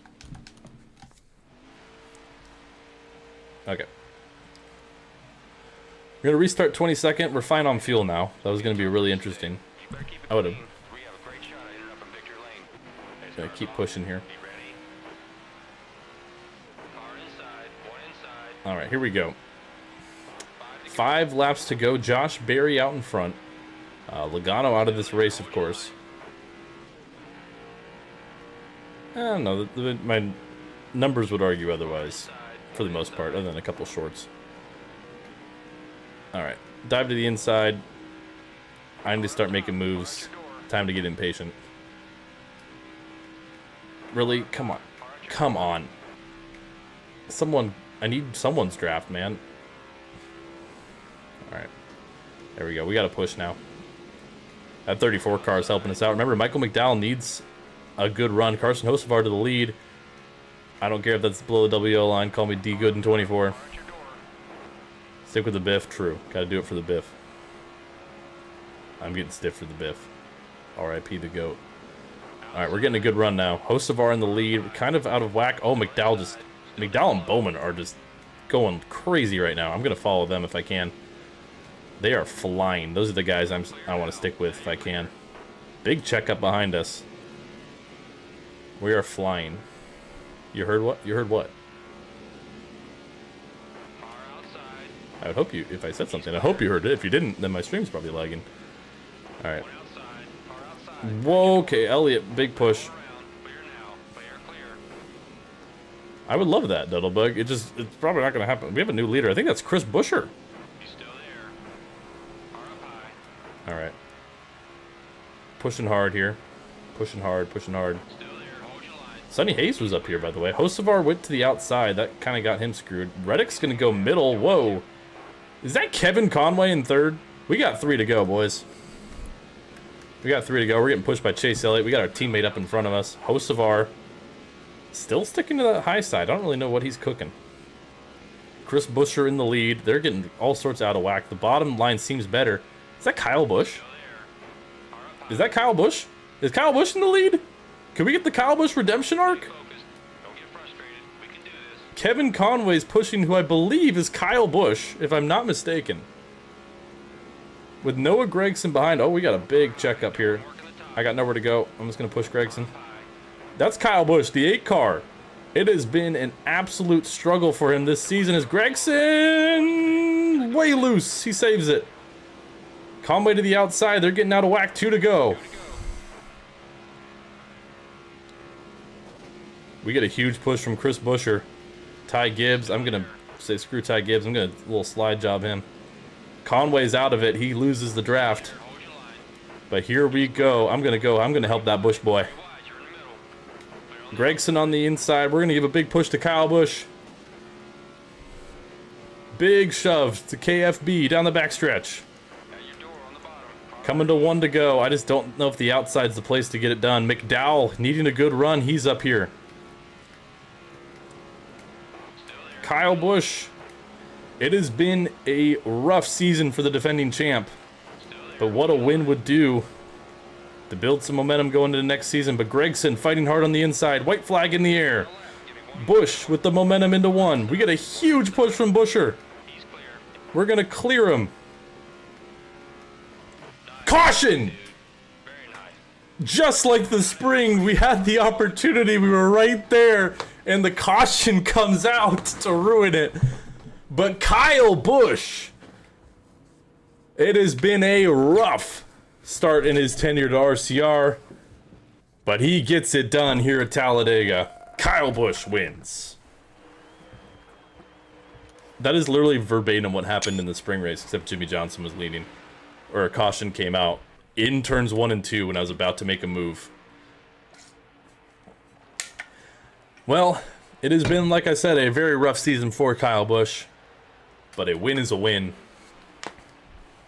Okay. We're going to restart 22nd. We're fine on fuel now. That was going to be really interesting.
You better keep it
I would have...
clean. We have a great shot at ending up in victory lane. There's
Gonna
cars
keep
off.
pushing here.
Be ready. Car inside. One inside.
All right, here we go.
5 to go.
5 laps to go. Josh Berry out in front. Logano out of this race, of course. I don't know. My numbers would argue otherwise, for the most part, other than a couple shorts. All right, dive to the inside. I need to start making moves. Time to get impatient. Really? Come on. Come on. Someone... I need someone's draft, man. All right. There we go. We got to push now. That 34 car is helping us out. Remember, Michael McDowell needs a good run. Carson Hocevar to the lead. I don't care if that's below the WO line. Call me D good in 24.
Car at your door.
Stick with the biff. True. Got to do it for the biff. I'm getting stiff for the biff. R.I.P. the GOAT. All right, we're getting a good run now. Hocevar in the lead. Kind of out of whack. Oh, McDowell and Bowman are just going crazy right now. I'm going to follow them if I can. They are flying. Those are the guys I want to stick with if I can. Big checkup behind us. We are flying. You heard what? You heard what?
Car outside.
I would hope you, if I said something, I hope you heard it. If you didn't, then my stream's probably lagging. All right.
One outside. Car outside.
Whoa, okay, Elliott, big push.
Around. Clear now. Clear, clear.
I would love that, Duddlebug. It's probably not going to happen. We have a new leader. I think that's Chris Buescher.
He's still there. Car up high.
All right. Pushing hard here. Pushing hard, pushing hard.
Still there. Hold your line.
Sonny Hayes was up here, by the way. Hocevar went to the outside. That kind of got him screwed. Reddick's going to go middle. Whoa. Is that Kevin Conway in third? We got 3 to go, boys. We got 3 to go. We're getting pushed by Chase Elliott. We got our teammate up in front of us. Hocevar still sticking to the high side. I don't really know what he's cooking. Chris Buescher in the lead. They're getting all sorts out of whack. The bottom line seems better. Is that Kyle Busch? Is that Kyle Busch? Is Kyle Busch in the lead? Can we get the Kyle Busch redemption arc?
Focused. Don't get frustrated. We can do this.
Kevin Conway's pushing who I believe is Kyle Busch, if I'm not mistaken. With Noah Gregson behind. Oh, we got a big check up here. I got nowhere to go. I'm just going to push Gregson. That's Kyle Busch, the 8 car. It has been an absolute struggle for him this season as Gregson way loose. He saves it. Conway to the outside. They're getting out of whack. 2 to go. We get a huge push from Chris Buescher. Ty Gibbs, I'm going to say screw Ty Gibbs. I'm going to little slide job him. Conway's out of it. He loses the draft. But here we go. I'm going to help that Bush boy. Gregson on the inside. We're going to give a big push to Kyle Busch. Big shove to KFB down the backstretch. Coming to 1 to go. I just don't know if the outside's the place to get it done. McDowell needing a good run. He's up here. Kyle Busch. It has been a rough season for the defending champ. But what a win would do to build some momentum going into the next season. But Gregson fighting hard on the inside. White flag in the air. Busch with the momentum into 1. We get a huge push from Buescher. We're going to clear him. Caution! Just like the spring, we had the opportunity. We were right there. And the caution comes out to ruin it. But Kyle Busch, it has been a rough start in his tenure to RCR. But he gets it done here at Talladega. Kyle Busch wins. That is literally verbatim what happened in the spring race, except Jimmy Johnson was leading. Or a caution came out in turns 1 and 2 when I was about to make a move. Well, it has been, like I said, a very rough season for Kyle Busch. But a win is a win.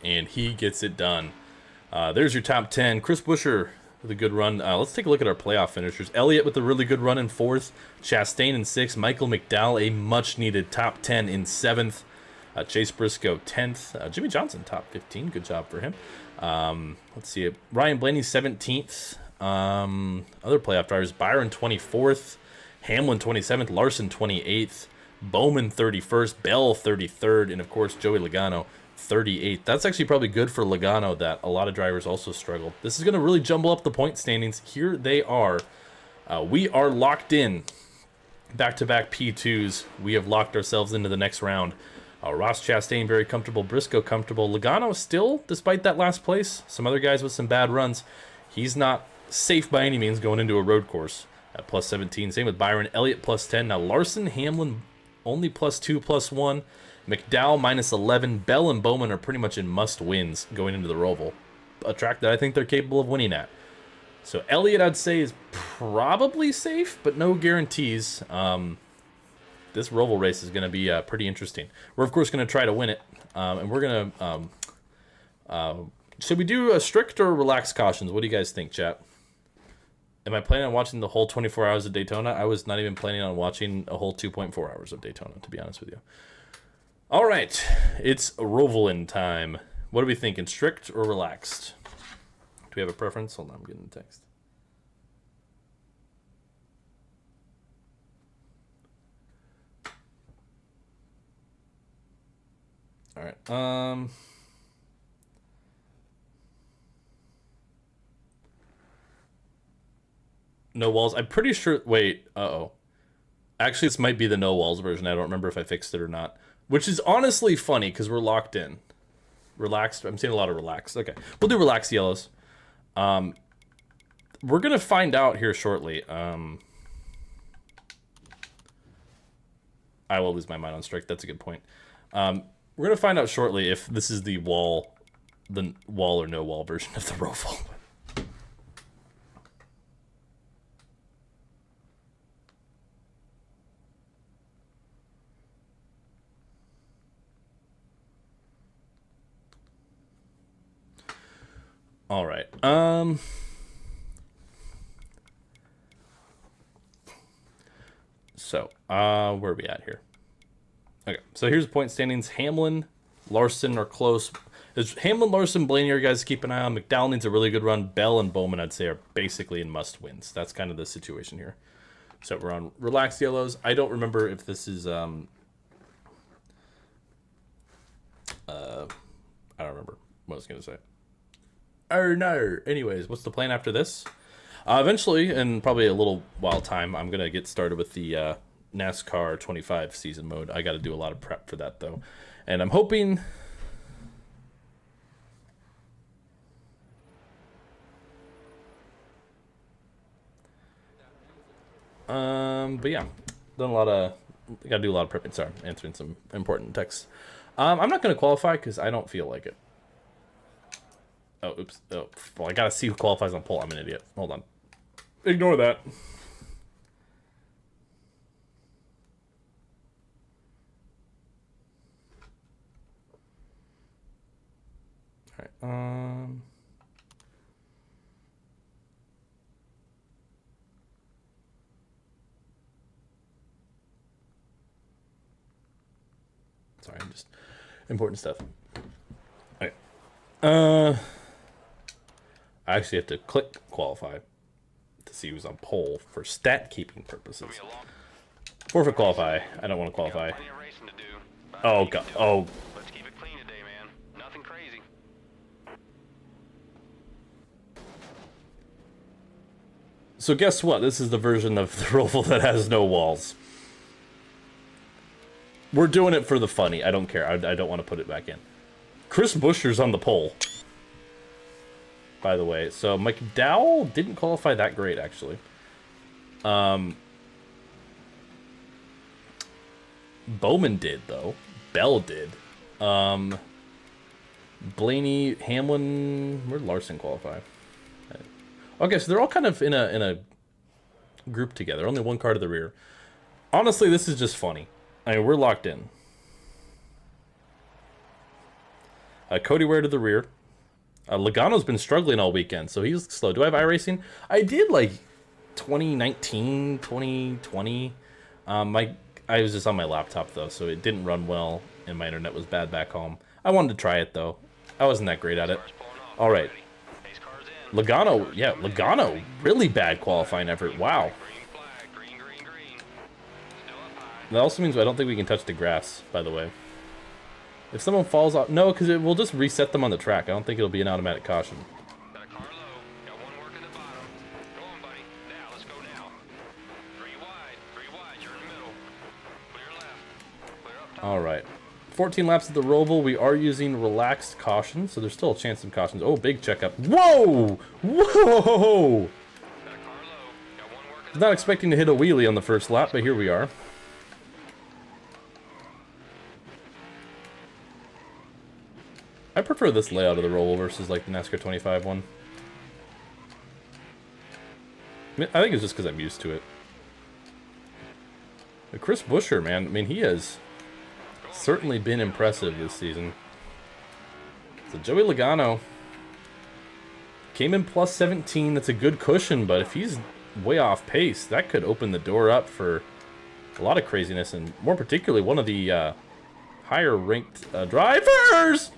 And he gets it done. There's your top 10. Chris Buescher with a good run. Let's take a look at our playoff finishers. Elliott with a really good run in 4th. Chastain in 6th. Michael McDowell, a much-needed top 10 in 7th. Chase Briscoe 10th. Jimmy Johnson top 15. Good job for him. Let's see. Ryan Blaney 17th. Other playoff drivers. Byron 24th. Hamlin 27th. Larson 28th. Bowman 31st. Bell 33rd. And, of course, Joey Logano 38th. That's actually probably good for Logano that a lot of drivers also struggled. This is going to really jumble up the point standings. Here they are. We are locked in. Back-to-back P2s. We have locked ourselves into the next round. Ross Chastain very comfortable. Briscoe comfortable. Logano still, despite that last place. Some other guys with some bad runs. He's not safe by any means going into a road course at plus 17. Same with Byron. Elliott plus 10. Now Larson, Hamlin only plus 2, plus 1. McDowell minus 11. Bell and Bowman are pretty much in must wins going into the Roval. A track that I think they're capable of winning at. So Elliott, I'd say, is probably safe, but no guarantees. This Roval race is going to be pretty interesting. We're, of course, going to try to win it. And we're going to... should we do a strict or relaxed cautions? What do you guys think, chat? Am I planning on watching the whole 24 hours of Daytona? I was not even planning on watching a whole 2.4 hours of Daytona, to be honest with you. All right. It's Rovalin time. What are we thinking? Strict or relaxed? Do we have a preference? Hold on, I'm getting a text. All right. No walls. I'm pretty sure. Wait. Uh-oh. Actually, this might be the no walls version. I don't remember if I fixed it or not. Which is honestly funny because we're locked in. Relaxed. I'm seeing a lot of relaxed. Okay. We'll do relaxed yellows. We're going to find out here shortly. I will lose my mind on strict. That's a good point. We're going to find out shortly if this is the wall or no wall version of the Roval. All right. So, where are we at here? Okay, so here's the point standings. Hamlin, Larson are close. There's Hamlin, Larson, Blaney are guys to keep an eye on. McDowell needs a really good run. Bell and Bowman, I'd say, are basically in must-wins. That's kind of the situation here. So we're on relaxed yellows. I don't remember if this is... I don't remember what I was going to say. Oh, no. Anyways, what's the plan after this? Eventually, in probably a little while time, I'm going to get started with the NASCAR 25 season mode. I got to do a lot of prep for that, though. And I'm hoping... But yeah, done a lot of, gotta do a lot of prepping. Sorry, answering some important texts. I'm not gonna qualify because I don't feel like it. Oh, oops. Oh, well, I gotta see who qualifies on pole. I'm an idiot. Hold on. Ignore that. All right. Sorry, just important stuff. All right. I actually have to click qualify to see who's on pole for stat keeping purposes. Forfeit qualify. I don't want to qualify.
Plenty of racing to do.
Oh god. Oh.
Let's keep it clean today, man. Nothing crazy.
So guess what? This is the version of the Roval that has no walls. We're doing it for the funny. I don't care. I don't want to put it back in. Chris Buescher's on the pole, by the way. So Mike Dowell didn't qualify that great, actually. Bowman did, though. Bell did. Blaney, Hamlin, where'd Larson qualify? Okay, so they're all kind of in a group together. Only one car to the rear. Honestly, this is just funny. I mean, we're locked in. Cody Ware to the rear. Logano's been struggling all weekend, so he's slow. Do I have iRacing? I did, like, 2019, 2020. I was just on my laptop, though, so it didn't run well, and my internet was bad back home. I wanted to try it, though. I wasn't that great at it. All right. Logano, yeah, Logano, really bad qualifying effort. Wow. That also means I don't think we can touch the grass, by the way. If someone falls off... No, because it will just reset them on the track. I don't think it'll be an automatic caution. All right. 14 laps of the Roval. We are using relaxed caution, so there's still a chance of cautions. Oh, big checkup. Whoa! Whoa! Was not expecting to hit a wheelie on the first lap, but here we are. I prefer this layout of the Roval versus like the NASCAR 25 one. I think it's just because I'm used to it. But Chris Buescher, man, I mean, he has certainly been impressive this season. So Joey Logano came in plus 17. That's a good cushion, but if he's way off pace, that could open the door up for a lot of craziness, and more particularly one of the higher ranked drivers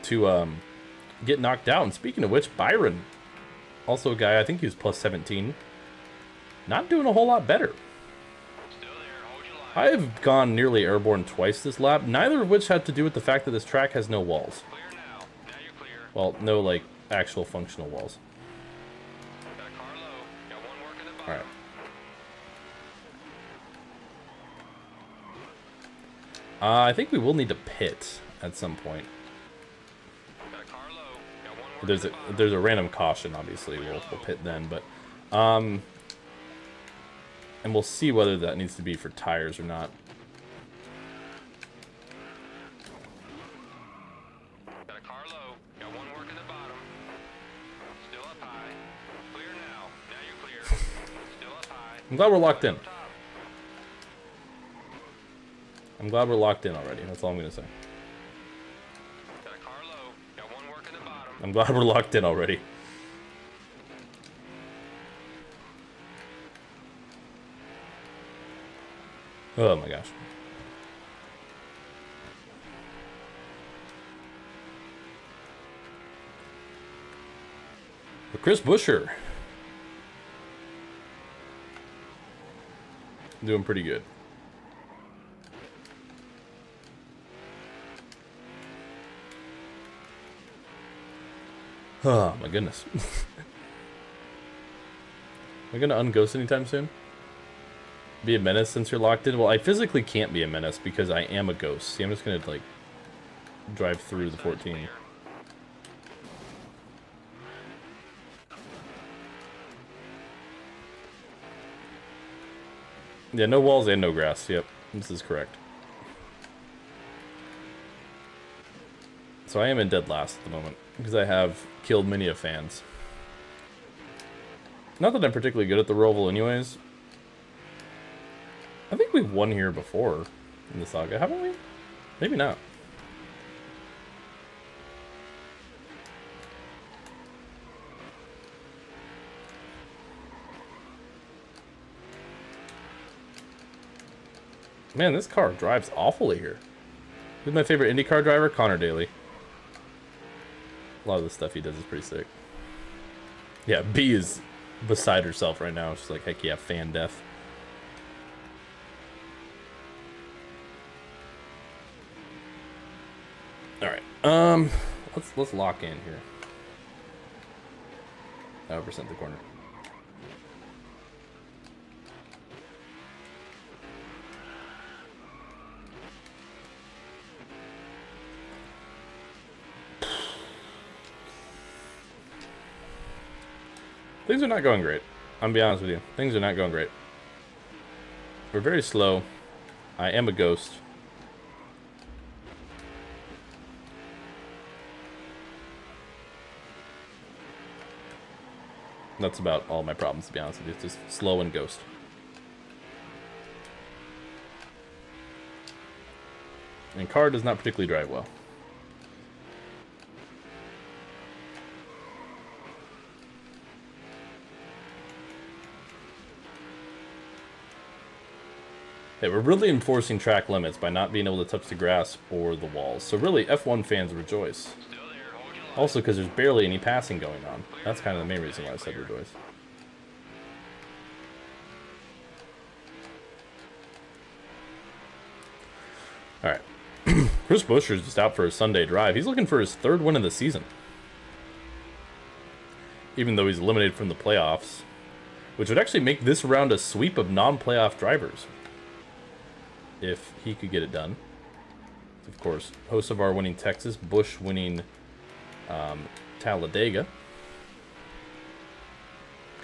to get knocked out. And speaking of which, Byron, also a guy, I think he was plus 17, not doing a whole lot better. I have gone nearly airborne twice this lap, neither of which had to do with the fact that this track has no walls. Well, no, like, actual functional walls. Alright. I think we will need to pit at some point. There's a random caution, obviously. We'll pit then, but and we'll see whether that needs to be for tires or not. I'm glad we're locked in. I'm glad we're locked in already. That's all I'm gonna say. I'm glad we're locked in already. Oh my gosh. But Chris Buescher doing pretty good. Oh my goodness. Am I gonna unghost anytime soon? Be a menace since you're locked in? Well, I physically can't be a menace because I am a ghost. See, I'm just gonna, like, drive through the 14. Yeah, no walls and no grass. Yep, this is correct. So I am in dead last at the moment, because I have killed many of fans. Not that I'm particularly good at the Roval anyways. I think we've won here before in the saga, haven't we? Maybe not. Man, this car drives awfully here. Who's my favorite IndyCar driver? Connor Daly. A lot of the stuff he does is pretty sick. Yeah, B is beside herself right now. She's like, heck yeah, fan death. Alright, let's lock in here. 5% the corner. Things are not going great. I'm gonna be honest with you. Things are not going great. We're very slow. I am a ghost. That's about all my problems, to be honest with you. It's just slow and ghost. And car does not particularly drive well. Hey, we're really enforcing track limits by not being able to touch the grass or the walls. So really, F1 fans rejoice. Also because there's barely any passing going on. That's kind of the main reason why I said rejoice. Alright. Chris Buescher's just out for a Sunday drive. He's looking for his 3rd win of the season. Even though he's eliminated from the playoffs. Which would actually make this round a sweep of non-playoff drivers. If he could get it done. Of course, Hocevar winning Texas, Busch winning Talladega.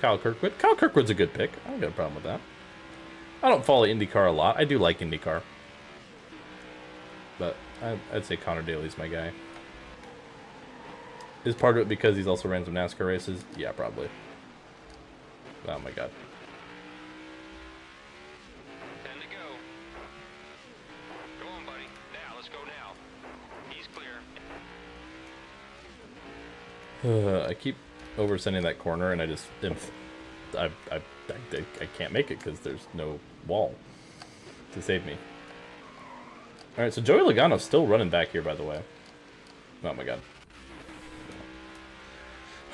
Kyle Kirkwood. Kyle Kirkwood's a good pick. I don't got a problem with that. I don't follow IndyCar a lot. I do like IndyCar. But I'd say Connor Daly's my guy. Is part of it because he's also ran some NASCAR races? Yeah, probably. Oh my god. I keep oversending that corner, and I just I can't make it because there's no wall to save me. All right, so Joey Logano's still running back here, by the way. Oh my god.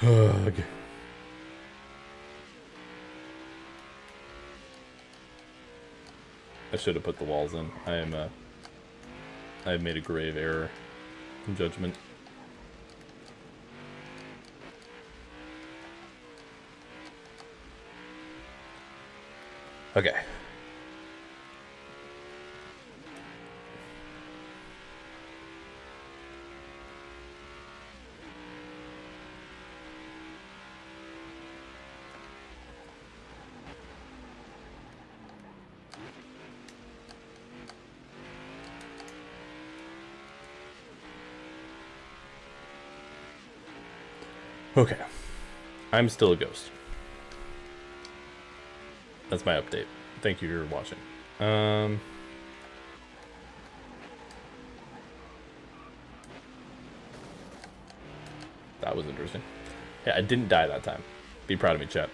Okay. I should have put the walls in. I have made a grave error in judgment. Okay. Okay. I'm still a ghost. That's my update. Thank you for watching. That was interesting. Yeah, I didn't die that time. Be proud of me, chat.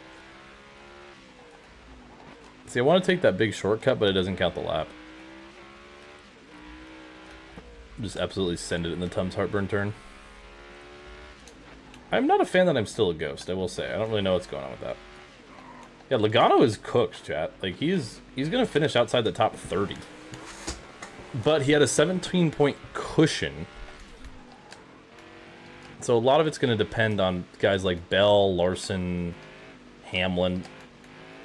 See, I want to take that big shortcut, but it doesn't count the lap. Just absolutely send it in the Tums Heartburn turn. I'm not a fan that I'm still a ghost, I will say. I don't really know what's going on with that. Yeah, Logano is cooked, chat. Like, he's going to finish outside the top 30. But he had a 17-point cushion. So a lot of it's going to depend on guys like Bell, Larson, Hamlin,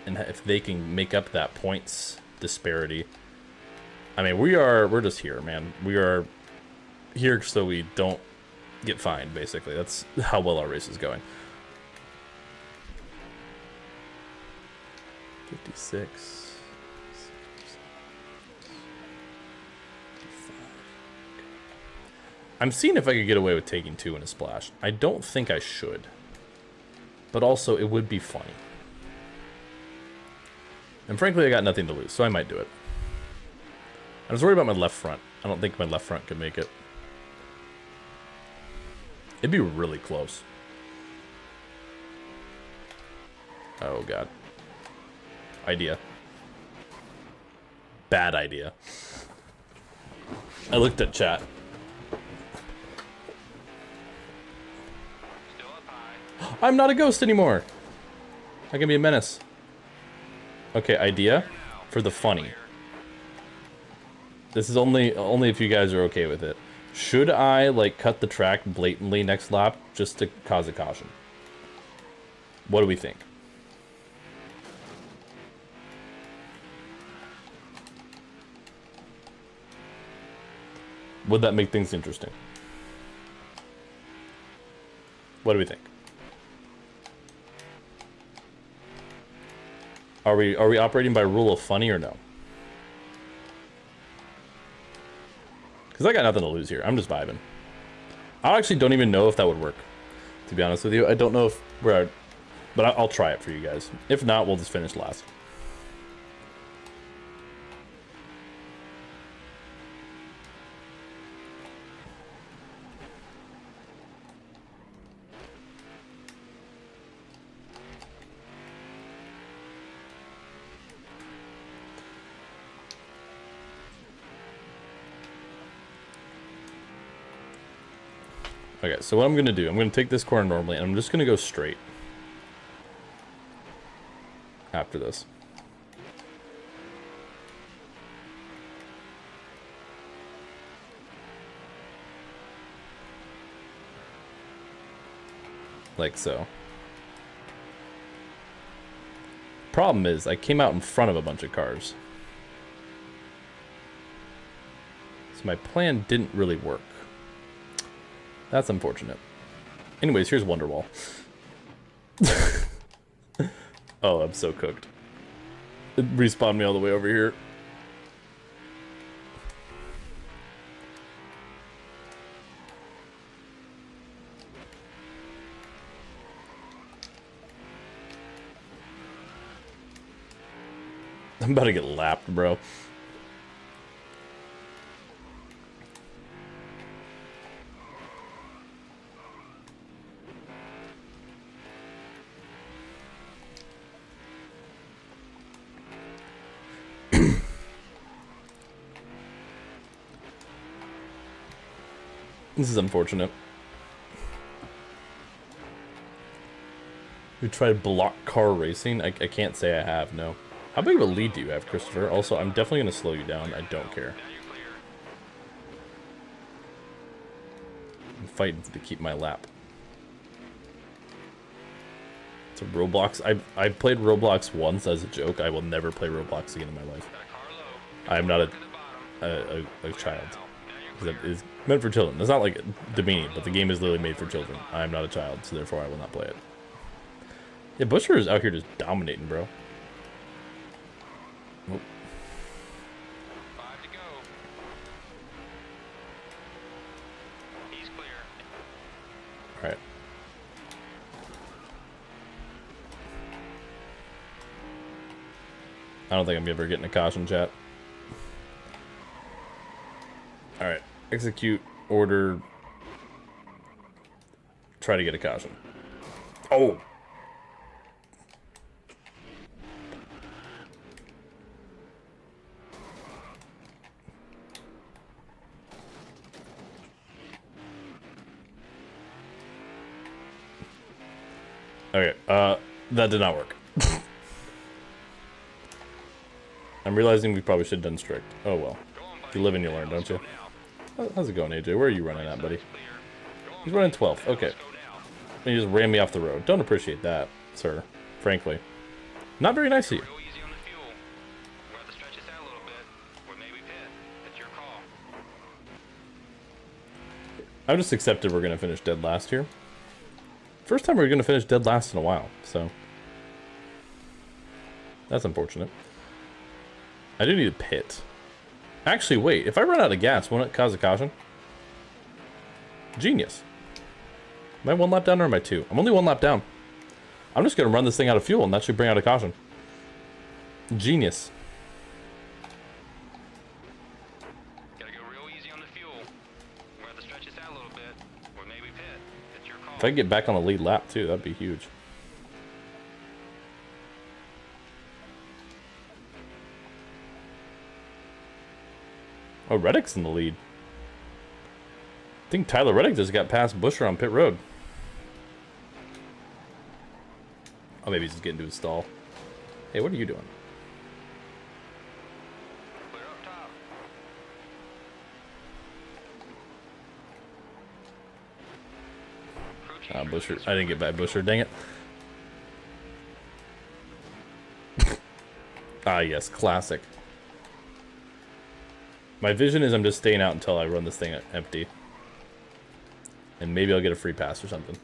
and if they can make up that points disparity. I mean, we're just here, man. We are here so we don't get fined, basically. That's how well our race is going. 56, I'm seeing if I could get away with taking 2 in a splash. I don't think I should. But also, it would be funny. And frankly, I got nothing to lose, so I might do it. I was worried about my left front. I don't think my left front could make it. It'd be really close. Oh, God. Idea. Bad idea. I looked at chat.
Still up high.
I'm not a ghost anymore. I can be a menace. Okay, idea for the funny. This is only if you guys are okay with it. Should I, like, cut the track blatantly next lap just to cause a caution? What do we think? Would that make things interesting? What do we think? Are we operating by rule of funny or no? Because I got nothing to lose here. I'm just vibing. I actually don't even know if that would work. To be honest with you, I don't know if we're... But I'll try it for you guys. If not, we'll just finish last. Okay, so what I'm going to do, I'm going to take this corner normally, and I'm just going to go straight. After this. Like so. Problem is, I came out in front of a bunch of cars. So my plan didn't really work. That's unfortunate. Anyways, here's Wonderwall. Oh, I'm so cooked. It respawned me all the way over here. I'm about to get lapped, bro. This is unfortunate. You tried block car racing? I can't say I have, no. How big of a lead do you have, Christopher? Also, I'm definitely going to slow you down. I don't care.
Now you're clear.
I'm fighting to keep my lap. It's a Roblox. I've played Roblox once as a joke. I will never play Roblox again in my life.
That car low.
I am not
Look at the bottom.
a child.
Now you're
That
clear.
is meant for children. It's not like demeaning, but the game is literally made for children. I am not a child, so therefore I will not play it. Yeah, Busher is out here just dominating, bro. Nope.
5 to go. He's clear.
Alright. I don't think I'm ever getting a caution, chat. Alright. Execute, order, try to get a caution. Oh! Okay, that did not work. I'm realizing we probably should have done strict. Oh well.
Go on, buddy.
You live and you learn, don't you?
Now.
How's it going, AJ? Where are you running at, buddy?
Clear. Go on,
He's running
buddy.
12th. Okay.
Let's go now.
And you just ran me off the road. Don't appreciate that, sir. Frankly. Not very nice of you.
Real easy on the fuel. We'll have to stretch this out a little bit. Or maybe pit. It's your call.
I've just accepted we're going to finish dead last here. First time we're going to finish dead last in a while, so. That's unfortunate. I do need a pit. Actually, wait. If I run out of gas, won't it cause a caution? Genius. Am I 1 lap down or am I 2? I'm only 1 lap down. I'm just going to run this thing out of fuel, and that should bring out a caution. Genius.
Gotta go real easy on the fuel. We're gonna have to stretch this out a little bit, or maybe pit. It's your call.
If I could get back on the lead lap, too, that'd be huge. Oh, Reddick's in the lead. I think Tyler Reddick just got past Busher on pit road. Oh, maybe he's just getting to his stall. Hey, what are you doing?
Clear up top. Crew chief
Ah,
really
Busher.
concerned
I didn't get by Busher, dang it. Ah, yes, classic. My vision is I'm just staying out until I run this thing empty. And maybe I'll get a free pass or something.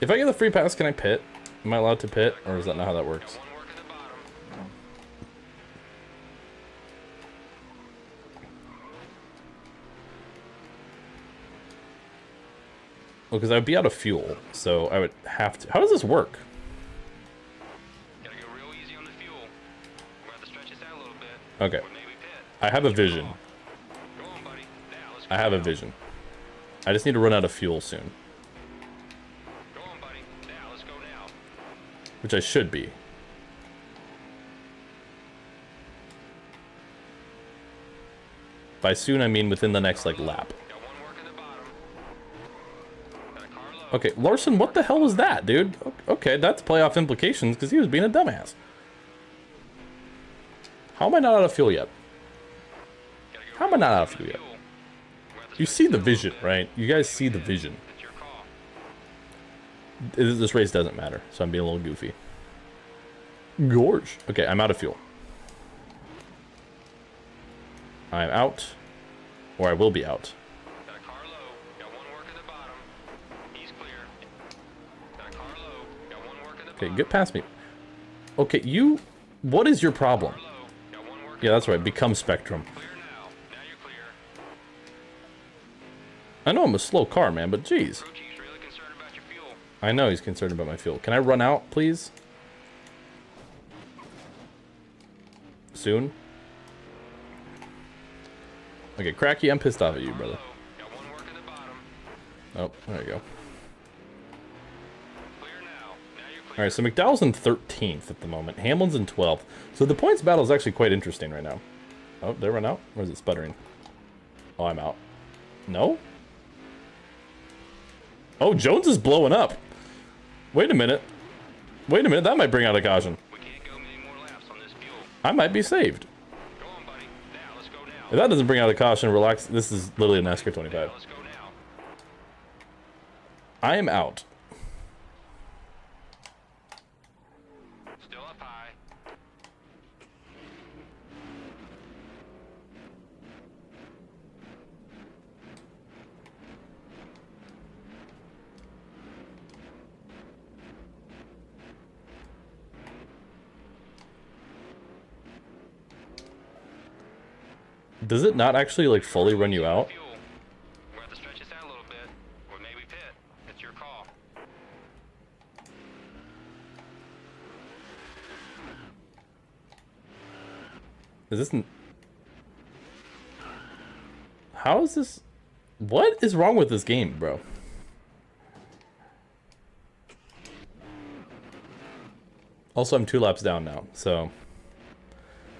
If I get the free pass, can I pit? Am I allowed to pit? Or is that not how that works?
One work at the bottom.
Well, because I would be out of fuel, so I would have to... How does this work?
Gotta go real easy on the fuel. We're gonna have to stretch this out a little bit.
Okay.
Or maybe pit.
I have a vision.
Go on, buddy. Now, let's go
I have a
now.
vision. I just need to run out of fuel soon.
Go on, buddy. Now, let's go now.
Which I should be. By soon, I mean within the next, like, lap.
Got one work at the bottom. Got a car low.
Okay, Larson, what the hell was that, dude? Okay, that's playoff implications, because he was being a dumbass. How am I not out of fuel yet?
Gotta go
How am I
real
not
easy
out
on
of
the
fuel yet?
fuel. We're gonna have to
You
stretch
see
this
the
out a little
vision,
bit.
right? You guys see the vision.
It's your call.
This race doesn't matter, so I'm being a little goofy. Gorge. Okay, I'm out of fuel. I'm out. Or I will be out.
Got a car low. Got one work at the bottom. He's clear. Got a car low. Got one work at the
Okay,
bottom.
get past me. Okay, you... What is your problem?
Car low. Got one work
Yeah,
at
that's
the
right.
bottom.
Become Spectrum.
Clear now. Now you're clear.
I know I'm a slow car, man, but geez.
Crew chief's really concerned about your fuel.
I know he's concerned about my fuel. Can I run out, please? Soon? Okay, Cracky, I'm pissed off at you,
Car
brother.
low. Got one work at the bottom.
Oh, there you go.
Clear now. Now you're clear.
Alright, so McDowell's in 13th at the moment. Hamlin's in 12th. So the points battle is actually quite interesting right now. Oh, did I run out? Or is it sputtering? Oh, I'm out. No? Oh, Jones is blowing up. Wait a minute. Wait a minute, that might bring out a caution.
We can't go many more laps on this fuel.
I might be saved.
Go on, buddy. Now, let's go now.
If that doesn't bring out a caution, relax. This is literally a NASCAR 25.
Now, let's go now.
I am out.
Still up high.
Does it not actually, like, fully run you out?
Fuel. We're gonna have to stretch this out a little bit, or maybe pit. It's your call.
Is this... How is this... What is wrong with this game, bro? Also, I'm 2 laps down now, so...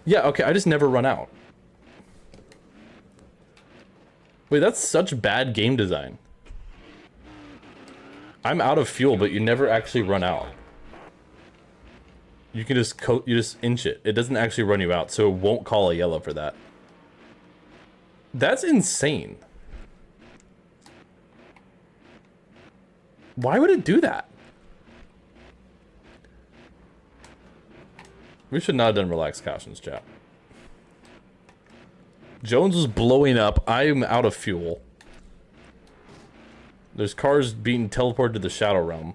Yeah, okay, I just never run out. Wait, that's such bad game design. I'm out of fuel, but you never actually run out. You can just you just inch it. It doesn't actually run you out, so it won't call a yellow for that. That's insane. Why would it do that? We should not have done relaxed cautions, chat. Jones was blowing up. I am out of fuel. There's cars being teleported to the Shadow Realm.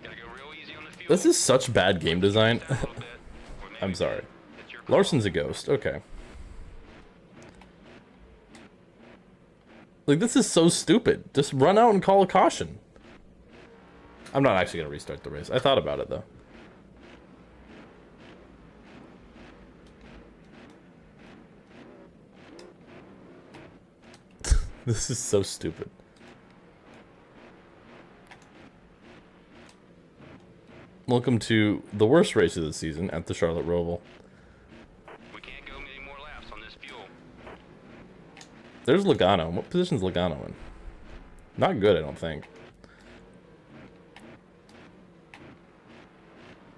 Gotta go real easy on the fuel.
This is such bad game design.
A little bit, or maybe
I'm sorry.
It's your
Larson's a ghost. Okay. Like, this is so stupid. Just run out and call a caution. I'm not actually going to restart the race. I thought about it, though. This is so stupid. Welcome to the worst race of the season at the Charlotte Roval.
We can't go many more laps on this fuel.
There's Logano. What position's Logano in? Not good, I don't think.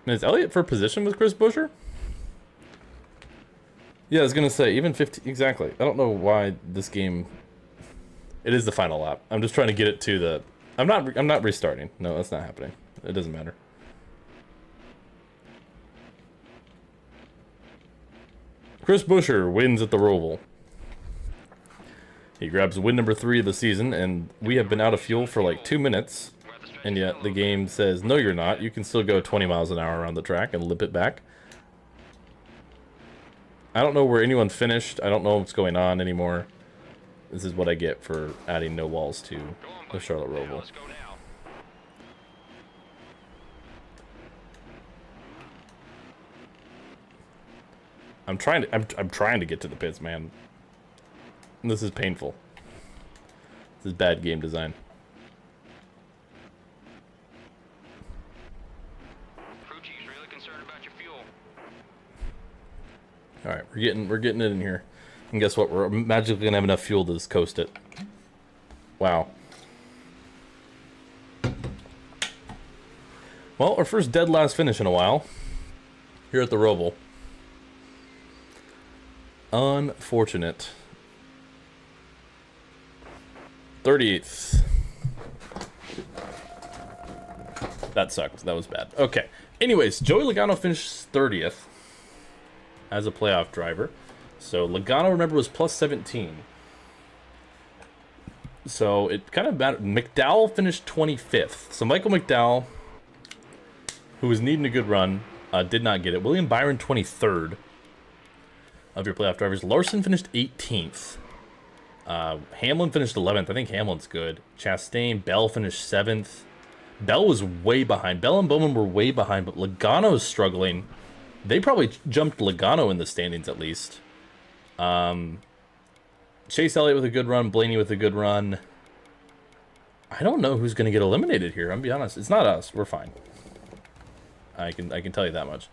Is Elliott for position with Chris Buescher? Yeah, I was gonna say even 50 exactly. I don't know why this game. It is the final lap. I'm just trying to get it to the. I'm not restarting. No, that's not happening. It doesn't matter. Chris Buescher wins at the Roval. He grabs win number 3 of the season, and we have been out of fuel for like 2 minutes, and yet the game says, no you're not, you can still go 20 miles an hour around the track and lip it back. I don't know where anyone finished, I don't know what's going on anymore. This is what I get for adding no walls to the Charlotte Roval.
Let's go now.
I'm trying to get to the pits, man. This is painful. This is bad game design.
Crew chief's really concerned about your fuel.
All right, we're getting it in here, and guess what? We're magically gonna have enough fuel to just coast it. Wow. Well, our first dead last finish in a while here at the Roval. Unfortunate. 38th. That sucked. That was bad. Okay. Anyways, Joey Logano finished 30th as a playoff driver. So Logano, remember, was plus 17. So it kind of mattered. McDowell finished 25th. So Michael McDowell, who was needing a good run, did not get it. William Byron, 23rd of your playoff drivers. Larson finished 18th. Hamlin finished 11th. I think Hamlin's good. Chastain, Bell finished 7th. Bell was way behind. Bell and Bowman were way behind, but Logano's struggling. They probably jumped Logano in the standings at least. Chase Elliott with a good run. Blaney with a good run. I don't know who's going to get eliminated here. I'm gonna be honest. It's not us. We're fine. I can tell you that much.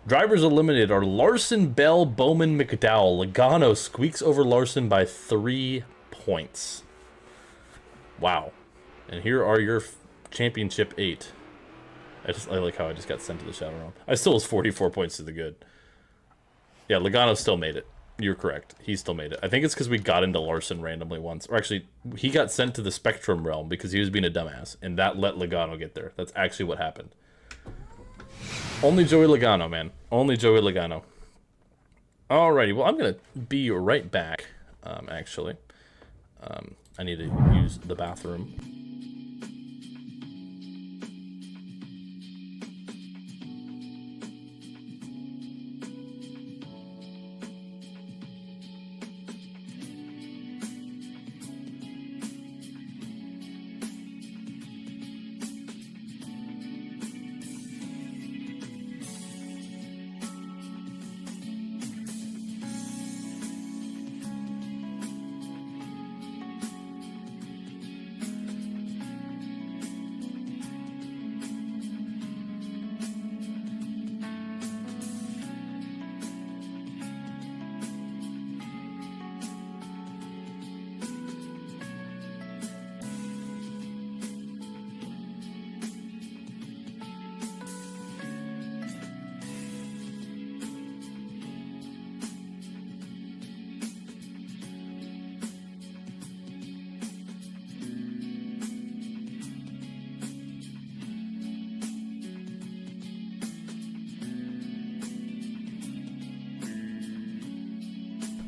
Drivers eliminated are Larson, Bell, Bowman, McDowell. Logano squeaks over Larson by 3 points. Wow. And here are your championship 8. I like how I just got sent to the Shadow Realm. I still was 44 points to the good. Yeah, Logano still made it. You're correct. He still made it. I think it's because we got into Larson randomly once. Or actually, he got sent to the Spectrum Realm because he was being a dumbass. And that let Logano get there. That's actually what happened. Only Joey Logano, man. Only Joey Logano. Alrighty, well, I'm going to be right back, actually. I need to use the bathroom.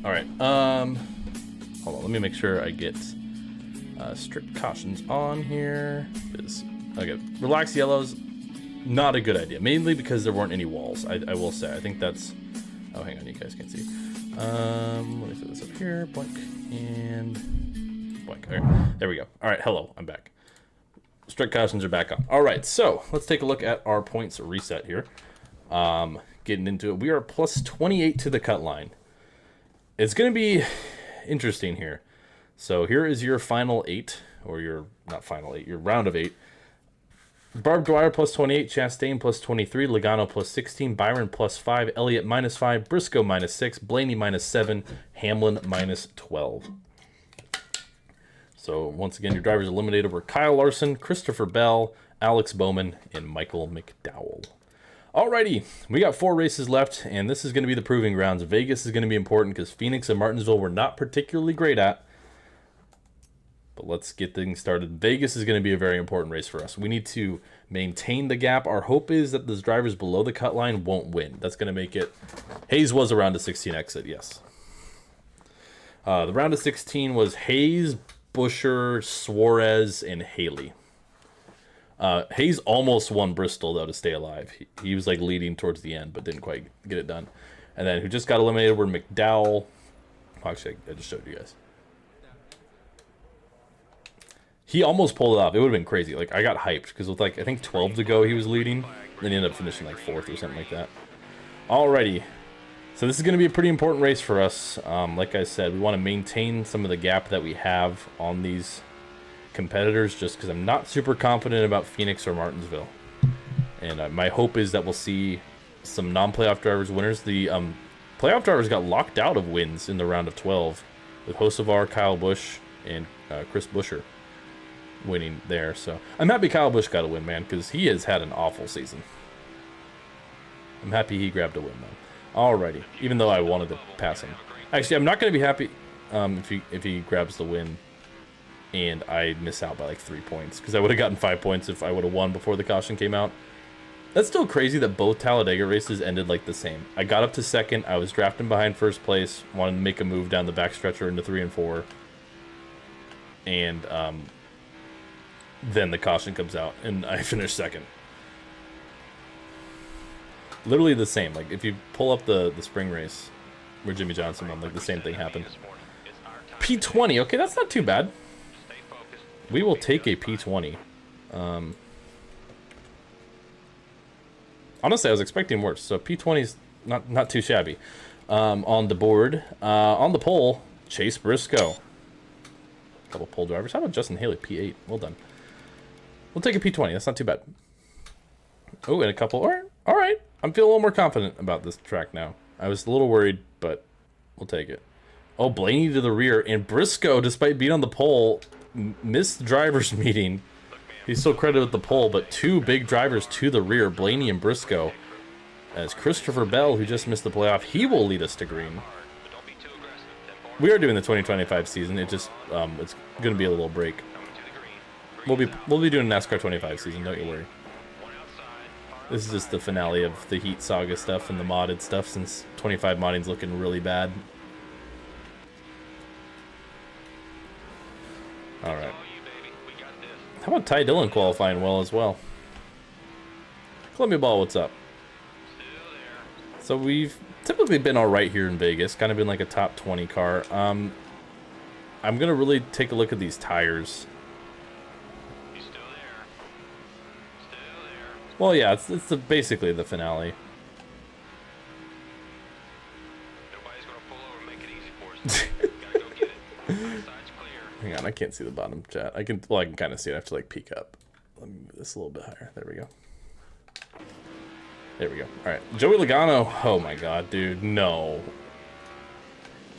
All right. Hold on. Let me make sure I get strict cautions on here. Okay, relax yellows. Not a good idea. Mainly because there weren't any walls. I will say. I think that's Oh, hang on, you guys can see. Let me throw this up here. Blank and blank. All right, there we go. All right, hello, I'm back. Strict cautions are back on. All right, so let's take a look at our points reset here. Getting into it, we are plus 28 to the cut line. It's going to be interesting here. So here is your final 8, or your, not final 8, your round of 8. Barb Dwyer plus 28, Chastain plus 23, Logano plus 16, Byron plus 5, Elliott minus 5, Briscoe minus 6, Blaney minus 7, Hamlin minus 12. So once again, your drivers eliminated were Kyle Larson, Christopher Bell, Alex Bowman, and Michael McDowell. Alrighty, we got 4 races left, and this is going to be the proving grounds. Vegas is going to be important because Phoenix and Martinsville were not particularly great at. But let's get things started. Vegas is going to be a very important race for us. We need to maintain the gap. Our hope is that the drivers below the cut line won't win. That's going to make it... Hayes was a round of 16 exit, yes. The round of 16 was Hayes, Buescher, Suarez, and Haley. Hayes almost won Bristol, though, to stay alive. He was, like, leading towards the end, but didn't quite get it done. And then who just got eliminated were McDowell. Actually, I just showed you guys. He almost pulled it off. It would have been crazy. Like, I got hyped, because with, like, I think 12 to go, he was leading. Then he ended up finishing, like, 4th or something like that. Alrighty. So this is going to be a pretty important race for us. Like I said, we want to maintain some of the gap that we have on these competitors, just because I'm not super confident about Phoenix or Martinsville. And my hope is that we'll see some non-playoff drivers winners. The playoff drivers got locked out of wins in the round of 12 with Hocevar, Kyle Busch, and Chris Buescher winning there. So I'm happy Kyle Busch got a win, man, because he has had an awful season. I'm happy he grabbed a win, though. Alrighty, even though I wanted to pass him. Actually, I'm not going to be happy if he grabs the win and I miss out by like 3 points, because I would have gotten 5 points if I would have won before the caution came out. That's still crazy that both Talladega races ended like the same. I got up to 2nd, I was drafting behind 1st place, wanted to make a move down the backstretcher into 3 and 4, and then the caution comes out and I finish 2nd. Literally the same. Like, if you pull up the spring race where Jimmy Johnson won, like the same thing happened. P20, okay, that's not too bad. We will take a P20. Honestly, I was expecting worse, so P20 is not too shabby. On the board, on the pole, Chase Briscoe. Couple pole drivers. How about Justin Haley, P8? Well done. We'll take a P20. That's not too bad. Oh, and a couple. All right. I'm feeling a little more confident about this track now. I was a little worried, but we'll take it. Oh, Blaney to the rear, and Briscoe, despite being on the pole, missed the driver's meeting. He's still credited with the pole, but 2 big drivers to the rear, Blaney and Briscoe. As Christopher Bell, who just missed the playoff, he will lead us to green. We are doing the 2025 season. It just it's going to be a little break. We'll be doing NASCAR 25 season. Don't you worry. This is just the finale of the Heat saga stuff and the modded stuff, since 25 modding's looking really bad. Alright. How about Ty Dillon qualifying well as well? Columbia Ball, what's up? So we've typically been alright here in Vegas. Kind of been like a top 20 car. I'm going to really take a look at these tires. Well, yeah, it's basically the finale.
Nobody's gonna pull over and make it easy for us. Gotta go get it. Side's clear.
Hang on, I can't see the bottom chat. I can kind of see it. I have to like peek up. Let me move this a little bit higher. There we go. There we go. All right, Joey Logano. Oh my God, dude, no.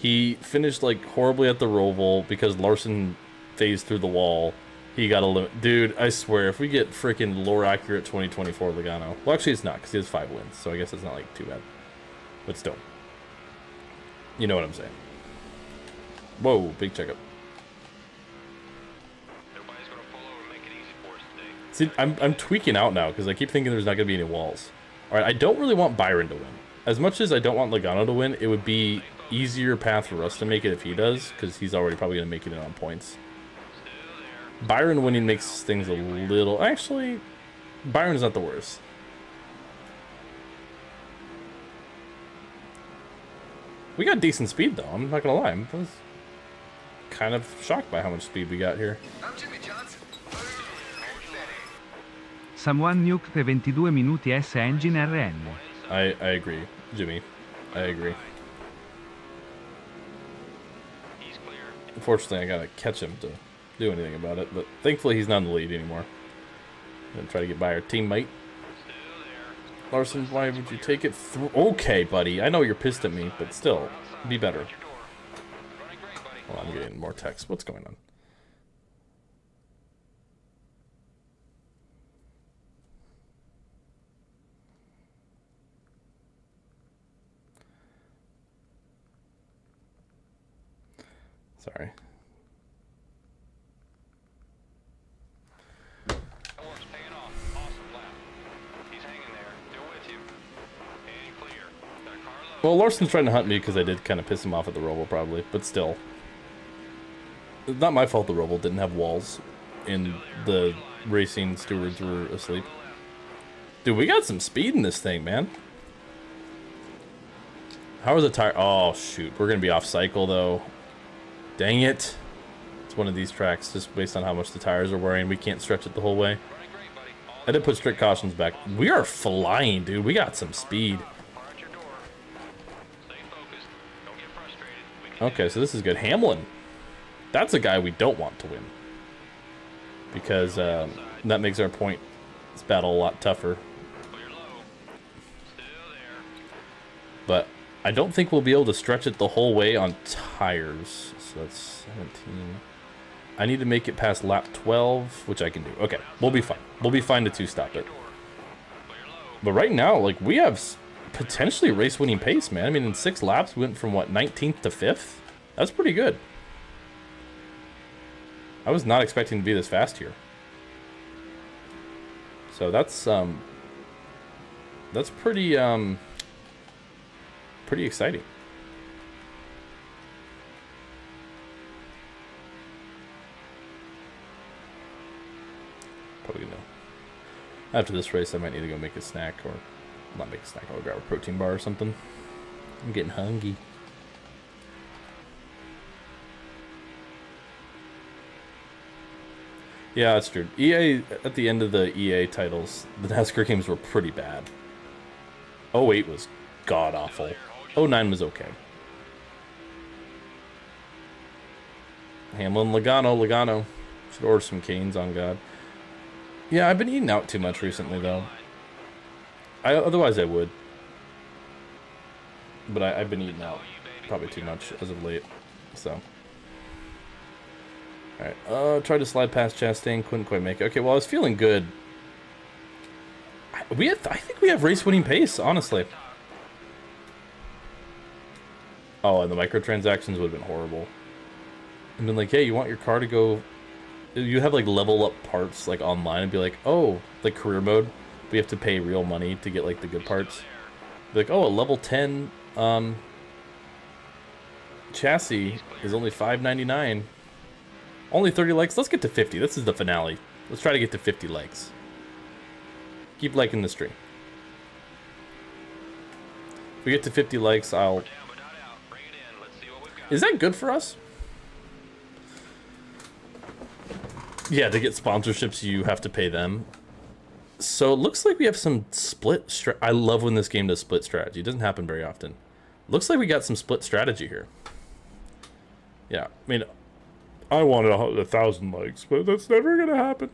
He finished like horribly at the Roval because Larson phased through the wall. He got a limit. Dude, I swear, if we get freaking lore accurate 2024 Logano. Well, actually, it's not, because he has 5 wins, so I guess it's not like too bad. But still. You know what I'm saying. Whoa, big checkup.
Nobody's gonna pull over and make it easy for us today.
See, I'm tweaking out now, because I keep thinking there's not going to be any walls. Alright, I don't really want Byron to win. As much as I don't want Logano to win, it would be easier path for us to make it if he does, because he's already probably going to make it in on points. Byron winning makes things a little... Actually, Byron's not the worst. We got decent speed, though. I'm not going to lie. I was kind of shocked by how much speed we got here.
Someone nuked 22 minuti S engine RN.
I agree, Jimmy. I agree.
He's clear.
Unfortunately, I got to catch him to do anything about it, but thankfully he's not in the lead anymore. I'm going to try to get by our teammate.
Still there.
Larson, why would you take it through? Okay, buddy. I know you're pissed at me, but still, be better.
Your door. Running great, buddy.
Well, I'm getting more text. What's going on? Sorry.
That work's paying off. Awesome lap. He's hanging there. They're with you. And clear. That car low.
Well, Larson's trying to hunt me because I did kind of piss him off at the Roval, probably. But still. It's not my fault the Roval didn't have walls and the racing stewards were asleep. Dude, we got some speed in this thing, man. How are the tire? Oh, shoot. We're going to be off cycle, though. Dang it. It's one of these tracks, just based on how much the tires are wearing. We can't stretch it the whole way.
Running great, buddy. All
I did put strict cautions back. We are flying, dude. We got some speed.
car at your door. Stay focused. Don't get frustrated. We can
Okay, so this is good. Hamlin. That's a guy we don't want to win. Because that makes our points battle a lot tougher.
clear low. Still there.
But I don't think we'll be able to stretch it the whole way on tires. So that's 17. I need to make it past lap 12, which I can do. Okay, we'll be fine. We'll be fine to two-stop it.
Clear low.
But right now, like, we have potentially race-winning pace, man. I mean, in 6 laps, we went from, what, 19th to 5th? That's pretty good. I was not expecting to be this fast here. So that's pretty, pretty exciting. Probably gonna. After this race, I might need to go make a snack, or not make a snack. I'll grab a protein bar or something. I'm getting hungry. Yeah, that's true. EA, at the end of the EA titles, the NASCAR games were pretty bad. 08 was god-awful. 09 was okay. Hamlin, Logano. Should order some canes on God. Yeah, I've been eating out too much recently, though. Otherwise I would. But I've been eating out probably too much as of late, so... Alright, tried to slide past Chastain, couldn't quite make it. Okay, well, I was feeling good. I think we have race-winning pace, honestly. Oh, and the microtransactions would have been horrible. And been like, hey, you want your car to go... You have, like, level up parts, like, online, and be like, oh, like, career mode. We have to pay real money to get, like, the good parts. Be like, oh, a level 10, chassis is only $5.99. Only 30 likes. Let's get to 50. This is the finale. Let's try to get to 50 likes. Keep liking the stream. If we get to 50 likes, I'll... Is that good for us? Yeah, to get sponsorships, you have to pay them. So it looks like we have some split... I love when this game does split strategy. It doesn't happen very often. Looks like we got some split strategy here. Yeah, I mean... I wanted 1,000 likes, but that's never gonna happen.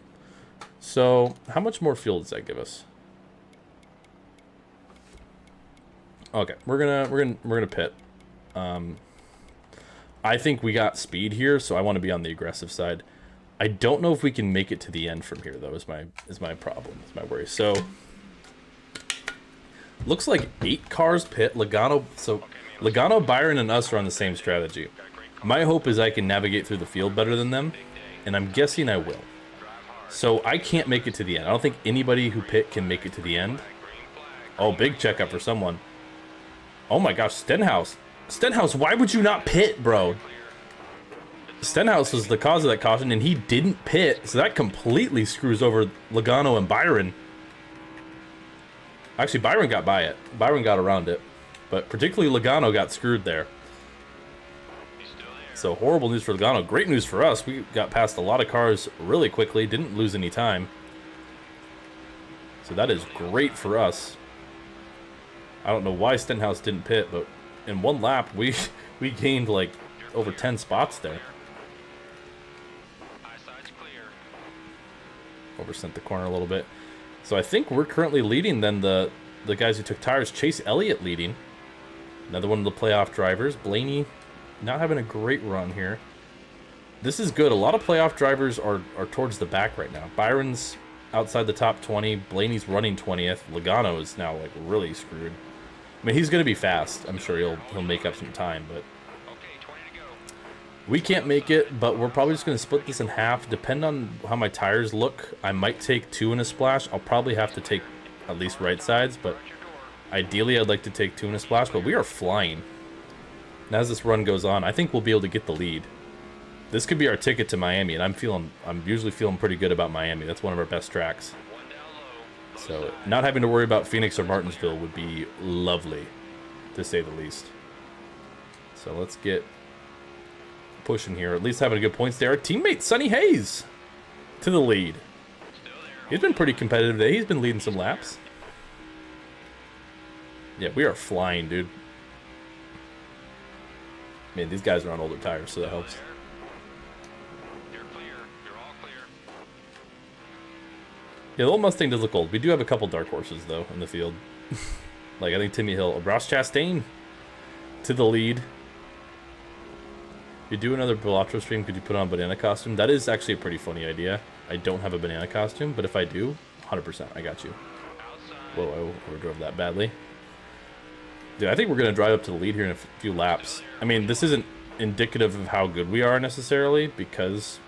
So, how much more fuel does that give us? Okay, we're gonna pit. I think we got speed here, so I want to be on the aggressive side. I don't know if we can make it to the end from here, though. Is my problem? Is my worry? So, looks like 8 cars pit. Logano, Byron, and us are on the same strategy. My hope is I can navigate through the field better than them, and I'm guessing I will. So I can't make it to the end. I don't think anybody who pit can make it to the end. Oh, big checkup for someone. Oh my gosh, Stenhouse. Stenhouse, why would you not pit, bro? Stenhouse was the cause of that caution, and he didn't pit, so that completely screws over Logano and Byron. Actually, Byron got by it. Byron got around it. But particularly Logano got screwed there.
He's still there.
So horrible news for Logano. Great news for us. We got past a lot of cars really quickly. Didn't lose any time. So that is great for us. I don't know why Stenhouse didn't pit, but in one lap, we gained like over 10 spots there.
High side's clear.
Oversent the corner a little bit. So I think we're currently leading then the guys who took tires. Chase Elliott leading. Another one of the playoff drivers. Blaney not having a great run here. This is good. A lot of playoff drivers are towards the back right now. Byron's outside the top 20. Blaney's running 20th. Logano is now like really screwed. I mean, he's going to be fast. I'm sure he'll make up some time, but
Okay, 20 to go.
we can't make it, but we're probably just going to split this in half. Depending on how my tires look, I might take 2 in a splash. I'll probably have to take at least right sides, but ideally I'd like to take 2 in a splash, but we are flying. And as this run goes on, I think we'll be able to get the lead. This could be our ticket to Miami, and I'm usually feeling pretty good about Miami. That's one of our best tracks.
One down low.
So not having to worry about Phoenix or Martinsville would be lovely, to say the least. So let's get pushing here. At least having a good points there. Our teammate Sonny Hayes to the lead.
Still there.
He's been pretty competitive today. He's been leading some laps. Yeah, we are flying, dude. Man, these guys are on older tires, so that helps.
There. You're clear. You're all clear.
Yeah, the old Mustang does look old. We do have a couple dark horses, though, in the field. Like, I think Timmy Hill. Ross Chastain to the lead. If you do another Belotro stream, could you put on a banana costume? That is actually a pretty funny idea. I don't have a banana costume, but if I do, 100%, I got you.
Outside.
Whoa, I overdrove that badly. Dude, I think we're going to drive up to the lead here in a few laps. I mean, this isn't indicative of how good we are necessarily, because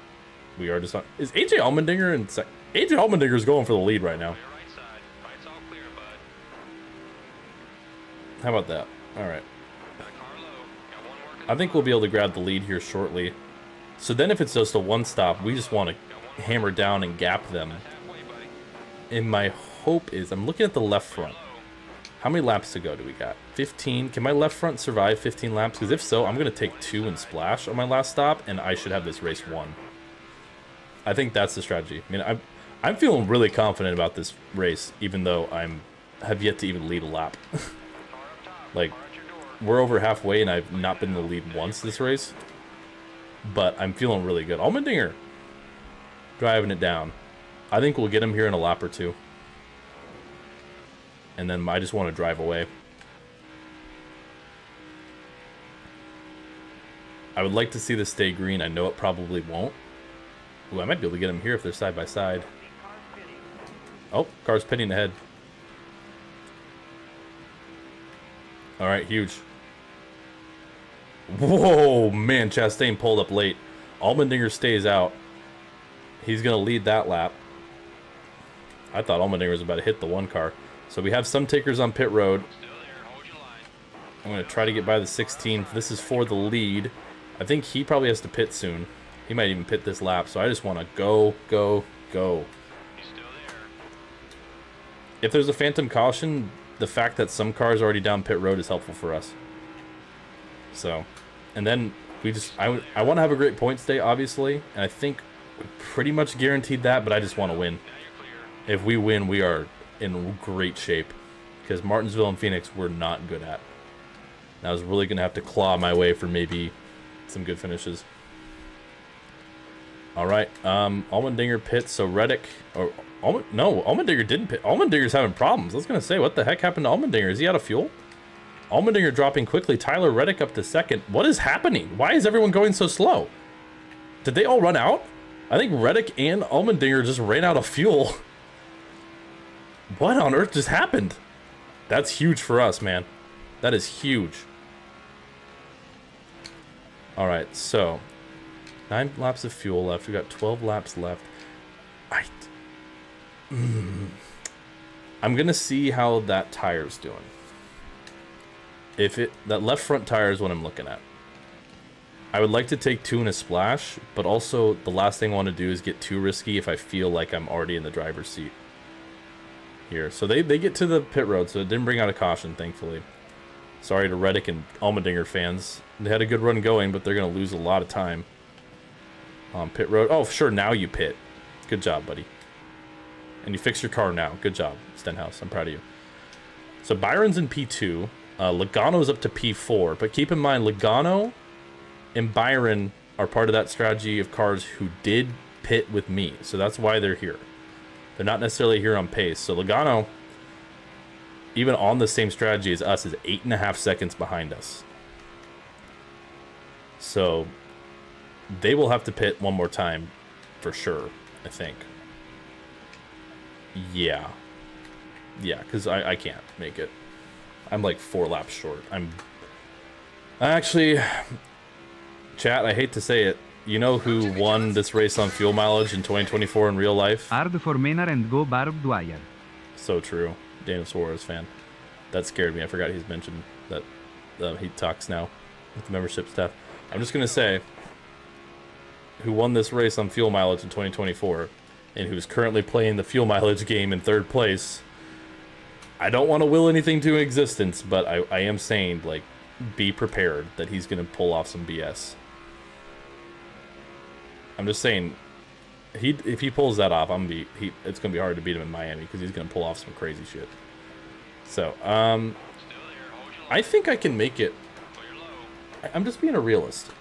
we are just not... Is AJ Allmendinger in sec... AJ Allmendinger is going for the lead right now.
Your right side. Right's all clear, bud.
How about that? All right.
Got a car low. Got one working.
I think we'll be able to grab the lead here shortly. So then if it's just a one stop, we just want to hammer down and gap them.
Halfway, buddy.
And my hope is... I'm looking at the left front. How many laps to go do we got? 15. Can my left front survive 15 laps? Because if so, I'm going to take 2 and splash on my last stop, and I should have this race won. I think that's the strategy. I mean, I'm feeling really confident about this race, even though have yet to even lead a lap.
Car up top.
Like,
Car at your door.
we're over halfway, and I've not been in the lead once this race. But I'm feeling really good. Allmendinger driving it down. I think we'll get him here in a lap or 2. And then I just want to drive away. I would like to see this stay green. I know it probably won't. Ooh, I might be able to get them here if they're side by side. Oh, car's pitting ahead. All right, huge. Whoa, man, Chastain pulled up late. Allmendinger stays out. He's going to lead that lap. I thought Allmendinger was about to hit the one car. So we have some takers on pit road.
Still there. Hold your line.
I'm going to try to get by the 16. This is for the lead. I think he probably has to pit soon. He might even pit this lap. So I just want to go, go, go.
He's still there.
If there's a phantom caution, the fact that some cars are already down pit road is helpful for us. So, and then we just, I want to have a great points day, obviously. And I think we pretty much guaranteed that, but I just want to win.
Now you're clear.
If we win, we are in great shape, because Martinsville and Phoenix we're not good at. And I was really gonna have to claw my way for maybe some good finishes. All right, Allmendinger pits. So Reddick, or no, Allmendinger didn't pit. Allmendinger's having problems. I was gonna say, what the heck happened to Allmendinger? Is he out of fuel? Allmendinger dropping quickly. Tyler Reddick up to second. What is happening? Why is everyone going so slow? Did they all run out? I think Reddick and Allmendinger just ran out of fuel. What on earth just happened? That's huge for us, man. That is huge. All right, so 9 laps of fuel left. We got 12 laps left. I'm gonna see how that tire's doing. That left front tire is what I'm looking at. I would like to take 2 in a splash, but also the last thing I want to do is get too risky if I feel like I'm already in the driver's seat here. So they get to the pit road, so it didn't bring out a caution, thankfully. Sorry to Reddick and Allmendinger fans. They had a good run going, but they're going to lose a lot of time on pit road. Oh, sure, now you pit. Good job, buddy. And you fix your car now. Good job, Stenhouse. I'm proud of you. So Byron's in P2. Logano's up to P4. But keep in mind, Logano and Byron are part of that strategy of cars who did pit with me. So that's why they're here. They're not necessarily here on pace. So Logano, even on the same strategy as us, is 8.5 seconds behind us. So they will have to pit one more time for sure, I think. Yeah. Yeah, because I can't make it. I'm like 4 laps short. I'm actually, chat, I hate to say it. You know who won this race on fuel mileage in 2024 in real life?
Hard for Maynard and go Barb Dwyer.
So true. Daniel Suarez fan. That scared me. I forgot he's mentioned that he talks now with the membership staff. I'm just going to say who won this race on fuel mileage in 2024 and who's currently playing the fuel mileage game in 3rd place. I don't want to will anything to existence, but I am saying, like, be prepared that he's going to pull off some BS. I'm just saying, if he pulls that off, it's going to be hard to beat him in Miami because he's going to pull off some crazy shit. So, I think I can make it. I'm just being a realist.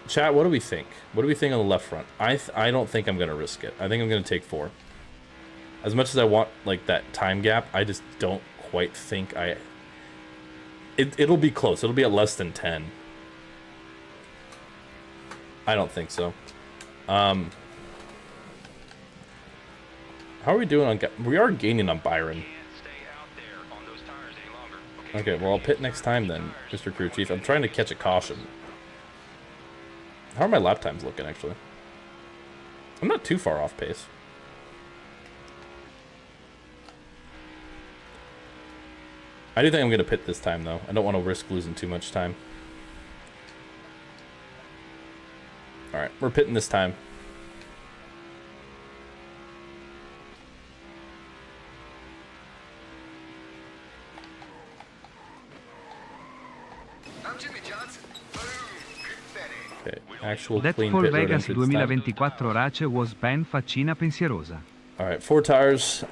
Chat, what do we think? What do we think on the left front? I don't think I'm going to risk it. I think I'm going to take 4. As much as I want, like, that time gap, I just don't quite think it'll be close. It'll be at less than 10. I don't think so. How are we doing on... We are gaining on Byron. Okay, well, I'll pit next time then, Mr. Crew Chief. I'm trying to catch a caution. How are my lap times looking, actually? I'm not too far off pace. I do think I'm going to pit this time, though. I don't want to risk losing too much time. Alright, we're pitting this time.
I'm Jimmy Johnson. Boom.
Okay, actual
That
clean
Fall
pit road
Vegas
entrance time.
2024 Race was ben faccina pensierosa.
Alright, 4 tires.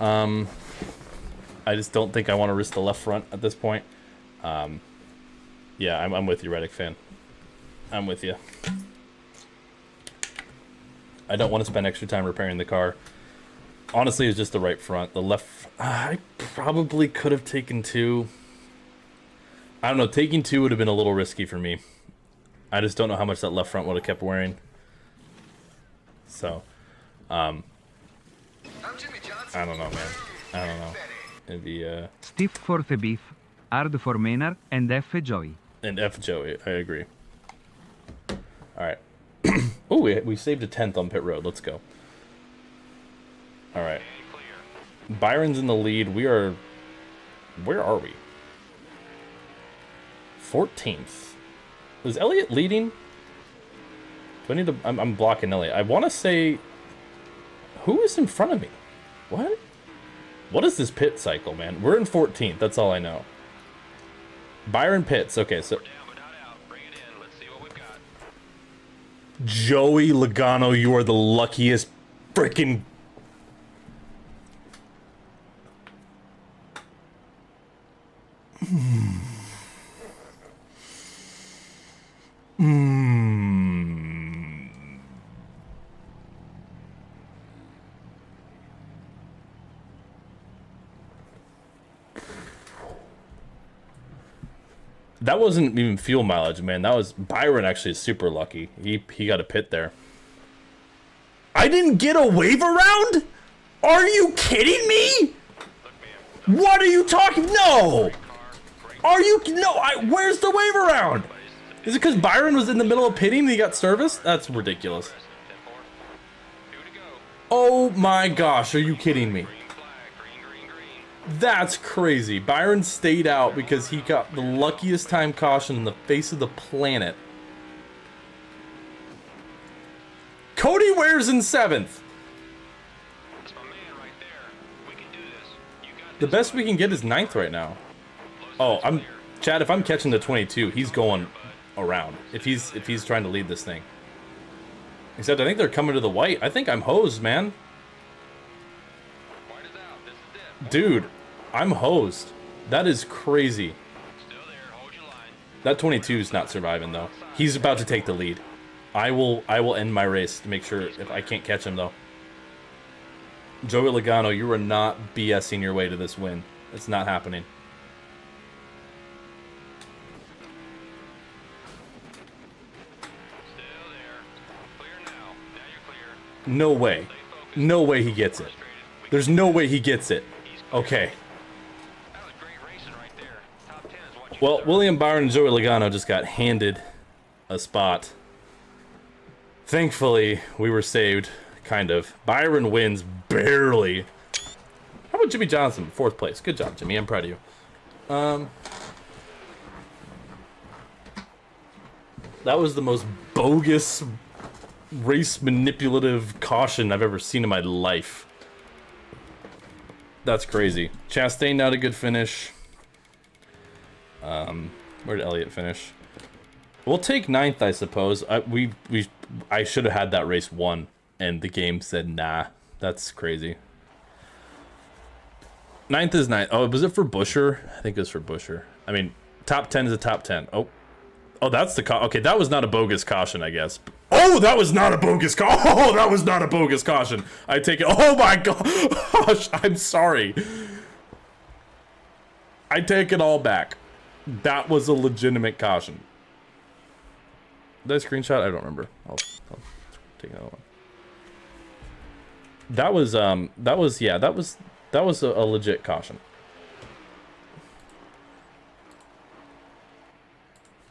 I just don't think I want to risk the left front at this point. Yeah, I'm with you, Reddick fan. I'm with you. I don't want to spend extra time repairing the car. Honestly, it's just the right front. The left... I probably could have taken 2. I don't know. Taking 2 would have been a little risky for me. I just don't know how much that left front would have kept wearing. So,
I'm Jimmy Johnson.
I don't know, man. I don't know. It'd be,
Stiff for the beef, hard for Maynard and F Joey.
And F Joey, I agree. Alright. Oh, we saved a 10th on pit road. Let's go. Alright. Byron's in the lead. We are... Where are we? 14th. Is Elliott leading? Do I need to... I'm blocking Elliott. I want to say... Who is in front of me? What? What is this pit cycle, man? We're in 14th. That's all I know. Byron pits. Okay, so... Joey Logano, you are the luckiest freaking... That wasn't even fuel mileage, man. That was... Byron actually is super lucky. He got a pit there. I didn't get a wave around? Are you kidding me? What are you talking... No! Are you... No, where's the wave around? Is it because Byron was in the middle of pitting and he got service? That's ridiculous. Oh my gosh, are you kidding me? That's crazy. Byron stayed out because he got the luckiest time caution in the face of the planet. Cody Ware's in 7th. The best we can get is 9th right now. Oh, Chad, if I'm catching the 22, he's going around. If he's trying to lead this thing. Except I think they're coming to the white. I think I'm hosed, man.
White is out. This is it.
Dude, I'm hosed. That is crazy.
Still there. Hold your line.
That 22 is not surviving though. He's about to take the lead. I will end my race to make sure if I can't catch him though. Joey Logano, you are not BSing your way to this win. It's not happening.
Still there. Clear now. Now you're clear.
No way. No way he gets it. There's no way he gets it. Okay.
That was great racing right there. Top 10 is what you
Well,
deserve.
William Byron and Joey Logano just got handed a spot. Thankfully, we were saved, kind of. Byron wins barely. How about Jimmy Johnson? 4th place. Good job, Jimmy. I'm proud of you. That was the most bogus race manipulative caution I've ever seen in my life. That's crazy. Chastain not a good finish. Where did Elliott finish? We'll take 9th, I suppose. I should have had that race won, and the game said nah. That's crazy. 9th is 9th. Oh, was it for Buescher? I think it was for Buescher. I mean, top 10 is a top 10. Oh, that's the okay. That was not a bogus caution, I guess. Oh, that was not a bogus caution. Oh, that was not a bogus caution. I take it. Oh my gosh, I'm sorry. I take it all back. That was a legitimate caution. Did I screenshot? I don't remember. I'll take another one. That was a legit caution.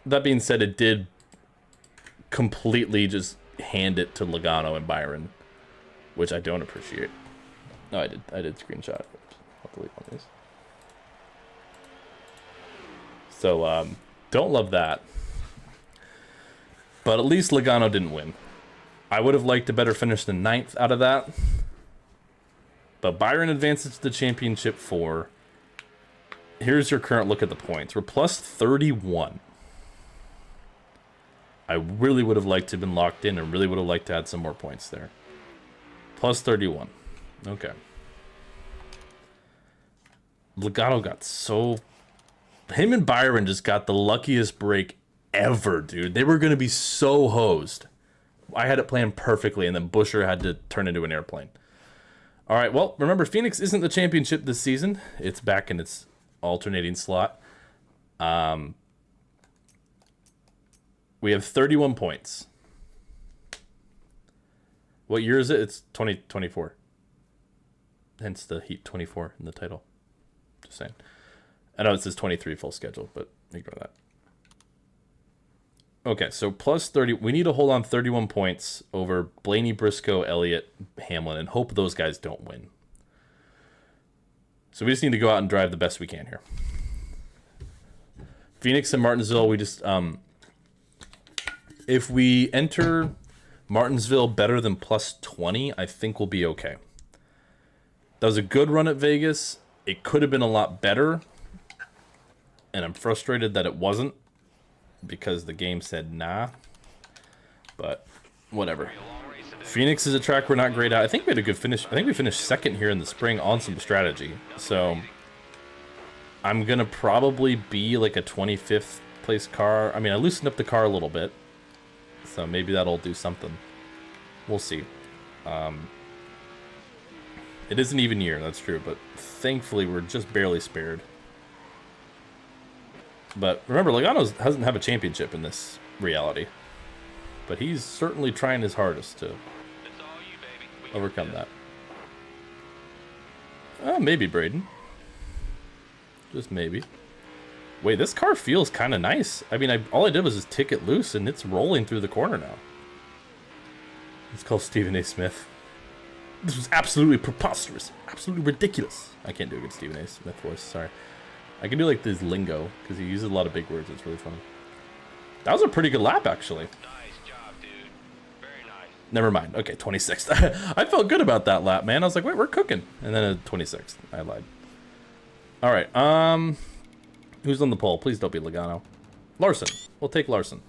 That being said, it did completely just hand it to Logano and Byron, which I don't appreciate. No, I did screenshot it. I'll delete one of these. So, don't love that. But at least Logano didn't win. I would have liked a better finish than 9th out of that. But Byron advances to the championship 4. Here's your current look at the points. We're plus 31. I really would have liked to have been locked in and really would have liked to add some more points there. Plus 31. Okay. Logano got so... Him and Byron just got the luckiest break ever, dude. They were going to be so hosed. I had it planned perfectly, and then Buescher had to turn into an airplane. All right, well, remember, Phoenix isn't the championship this season. It's back in its alternating slot. We have 31 points. What year is it? It's 2024. Hence the Heat 24 in the title. Just saying. I know it says 23 full schedule, but ignore that. Okay, so plus 30. We need to hold on 31 points over Blaney, Briscoe, Elliott, Hamlin, and hope those guys don't win. So we just need to go out and drive the best we can here. Phoenix and Martinsville, we just... if we enter Martinsville better than plus 20, I think we'll be okay. That was a good run at Vegas. It could have been a lot better. And I'm frustrated that it wasn't, because the game said nah. But whatever. Phoenix is a track we're not great at. I think we had a good finish. I think we finished 2nd here in the spring on some strategy. So I'm going to probably be like a 25th place car. I mean, I loosened up the car a little bit, so maybe that'll do something. We'll see. It is an even year, that's true, but thankfully we're just barely spared. But remember, Logano doesn't have a championship in this reality. But he's certainly trying his hardest to overcome that. Maybe, Braden. Just maybe. Wait, this car feels kind of nice. I mean, all I did was just tick it loose, and it's rolling through the corner now. It's called Stephen A. Smith. This was absolutely preposterous. Absolutely ridiculous. I can't do a good Stephen A. Smith voice, sorry. I can do like this lingo, because he uses a lot of big words. It's really funny. That was a pretty good lap, actually.
Nice job, dude. Very nice.
Never mind. Okay, 26th. I felt good about that lap, man. I was like, wait, we're cooking. And then a 26th. I lied. All right. Who's on the pole? Please don't be Logano. Larson. We'll take Larson.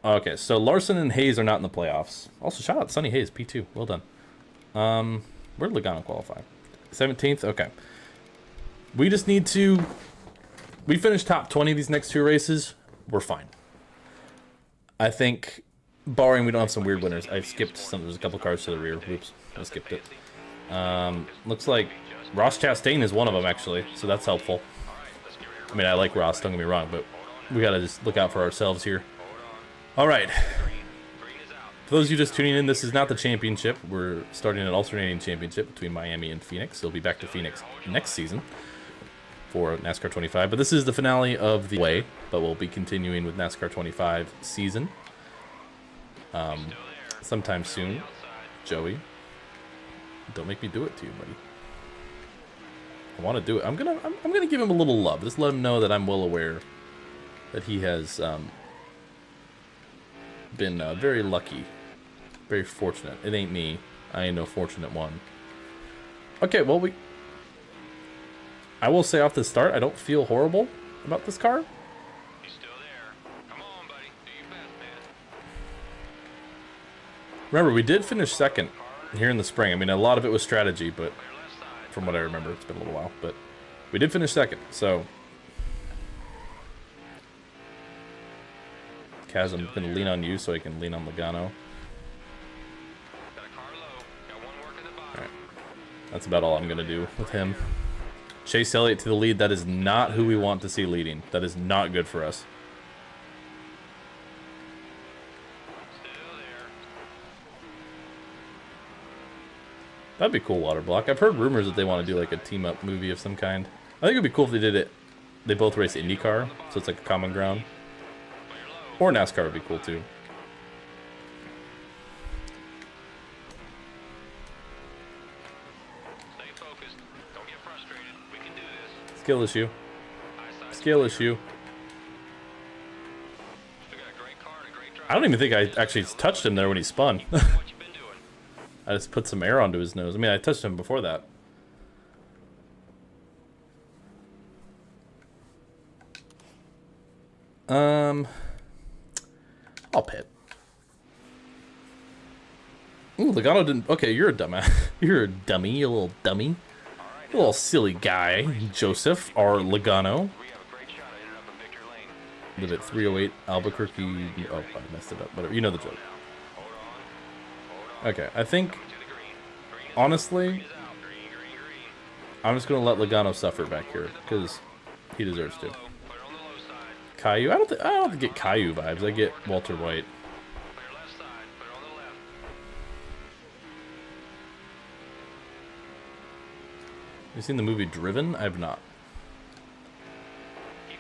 Okay, so Larson and Hayes are not in the playoffs. Also, shout out Sonny Hayes, P2. Well done. Where did Logano qualify? 17th? Okay. We just need to... We finished top 20 these next 2 races. We're fine. I think, barring we don't have some weird winners. I skipped some. There's a couple cars to the rear. Oops, I skipped it. Looks like Ross Chastain is one of them, actually. So that's helpful. I mean, I like Ross, don't get me wrong, but we got to just look out for ourselves here. All right. For those of you just tuning in, this is not the championship. We're starting an alternating championship between Miami and Phoenix. So we'll be back to Phoenix next season for NASCAR 25. But this is the finale of the way, but we'll be continuing with NASCAR 25 season sometime soon. Joey, don't make me do it to you, buddy. I want to do it. I'm gonna give him a little love. Just let him know that I'm well aware that he has been very lucky, very fortunate. It ain't me. I ain't no fortunate one. Okay, well, I will say off the start, I don't feel horrible about this car.
He's still there. Come on, buddy. Do your best, man.
Remember, we did finish second here in the spring. I mean, a lot of it was strategy, but
Clear left side.
from what I remember, it's been a little while. But we did finish second, so... Kaz, I'm going to lean on you so I can lean on Logano.
Got a car low. Got one working the bottom.
Alright. That's about all I'm going to do with him. Chase Elliott to the lead. That is not who we want to see leading. That is not good for us.
Still there.
That'd be cool, water block. I've heard rumors that they want to do like a team-up movie of some kind. I think it'd be cool if they did it. They both race IndyCar, so it's like a common ground. Or NASCAR would be cool too.
Stay focused. Don't get frustrated. We can do this.
Skill issue.
Eyesight.
Skill issue.
Still got a great car and a great driver.
I don't even think I actually touched him there when he spun.
What you been doing?
I just put some air onto his nose. I mean, I touched him before that. I'll pit. Ooh, Logano didn't... Okay, you're a dumbass. You're a dummy, you little dummy. You little silly guy, Joseph, or Logano.
We have a great shot at ending up in victory lane.
Live at 308 Albuquerque... Oh, I messed it up. Whatever. You know the joke.
Hold on.
Okay, I think,
To the green. Green is
honestly,
out. Green, green, green.
I'm just going to let Logano suffer back here, because he deserves to.
Low. Put it on the low side.
Caillou? I don't get Caillou vibes. I get Walter White.
Clear left side. Put it on the left.
You seen the movie Driven? I have not.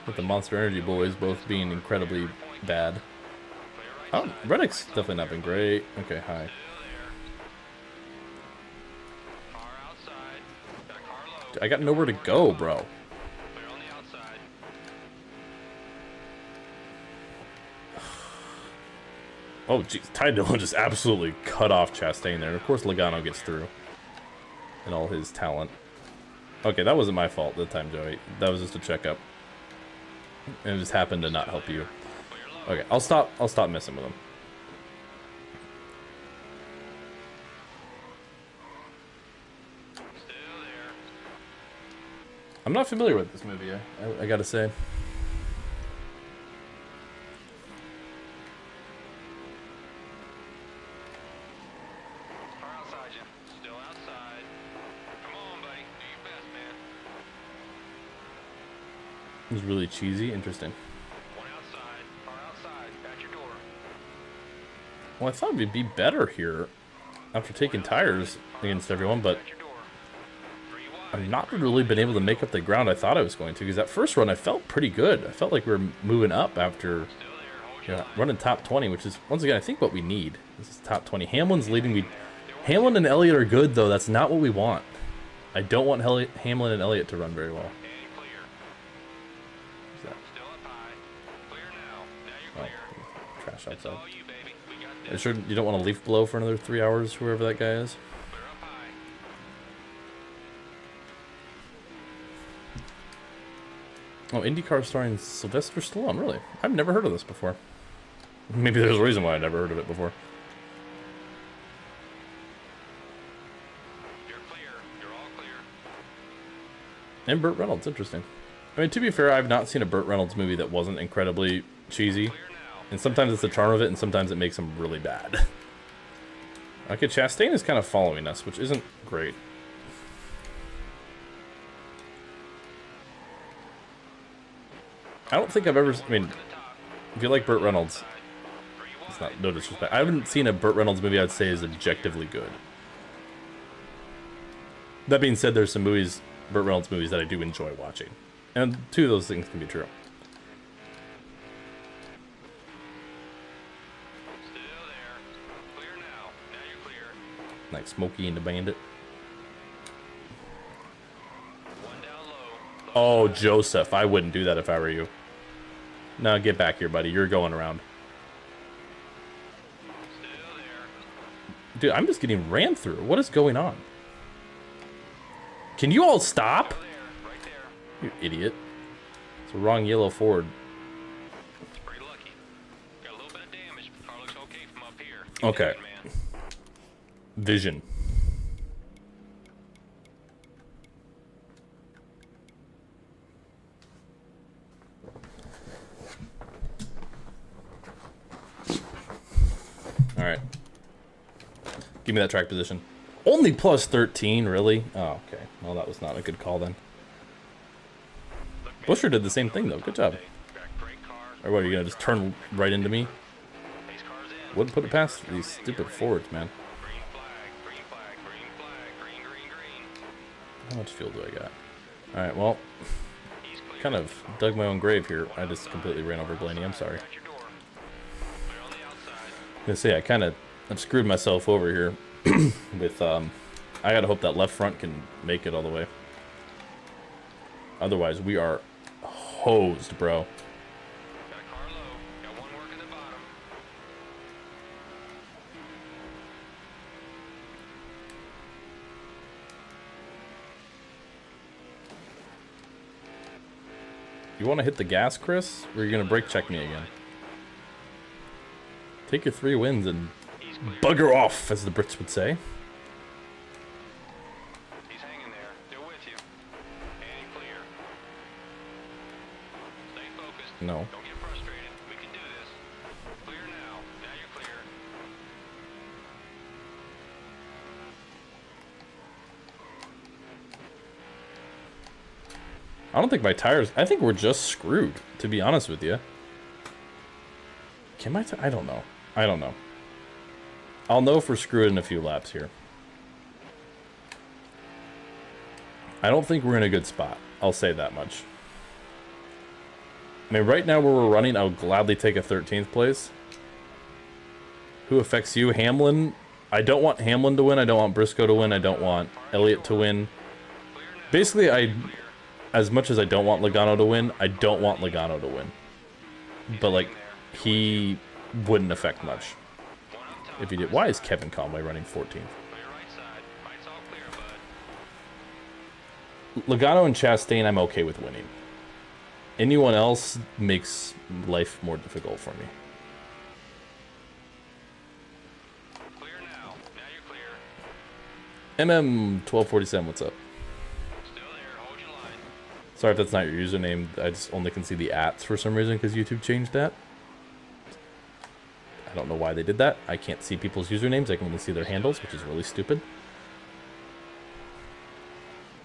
With the Monster Energy boys both being incredibly bad. Oh, Reddick's definitely not been great. Okay, hi.
Car outside. Got a car low.
I got nowhere to go, bro.
Clear on the outside.
Oh, jeez. Ty Dillon just absolutely cut off Chastain there. And of course, Logano gets through. And all his talent. Okay, that wasn't my fault that time, Joey. That was just a checkup. And it just happened to not help you. Okay, I'll stop messing with him.
Still there.
I'm not familiar with this movie, I gotta say.
Car outside you. Still outside. Come on, buddy. Do your best, man.
It was really cheesy. Interesting.
One outside. Car outside. At your door.
Well, I thought we'd be better here after taking tires against everyone, but
At your door. 3 wide.
I've not really been able to make up the ground I thought I was going to, because that first run I felt pretty good. I felt like we were moving up after
Still there. Hold your line.
running top 20, which is, once again, I think what we need. This is top 20. Hamlin's leading. Hamlin and Elliott are good, though. That's not what we want. I don't want Hamlin and Elliott to run very well.
And clear.
What's that?
Still up high. Clear now. Now you're
Oh,
clear.
trash
It's
outside.
all you, baby. We got
Are you
this.
sure you don't want to leaf blow for another 3 hours, whoever that guy is?
Clear up high.
Oh, IndyCar starring Sylvester Stallone. Really? I've never heard of this before. Maybe there's a reason why I never heard of it before.
You're clear. You're all clear.
And Burt Reynolds, interesting. I mean, to be fair, I've not seen a Burt Reynolds movie that wasn't incredibly cheesy.
Clear now.
And sometimes it's the charm of it, and sometimes it makes him really bad. Okay, Chastain is kind of following us, which isn't great. I don't think I've ever... I mean, if you like Burt Reynolds, it's not no disrespect. I haven't seen a Burt Reynolds movie I'd say is objectively good. That being said, there's some movies, Burt Reynolds movies, that I do enjoy watching. And two of those things can be true.
Still there. Clear now. Now you're clear.
Like Smokey and the Bandit.
One down low.
Oh, Joseph. I wouldn't do that if I were you. No, get back here, buddy. You're going around.
Still there.
Dude, I'm just getting ran through. What is going on? Can you all stop?
There. Right there.
You idiot. It's a wrong yellow Ford.
It's pretty lucky. Got a little bit of damage, but car looks okay from up here. Keep
Okay.
digging, man.
Vision. Alright. Give me that track position. Only plus 13, really? Oh, okay. Well, that was not a good call then.
Look, man,
Busher did the same thing, though. Good job.
got a great car.
Or what, are you going to just turn right into me?
Pace car's in.
Wouldn't put it past these stupid Fords, man.
Green flag, green flag, green flag, green, green, green.
How much fuel do I got? Alright, well,
He's clear.
kind of dug my own grave here. I just completely ran over Blaney. I'm sorry.
Got your door. Clear on the outside.
I was gonna say, I've screwed myself over here with, I gotta hope that left front can make it all the way. Otherwise, we are hosed, bro.
Got a car low. Got one working the bottom.
You want to hit the gas, Chris? Or are you gonna brake check me again? Take your 3 wins and
He's clear.
bugger off, as the Brits would say.
He's hanging there. Still with you. And clear. Stay focused.
No.
Don't get frustrated. We can do this. Clear now. Now you're clear.
I don't think my tires... I think we're just screwed, to be honest with you. Can my... I don't know. I don't know. I'll know if we're screwed in a few laps here. I don't think we're in a good spot. I'll say that much. I mean, right now where we're running, I would gladly take a 13th place. Who affects you? Hamlin? I don't want Hamlin to win. I don't want Briscoe to win. I don't want Elliott to win. Basically, as much as I don't want Logano to win, I don't want Logano to win. But, like, he wouldn't affect much if he did. Why is Kevin Conway running 14th?
Clear right side. Light's all clear, bud.
Logano and Chastain, I'm okay with winning. Anyone else makes life more difficult for me.
Clear now. Now you're clear.
MM1247, what's up?
Still there. Hold your line.
Sorry if that's not your username. I just only can see the ats for some reason because YouTube changed that. I don't know why they did that. I can't see people's usernames. I can only see their handles, which is really stupid.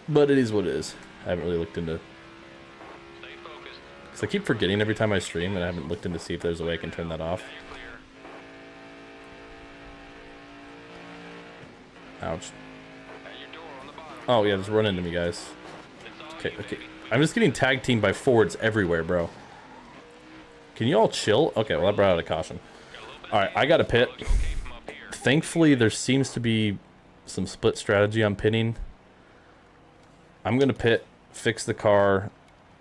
But it is what it is. I haven't really looked into...
Stay focused.
Because I keep forgetting every time I stream, and I haven't looked into see if there's a way I can turn that off.
Now you're clear.
Ouch.
At your door on the bottom.
Oh, yeah, just run into me, guys.
It's all
Okay,
you,
okay.
baby.
I'm just getting tag teamed by Fords everywhere, bro. Can you all chill? Okay, well, that brought out a caution. Alright, I got to pit.
Looks okay from up here.
Thankfully, there seems to be some split strategy on pitting. I'm going to pit, fix the car,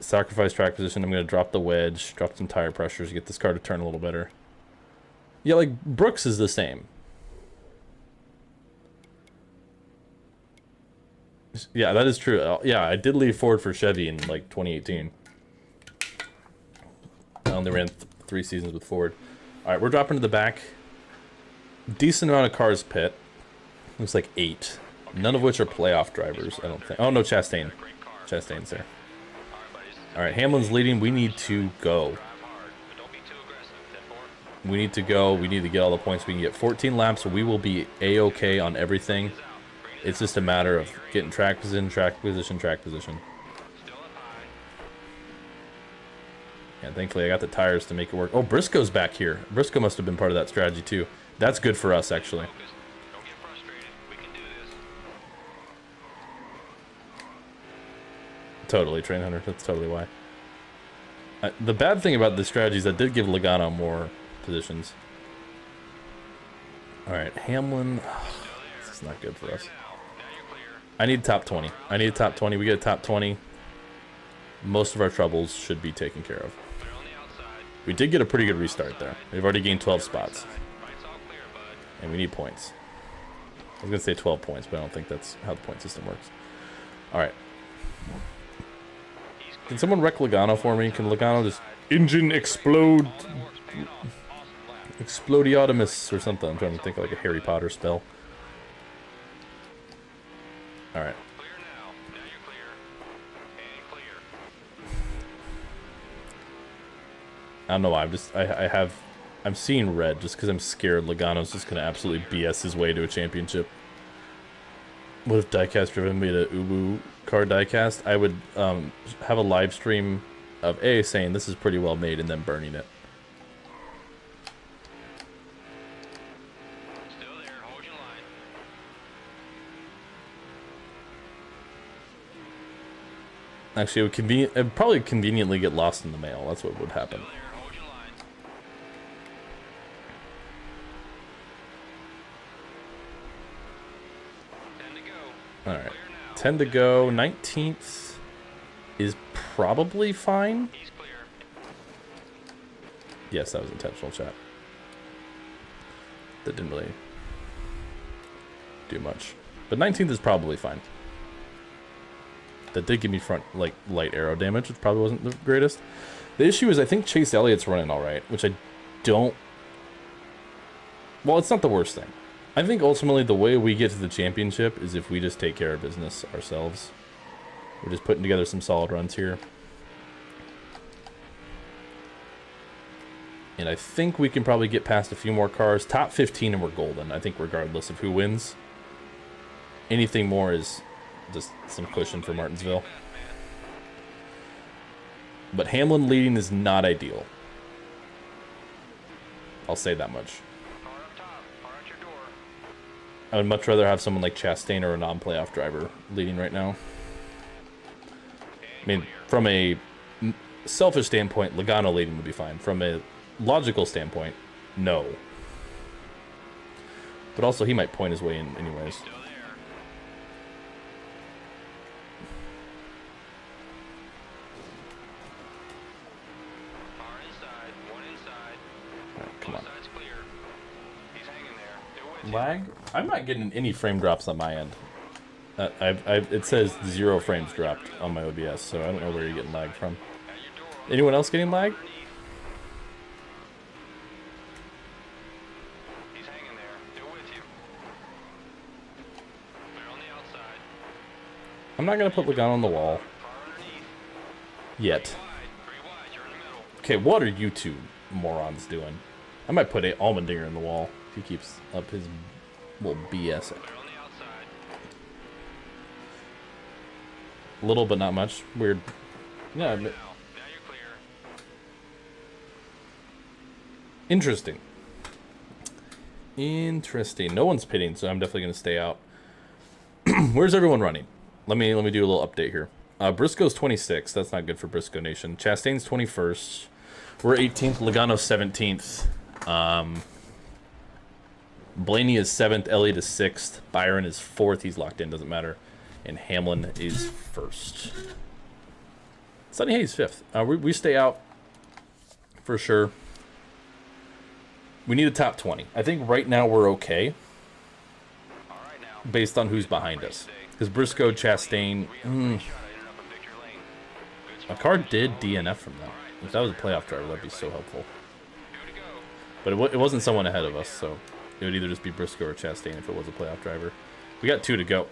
sacrifice track position. I'm going to drop the wedge, drop some tire pressures, get this car to turn a little better. Yeah, like, Brooks is the same. Yeah, that is true. Yeah, I did leave Ford for Chevy in, like, 2018. only ran 3 seasons with Ford. All right, we're dropping to the back. Decent amount of cars pit. Looks like 8. None of which are playoff drivers, I don't think. Oh, no, Chastain. Chastain's there. All right, Hamlin's leading. We need to go. We need to go. We need to get all the points we can get. 14 laps, so we will be A-okay on everything. It's just a matter of getting track position, track position, track position. And thankfully I got the tires to make it work. Oh, Briscoe's back here. Briscoe must have been part of that strategy too. That's good for us, actually.
Don't get frustrated. We can do this.
Totally, Train Hunter. That's totally why. The bad thing about this strategy is that did give Logano more positions. Alright, Hamlin. This is not good for us. I need top 20. I need a top 20. We get a top 20. Most of our troubles should be taken care of. We did get a pretty good restart there. We've already gained 12 spots. And we need points. I was going to say 12 points, but I don't think that's how the point system works. Alright. Can someone wreck Logano for me? Can Logano just engine explode? Explodiotimus or something. I'm trying to think of like a Harry Potter spell. Alright. I don't know why. I'm seeing red just because I'm scared Logano's just gonna absolutely BS his way to a championship. What if diecast driven made a Ubu car diecast? I would have a live stream of A saying this is pretty well made and then burning it.
Still there. Hold your line.
Actually, it would probably conveniently get lost in the mail. That's what would happen.
Still there. Hold your line. 10 to go.
Alright.
Clear now.
10 to go. 19th is probably fine.
He's clear.
Yes, that was intentional, chat. That didn't really do much. But 19th is probably fine. That did give me front, like, light arrow damage, which probably wasn't the greatest. The issue is I think Chase Elliott's running alright, which I don't... Well, it's not the worst thing. I think ultimately the way we get to the championship is if we just take care of business ourselves. We're just putting together some solid runs here. And I think we can probably get past a few more cars. Top 15 and we're golden, I think, regardless of who wins. Anything more is just some cushion for Martinsville. But Hamlin leading is not ideal. I'll say that much.
Car up top. Car at your door.
I would much rather have someone like Chastain or a non-playoff driver leading right now. I mean, from a selfish standpoint, Logano leading would be fine. From a logical standpoint, no. But also, he might point his way in anyways.
Still there. Car inside. One inside.
Alright, come on.
Both sides clear. He's hanging there. They're with you.
Lag? I'm not getting any frame drops on my end. It says 0 frames dropped on my OBS, so I don't know where you're getting lag from.
At your door.
Anyone else getting lag?
Underneath. He's hanging there. They're with you. They're on the outside.
I'm not going to put Logano on the wall.
Car underneath.
Yet.
Three wide. You're in the middle.
Okay, what are you two morons doing? I might put a Allmendinger in the wall if he keeps up his little BS.
They're on the outside.
Little, but not much. Weird. Yeah,
Now you're clear.
interesting. Interesting. No one's pitting, so I'm definitely going to stay out. Where's everyone running? Let me do a little update here. Briscoe's 26th. That's not good for Briscoe Nation. Chastain's 21st. We're 18th. Logano's 17th. Blaney is 7th. Elliott is 6th. Byron is 4th. He's locked in. Doesn't matter. And Hamlin is 1st. Sonny Hayes 5th. We stay out for sure. We need a top 20. I think right now we're okay
All right now.
based on who's behind us. Because Briscoe, Chastain...
Shot ended up in victory lane. Good
A car did DNF from them.
All right,
If that was a playoff driver, that'd be so helpful.
Two to go.
But it wasn't someone ahead of us, so it would either just be Briscoe or Chastain if it was a playoff driver. We got 2 to go.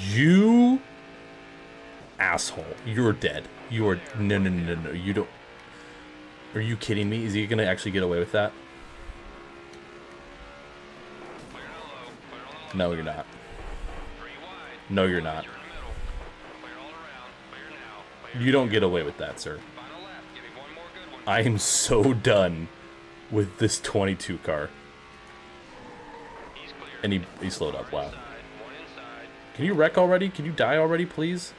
You asshole. You're dead. You are... No. You don't... Are you kidding me? Is he going to actually get away with that?
Clear down low. Clear on the
No,
left
you're
side.
not.
3 wide.
No, you're not.
You're in the middle. Clear all around. Clear now. Clear.
You don't get away with that, sir.
Final lap. Give me one more good one.
I am so done with this 22 car.
He's clear.
And he slowed up. Wow.
One inside.
Can you wreck already? Can you die already, please?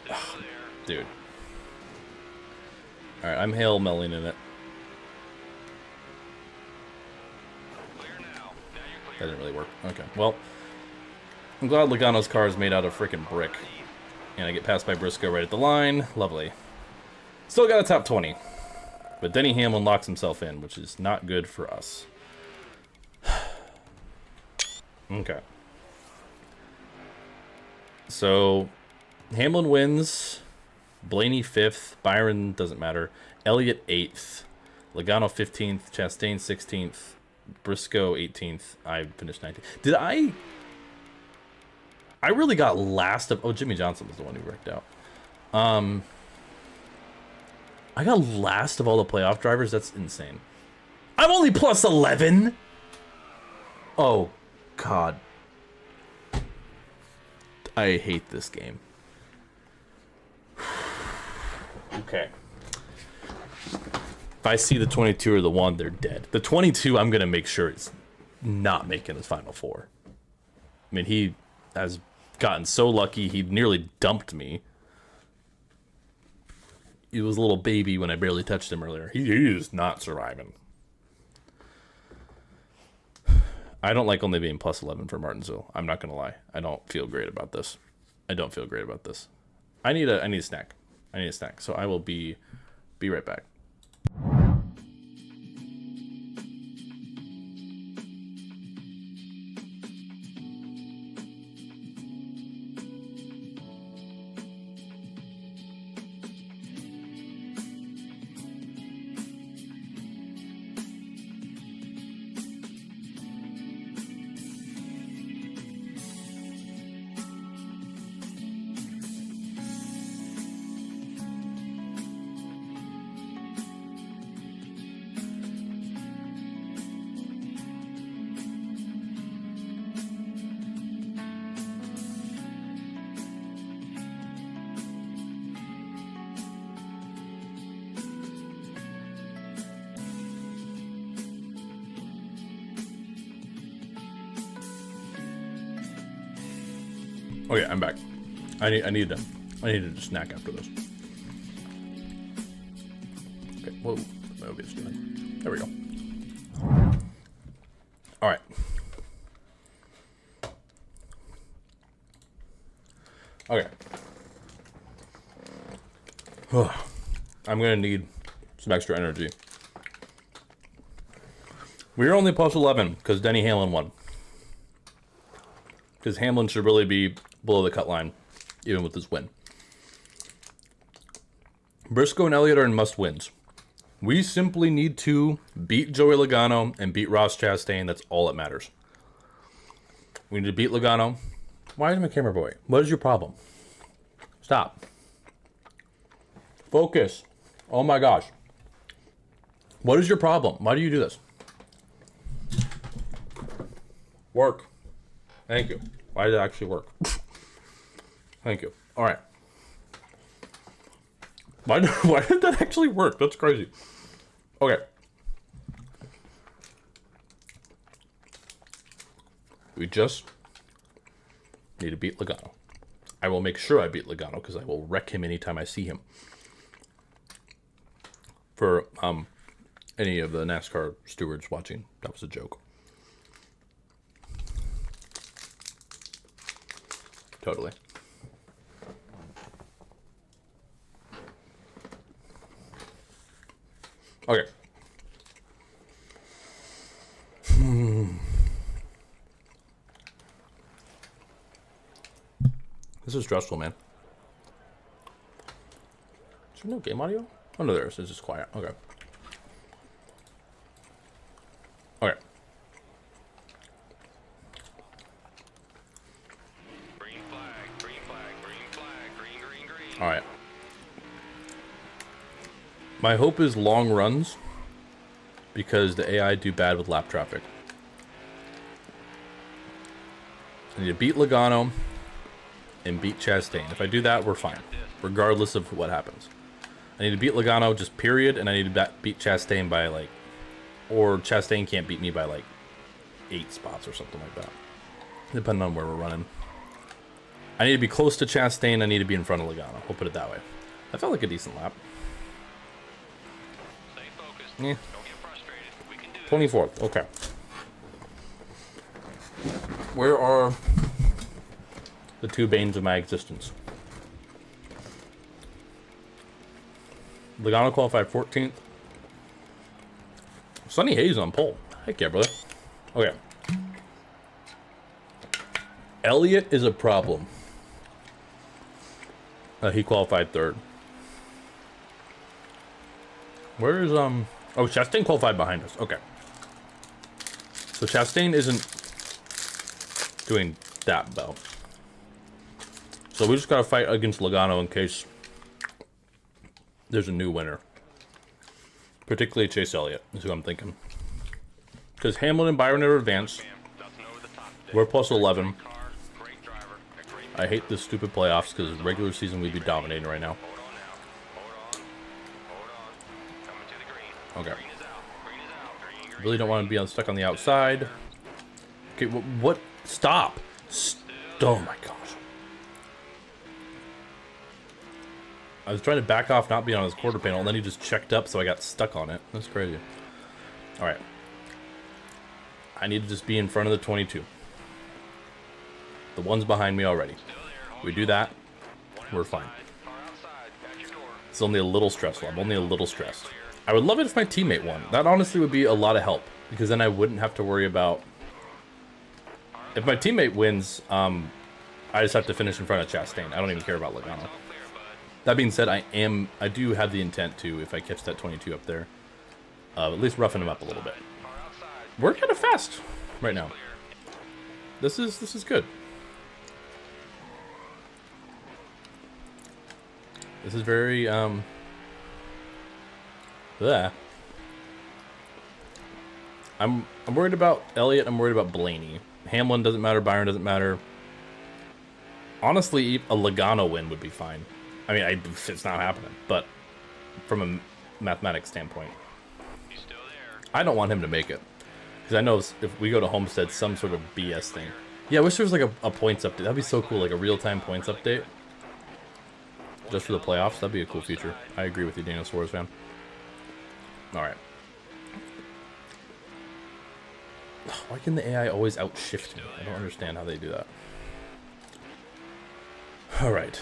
Still there.
Dude. Alright, I'm Hail Melling in it.
Clear now. Now you're
That
clear.
didn't really work. Okay, well. I'm glad Logano's car is made out of freaking brick. And I get passed by Briscoe right at the line. Lovely. Still got a top 20. But Denny Hamlin locks himself in, which is not good for us. Okay. So, Hamlin wins. Blaney 5th. Byron doesn't matter. Elliott 8th. Logano 15th. Chastain 16th. Briscoe 18th. I finished 19th. Did I really got last of... Oh, Jimmy Johnson was the one who wrecked out. I got last of all the playoff drivers? That's insane. I'm only plus 11? Oh, God. I hate this game. Okay. If I see the 22 or the 1, they're dead. The 22, I'm going to make sure it's not making his Final Four. I mean, he has gotten so lucky, he nearly dumped me. He was a little baby when I barely touched him earlier. He is not surviving. I don't like only being plus 11 for Martinsville. I'm not going to lie. I don't feel great about this. I need a snack. I need a snack. So I will be right back. Okay, I'm back. I need a snack after this. Okay, whoa, my OBS doing. There we go. All right. Okay. I'm gonna need some extra energy. We're only plus 11 because Denny Hamlin won. Because Hamlin should really be below the cut line, even with his win. Briscoe and Elliott are in must-wins. We simply need to beat Joey Logano and beat Ross Chastain. That's all that matters. We need to beat Logano. Why is my camera boy? What is your problem? Stop. Focus. Oh my gosh. What is your problem? Why do you do this? Work. Thank you. Why did it actually work? Thank you. All right. Why did that actually work? That's crazy. Okay. We just need to beat Logano. I will make sure I beat Logano because I will wreck him anytime I see him. For any of the NASCAR stewards watching, that was a joke. Totally. Okay. This is stressful, man. No game audio? Oh no, there is. It's just quiet. Okay. Okay.
Green flag, green flag, green flag, green, green, green.
Alright. My hope is long runs, because the AI do bad with lap traffic. I need to beat Logano and beat Chastain. If I do that, we're fine, regardless of what happens. I need to beat Logano, just period, and I need to beat Chastain by, like... Or Chastain can't beat me by, like, 8 spots or something like that. Depending on where we're running. I need to be close to Chastain, I need to be in front of Logano. We'll put it that way. That felt like a decent lap.
Stay focused.
Yeah.
Don't get frustrated. We can do
24th, okay. Where are the two banes of my existence? Logano qualified 14th. Sonny Hayes on pole. Heck yeah, brother. Okay. Elliott is a problem. He qualified 3rd. Where is, Oh, Chastain qualified behind us. Okay. So Chastain isn't doing that well. So we just gotta fight against Logano in case there's a new winner. Particularly Chase Elliott is who I'm thinking. Because Hamlin and Byron are advanced. We're plus 11.
great driver, a great
I hate this stupid playoffs because regular season we'd be dominating right now.
hold on now. Hold on. Coming to the green.
Okay.
Green is out. Green is out. Green, green.
Really don't want to be stuck on the outside. Okay, what? Stop! Oh my gosh. I was trying to back off, not be on his quarter panel, and then he just checked up, so I got stuck on it. That's crazy. Alright. I need to just be in front of the 22. The one's behind me already. We do that, we're fine.
Car outside. At your door.
It's only a little stressful. I'm only a little stressed. I would love it if my teammate won. That honestly would be a lot of help, because then I wouldn't have to worry about... If my teammate wins, I just have to finish in front of Chastain. I don't even care about Logano. That being said, I do have the intent to, if I catch that 22 up there, at least roughen him up a little bit. We're kind of fast right now. This is good. This is very bleh. I'm worried about Elliott. I'm worried about Blaney. Hamlin doesn't matter. Byron doesn't matter. Honestly, a Logano win would be fine. I mean, it's not happening, but from a mathematics standpoint,
He's still there.
I don't want him to make it. Because I know if we go to Homestead, some sort of BS thing. Yeah, I wish there was like a points update. That'd be so cool, like a real-time points update. Just for the playoffs, that'd be a cool feature. I agree with you, Daniel Suarez fan. Alright. Why can the AI always outshift me? I don't understand how they do that. Alright.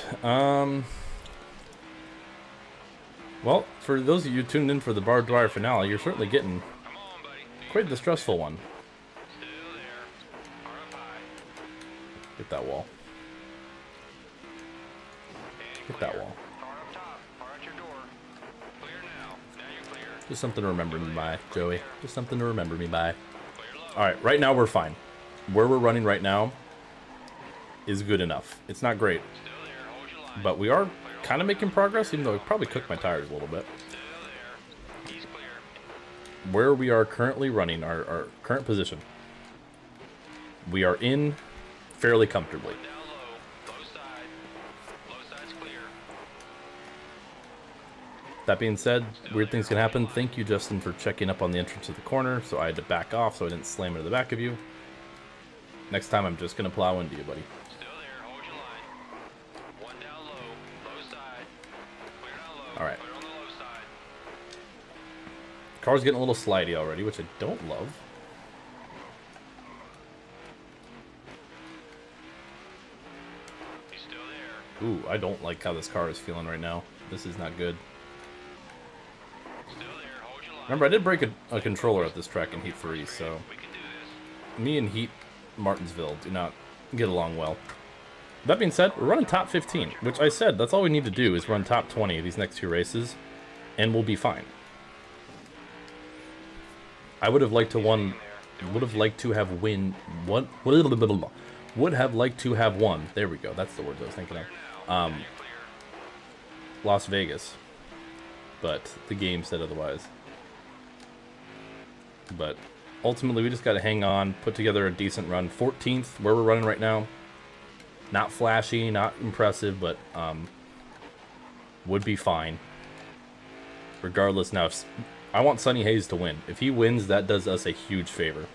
Well, for those of you tuned in for the Barb Dwyer finale, you're certainly getting
Come on, buddy.
quite the stressful one.
Still there. Car up high.
Get that wall.
And
Get that
clear.
wall.
Car up top. Car at your door. Clear now. Now you're clear.
Just something to remember me by, Joey. Just something to remember me by.
Clear low.
Alright, right now we're fine. Where we're running right now is good enough. It's not great,
Still there. Hold your line.
but we are kind of making progress, even though it probably cooked my tires a little bit.
Still there. He's clear.
Where we are currently running, our current position, we are in fairly comfortably.
Down low. Low side. Low side's clear.
That being said, weird things can happen. Thank you, Justin, for checking up on the entrance of the corner, so I had to back off so I didn't slam into the back of you. Next time, I'm just going to plow into you, buddy.
Still there. Hold your line. One down low. Low side. Clear down low.
All right.
Clear on the low side.
Car's getting a little slidey already, which I don't love.
He's still there.
Ooh, I don't like how this car is feeling right now. This is not good.
Still there. Hold your line.
Remember, I did break a controller at this track in Heat 3, so
We can do this.
me and Heat Martinsville do not get along well. That being said, we're running top 15, which I said that's all we need to do is run top 20 of these next 2 races, and we'll be fine. I would have liked to won. Would have liked to have win. What? Would have liked to have won. There we go. That's the words I was thinking of. Las Vegas, but the game said otherwise. But ultimately, we just got to hang on, put together a decent run. 14th, where we're running right now. Not flashy, not impressive, but would be fine. Regardless, now, if, I want Sonny Hayes to win. If he wins, that does us a huge favor.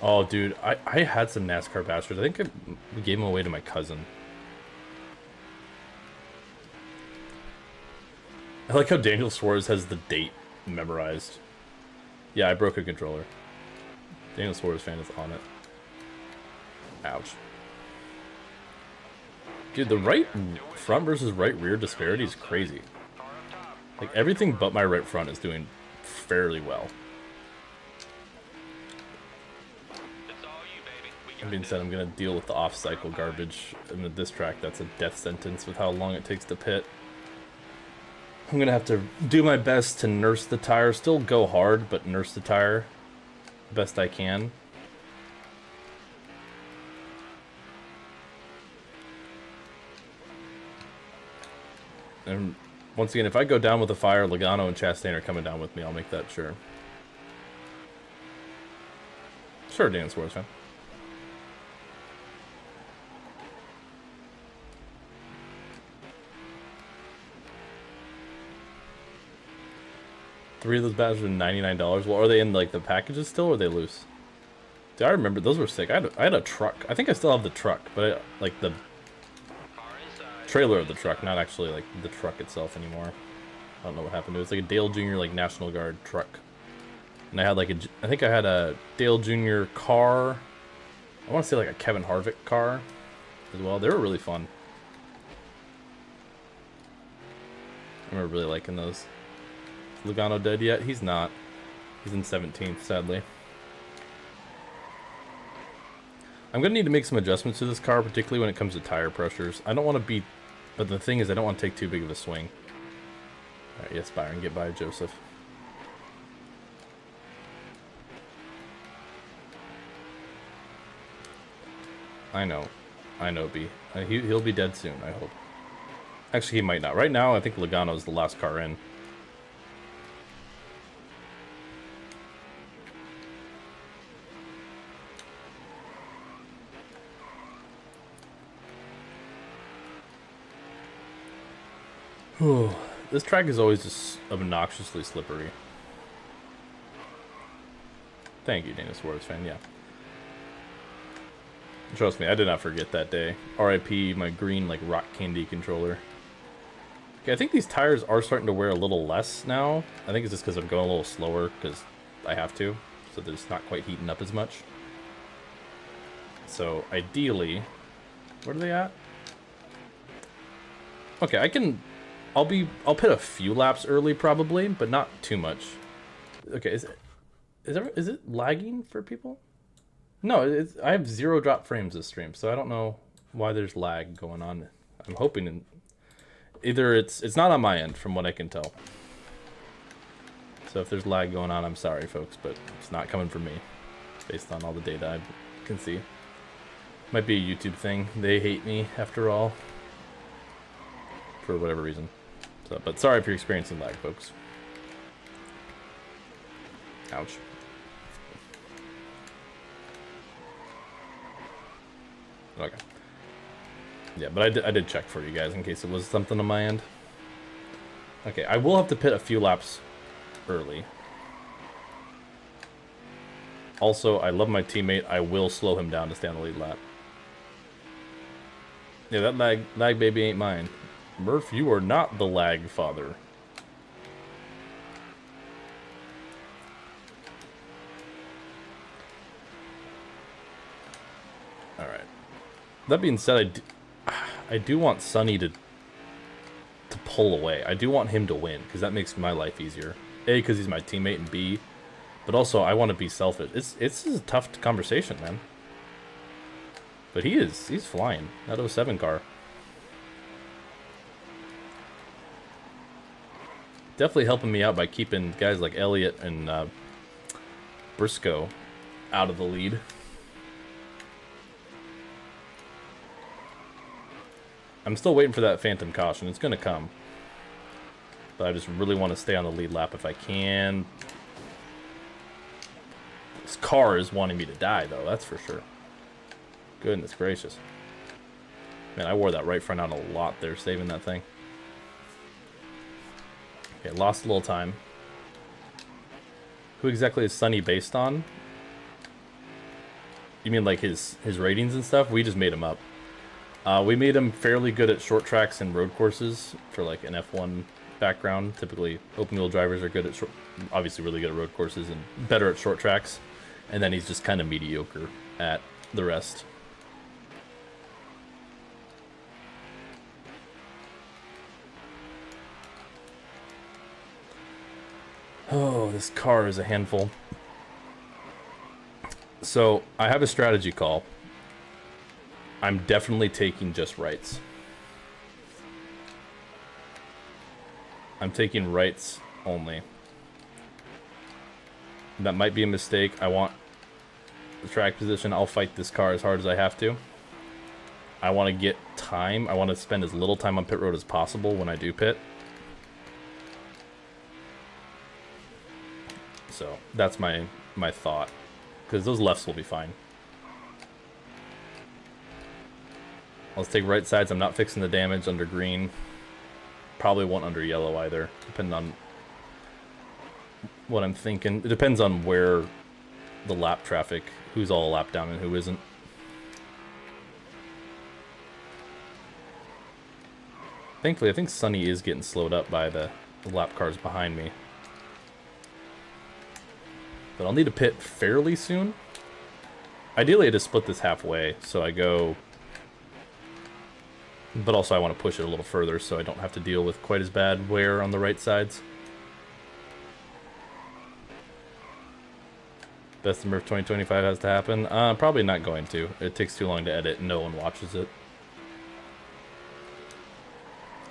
Oh, dude, I had some NASCAR bastards. I think I gave them away to my cousin. I like how Daniel Suarez has the date memorized. Yeah, I broke a controller. Daniel Suarez fan is on it. Ouch. Dude, the right front versus right rear disparity is crazy. Like, everything but my right front is doing fairly well. That being said, I'm going to deal with the off-cycle garbage in this track. That's a death sentence with how long it takes to pit. I'm going to have to do my best to nurse the tire. Still go hard, but nurse the tire the best I can. And once again, if I go down with a fire, Logano and Chastain are coming down with me. I'll make that sure. Sure, Dan Suarez fan. Three of those badges are $99. Well, are they in like the packages still, or are they loose? Dude, I remember those were sick. I had a truck. I think I still have the truck, but like the trailer of the truck, not actually like the truck itself anymore. I don't know what happened to it. It's like a Dale Jr. like National Guard truck. And I had like I think I had a Dale Jr. car. I want to say like a Kevin Harvick car as well. They were really fun. I remember really liking those. Is Logano dead yet? He's not. He's in 17th, sadly. I'm going to need to make some adjustments to this car, particularly when it comes to tire pressures. I don't want to be... But the thing is, I don't want to take too big of a swing. Alright, yes, Byron, get by Joseph. I know, B. He'll be dead soon, I hope. Actually, he might not. Right now, I think Logano's the last car in. This track is always just obnoxiously slippery. Thank you, Dana Suarez fan, yeah. Trust me, I did not forget that day. RIP my green, like, rock candy controller. Okay, I think these tires are starting to wear a little less now. I think it's just because I'm going a little slower, because I have to. So they're just not quite heating up as much. So, ideally... Where are they at? Okay, I can... I'll pit a few laps early probably, but not too much. Okay, is it lagging for people? No, I have 0 drop frames this stream, so I don't know why there's lag going on. I'm hoping either it's not on my end from what I can tell. So if there's lag going on, I'm sorry folks, but it's not coming from me based on all the data I can see. Might be a YouTube thing. They hate me after all for whatever reason. So, but sorry if you're experiencing lag, folks. Ouch. Okay. Yeah, but I did check for you guys in case it was something on my end. Okay, I will have to pit a few laps early. Also, I love my teammate. I will slow him down to stay on the lead lap. Yeah, that lag baby ain't mine. Murph, you are not the lag father. Alright. That being said, I do want Sonny to pull away. I do want him to win, because that makes my life easier. A, because he's my teammate, and B, but also I want to be selfish. It's a tough conversation, man. But he's flying. That 07 car. Definitely helping me out by keeping guys like Elliott and Briscoe out of the lead. I'm still waiting for that phantom caution. It's going to come. But I just really want to stay on the lead lap if I can. This car is wanting me to die, though. That's for sure. Goodness gracious. Man, I wore that right front out a lot there, saving that thing. Okay, lost a little time. Who exactly is Sonny based on? You mean like his ratings and stuff? We just made him up. We made him fairly good at short tracks and road courses for like an F1 background. Typically, open wheel drivers are good at short, obviously really good at road courses and better at short tracks. And then he's just kind of mediocre at the rest. Oh, this car is a handful. So, I have a strategy call. I'm definitely taking just rights. I'm taking rights only. That might be a mistake. I want the track position. I'll fight this car as hard as I have to. I want to get time. I want to spend as little time on pit road as possible when I do pit. So that's my thought, because those lefts will be fine. Let's take right sides. I'm not fixing the damage under green. Probably won't under yellow either, depending on what I'm thinking. It depends on where the lap traffic, who's all a lap down and who isn't. Thankfully, I think Sonny is getting slowed up by the lap cars behind me. But I'll need to pit fairly soon. Ideally, I just split this halfway, so I go... But also I want to push it a little further so I don't have to deal with quite as bad wear on the right sides. Best of Murph 2025 has to happen? Probably not going to. It takes too long to edit and no one watches it.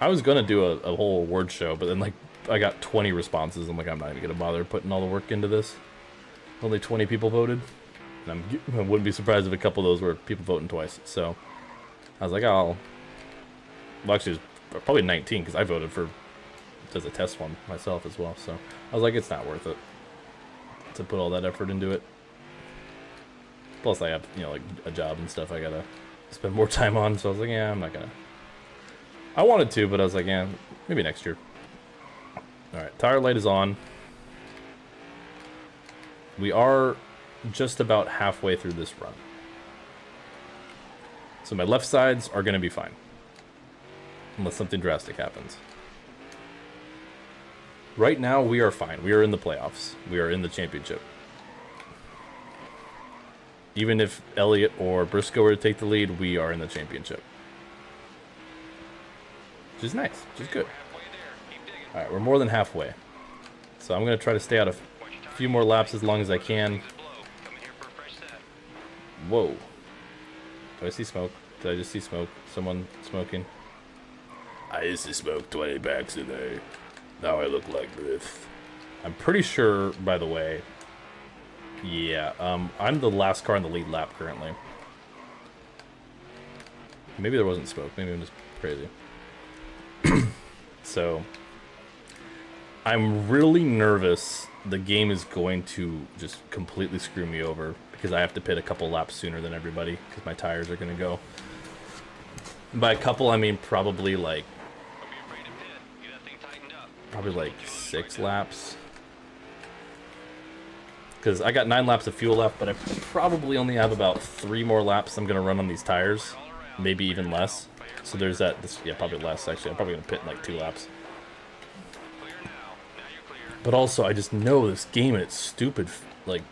I was going to do a whole award show, but then like I got 20 responses. I'm like, I'm not even going to bother putting all the work into this. Only 20 people voted. And I wouldn't be surprised if a couple of those were people voting twice. So I was like, well, actually, it was probably 19 because I voted for as a test one myself as well. So I was like, it's not worth it to put all that effort into it. Plus, I have, you know, like a job and stuff I gotta spend more time on. So I was like, yeah, I'm not gonna. I wanted to, but I was like, yeah, maybe next year. All right, tire light is on. We are just about halfway through this run. So my left sides are going to be fine. Unless something drastic happens. Right now, we are fine. We are in the playoffs. We are in the championship. Even if Elliott or Briscoe were to take the lead, we are in the championship. Which is nice. Which is good. Alright, we're more than halfway. So I'm going to try to stay out of a few more laps as long as I can. Whoa. Do I see smoke? Did I just see smoke? Someone smoking?
I used to smoke 20 packs a day. Now I look like this.
I'm pretty sure, by the way. Yeah, I'm the last car in the lead lap currently. Maybe there wasn't smoke. Maybe I'm just crazy. So, I'm really nervous the game is going to just completely screw me over because I have to pit a couple laps sooner than everybody because my tires are going to go. By a couple, I mean probably like 6 laps. Because I got 9 laps of fuel left, but I probably only have about 3 more laps I'm going to run on these tires. Maybe even less. So there's that. Yeah, probably less, actually. I'm probably going to pit in like 2 laps. But also, I just know this game and it's stupid, like,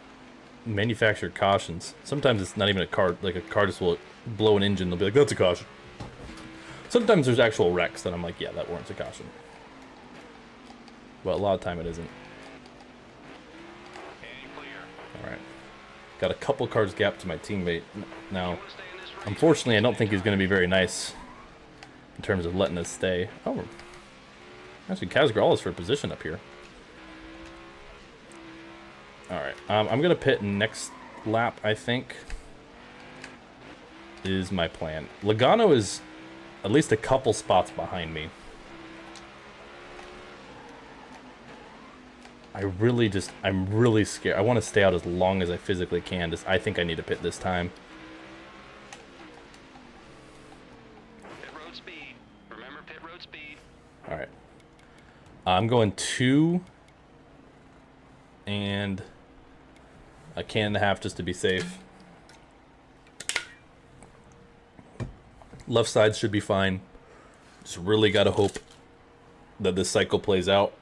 manufactured cautions. Sometimes it's not even a car, like a car just will blow an engine. They'll be like, that's a caution. Sometimes there's actual wrecks that I'm like, yeah, that warrants a caution. But a lot of time it isn't. Alright. Got a couple cars gap to my teammate now. Unfortunately, I don't think he's going to be very nice in terms of letting us stay. Oh, actually, Kazgral is for position up here. Alright, I'm going to pit next lap, I think, is my plan. Logano is at least a couple spots behind me. I'm really scared. I want to stay out as long as I physically can. I think I need to pit this time.
Pit road speed. Remember pit road speed.
Alright. I'm going 2 and a can and a half just to be safe. Left side should be fine. Just really gotta hope that this cycle plays out.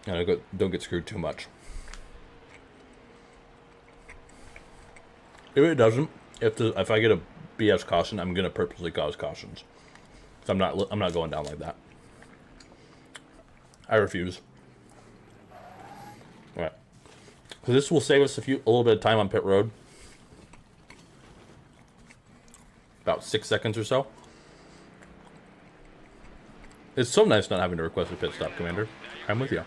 And I don't get screwed too much. If it doesn't, if I get a BS caution, I'm gonna purposely cause cautions. So I'm not going down like that. I refuse. All right. So this will save us a little bit of time on pit road. About 6 seconds or so. It's so nice not having to request a pit stop, Commander. I'm with you.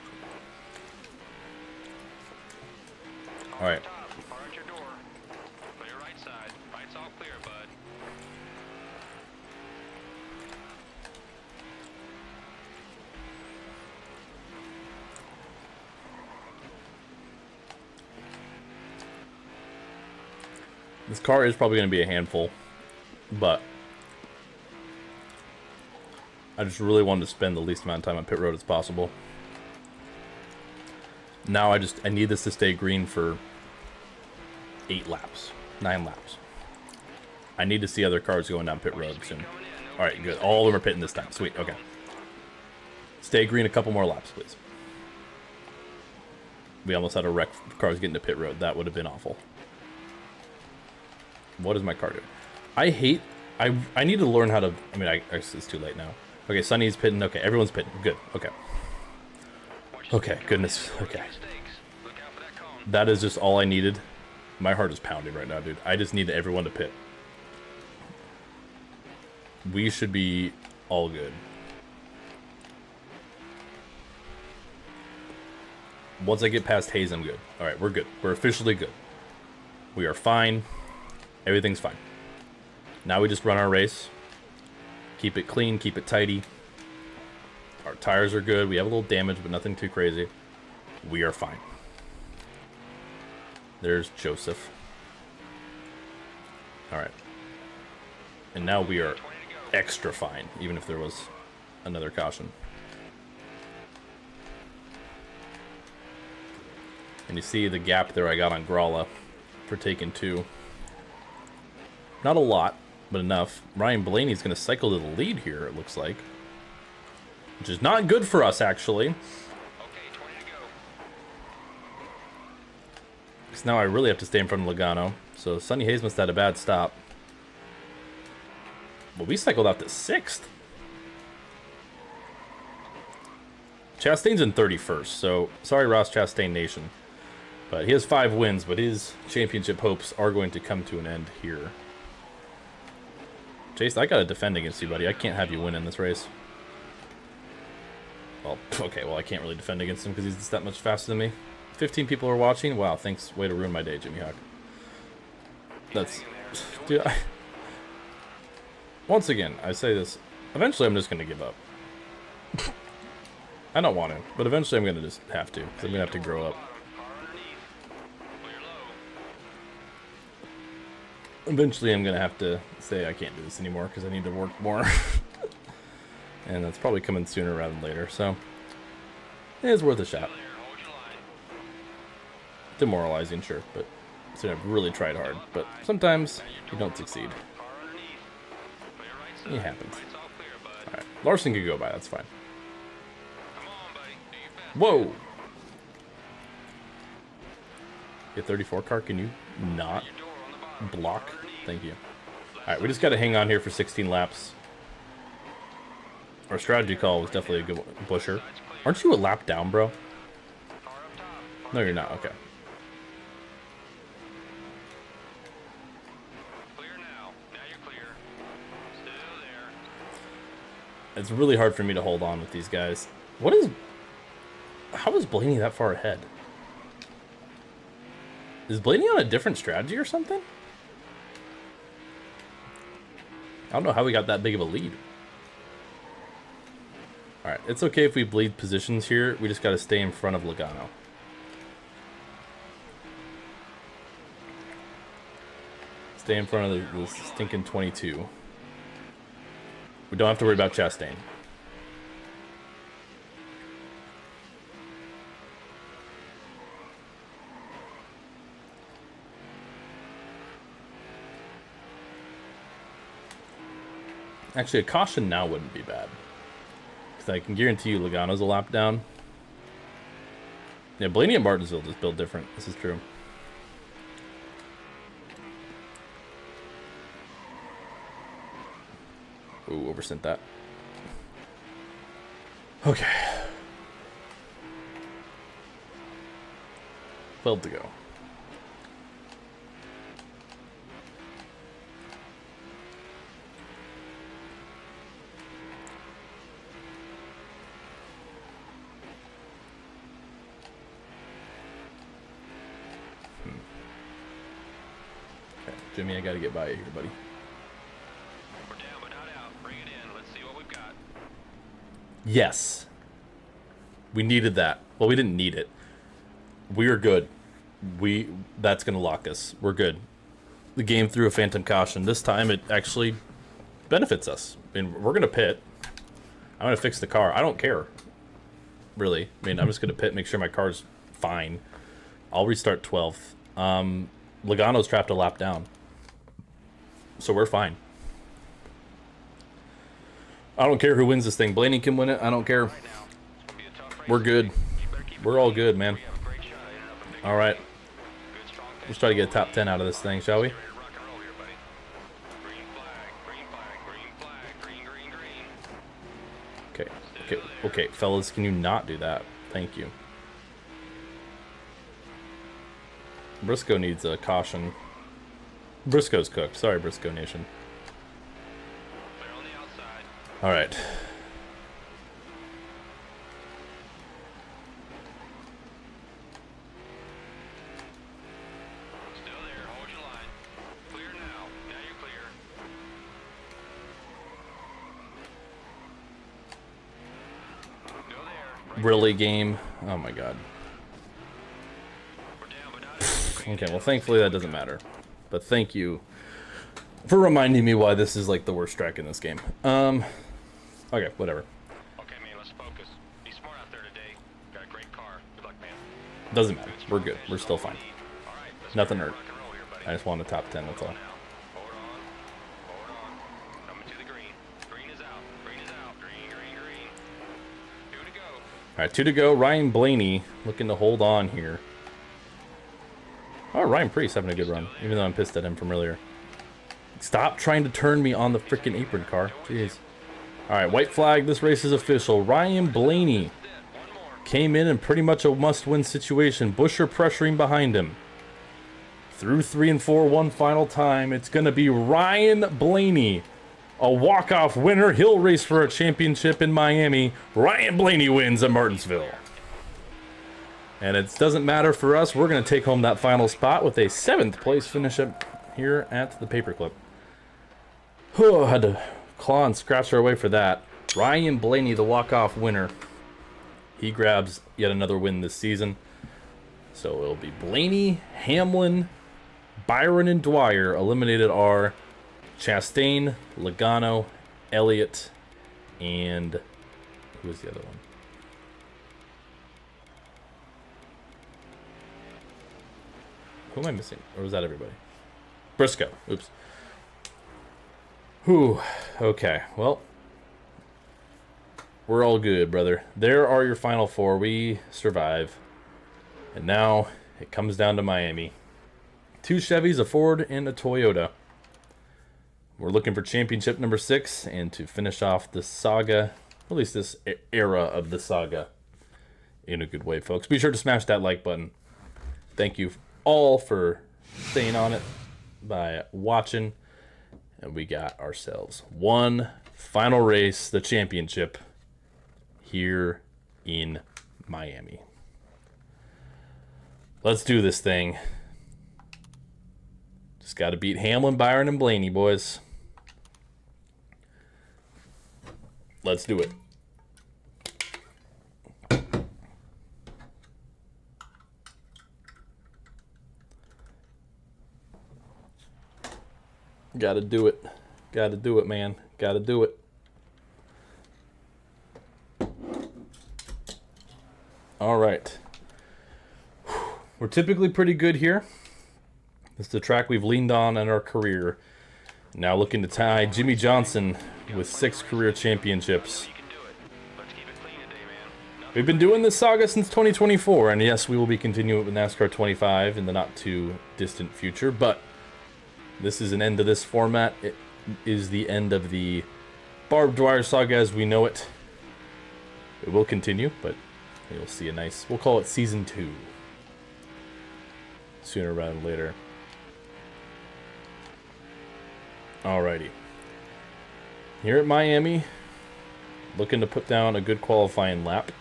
All right.
Car at your door. Clear right side. Right's all clear, bud.
This car is probably going to be a handful, but I just really wanted to spend the least amount of time on pit road as possible. Now I need this to stay green for 8 laps, 9 laps. I need to see other cars going down pit road soon. All right, good. All of them are pitting this time. Sweet. Okay. Stay green a couple more laps, please. We almost had a wreck. Cars getting to pit road. That would have been awful. What is my car doing? I need to learn how to. I mean, it's too late now. Okay, Sunny's pitting. Okay, everyone's pitting. Good. Okay. Okay, goodness. Okay. That is just all I needed. My heart is pounding right now, dude. I just need everyone to pit. We should be all good. Once I get past Hayes, I'm good. All right, we're good. We're officially good. We are fine. Everything's fine. Now we just run our race. Keep it clean, keep it tidy. Our tires are good. We have a little damage, but nothing too crazy. We are fine. There's Joseph. All right. And now we are extra fine, even if there was another caution. And you see the gap there I got on Gralla for taking 2. Not a lot, but enough. Ryan Blaney's going to cycle to the lead here, it looks like. Which is not good for us, actually.
Okay, 20 to go.
Because now I really have to stay in front of Logano. So Sonny Hayes must have had a bad stop. But we cycled out to 6th. Chastain's in 31st, so sorry Ross Chastain Nation. But he has 5 wins, but his championship hopes are going to come to an end here. Chase, I gotta defend against you, buddy. I can't have you win in this race. Well, okay, well, I can't really defend against him because he's just that much faster than me. 15 people are watching. Wow, thanks. Way to ruin my day, Jimmy Hawk. That's... Dude, once again, I say this. Eventually, I'm just gonna give up. I don't want to, but eventually I'm gonna just have to. Because I'm gonna have to grow up. Eventually I'm gonna have to say I can't do this anymore because I need to work more. And that's probably coming sooner rather than later, so it's worth a shot. Demoralizing, sure, but so I've really tried hard, but sometimes you don't succeed. It happens. Alright, Larson could go by, that's fine. Whoa! Get 34 car, can you not block? Thank you. Alright, we just gotta hang on here for 16 laps. Our strategy call was definitely a good one. Busher. Aren't you a lap down, bro? No, you're not. Okay. It's really hard for me to hold on with these guys. How is Blaney that far ahead? Is Blaney on a different strategy or something? I don't know how we got that big of a lead. Alright, it's okay if we bleed positions here. We just got to stay in front of Logano. Stay in front of the stinking 22. We don't have to worry about Chastain. Actually, a caution now wouldn't be bad. Because I can guarantee you Logano's a lap down. Yeah, Blaney and Martinsville just build different. This is true. Ooh, oversent that. Okay. 12 to go. Okay, Jimmy, I gotta get by you here, buddy.
We're down but not out. Bring it in. Let's see what we've got.
Yes. We needed that. Well, we didn't need it. We're good. That's going to lock us. We're good. The game threw a phantom caution. This time it actually benefits us. I mean, we're going to pit. I'm going to fix the car. I don't care. Really. I mean, I'm just going to pit, make sure my car's fine. I'll restart 12th. Logano's trapped a lap down. So we're fine. I don't care who wins this thing. Blaney can win it. I don't care. We're good. We're all good, man. All right. Let's try to get a top 10 out of this thing, shall we? Okay. Okay, fellas, can you not do that? Thank you. Briscoe needs a caution. Briscoe's cooked. Sorry, Briscoe Nation. All right.
Still there. Hold your line. Clear now. Now you're clear. Go there.
Really, game? Oh my god.
We're down but not out.
Okay, well, thankfully that doesn't matter. But thank you for reminding me why this is like the worst track in this game. Okay, whatever.
Okay, man, let's focus. Be smart out there today. Got a great car. Good luck, man.
Doesn't matter. We're good. We're still fine.
All right, let's
Nothing
rock
hurt.
and roll here, buddy.
I just want a top 10, that's all.
Now. Hold on. Hold on. Coming to the green. Green is out. Green is out. Green, green, green. 2 to go.
All right, 2 to go. Ryan Blaney looking to hold on here. Oh, Ryan Priest having a good run, even though I'm pissed at him from earlier. Stop trying to turn me on the freaking apron car. Jeez. All right, white flag. This race is official. Ryan Blaney came in pretty much a must-win situation. Busher pressuring behind him. Through 3 and 4 one final time. It's going to be Ryan Blaney, a walk-off winner. He'll race for a championship in Miami. Ryan Blaney wins at Martinsville. And it doesn't matter for us. We're going to take home that final spot with a 7th place finish up here at the paperclip. Oh, had to claw and scratch our way for that. Ryan Blaney, the walk-off winner. He grabs yet another win this season. So it'll be Blaney, Hamlin, Byron, and Dwyer eliminated are Chastain, Logano, Elliott, and who was the other one? Who am I missing? Or was that everybody? Briscoe. Oops. Whew. Okay. Well, we're all good, brother. There are your final 4. We survive. And now it comes down to Miami. 2 Chevys, a Ford, and a Toyota. We're looking for championship number 6 and to finish off the saga, or at least this era of the saga, in a good way, folks. Be sure to smash that like button. Thank you all for staying on it by watching. And we got ourselves one Final race, the championship, here in Miami. Let's do this thing. Just got to beat Hamlin, Byron, and Blaney, boys. Let's do it. Gotta do it. Gotta do it, man. Gotta do it. All right. We're typically pretty good here. This is the track we've leaned on in our career. Now looking to tie Jimmy Johnson with 6 career championships. We've been doing this saga since 2024, and yes, we will be continuing with NASCAR 25 in the not too distant future, but this is an end to this format. It is the end of the Barb Dwyer saga as we know it. It will continue, but you'll see a nice, we'll call it Season 2. Sooner rather than later. Alrighty. Here at Miami, looking to put down a good qualifying lap.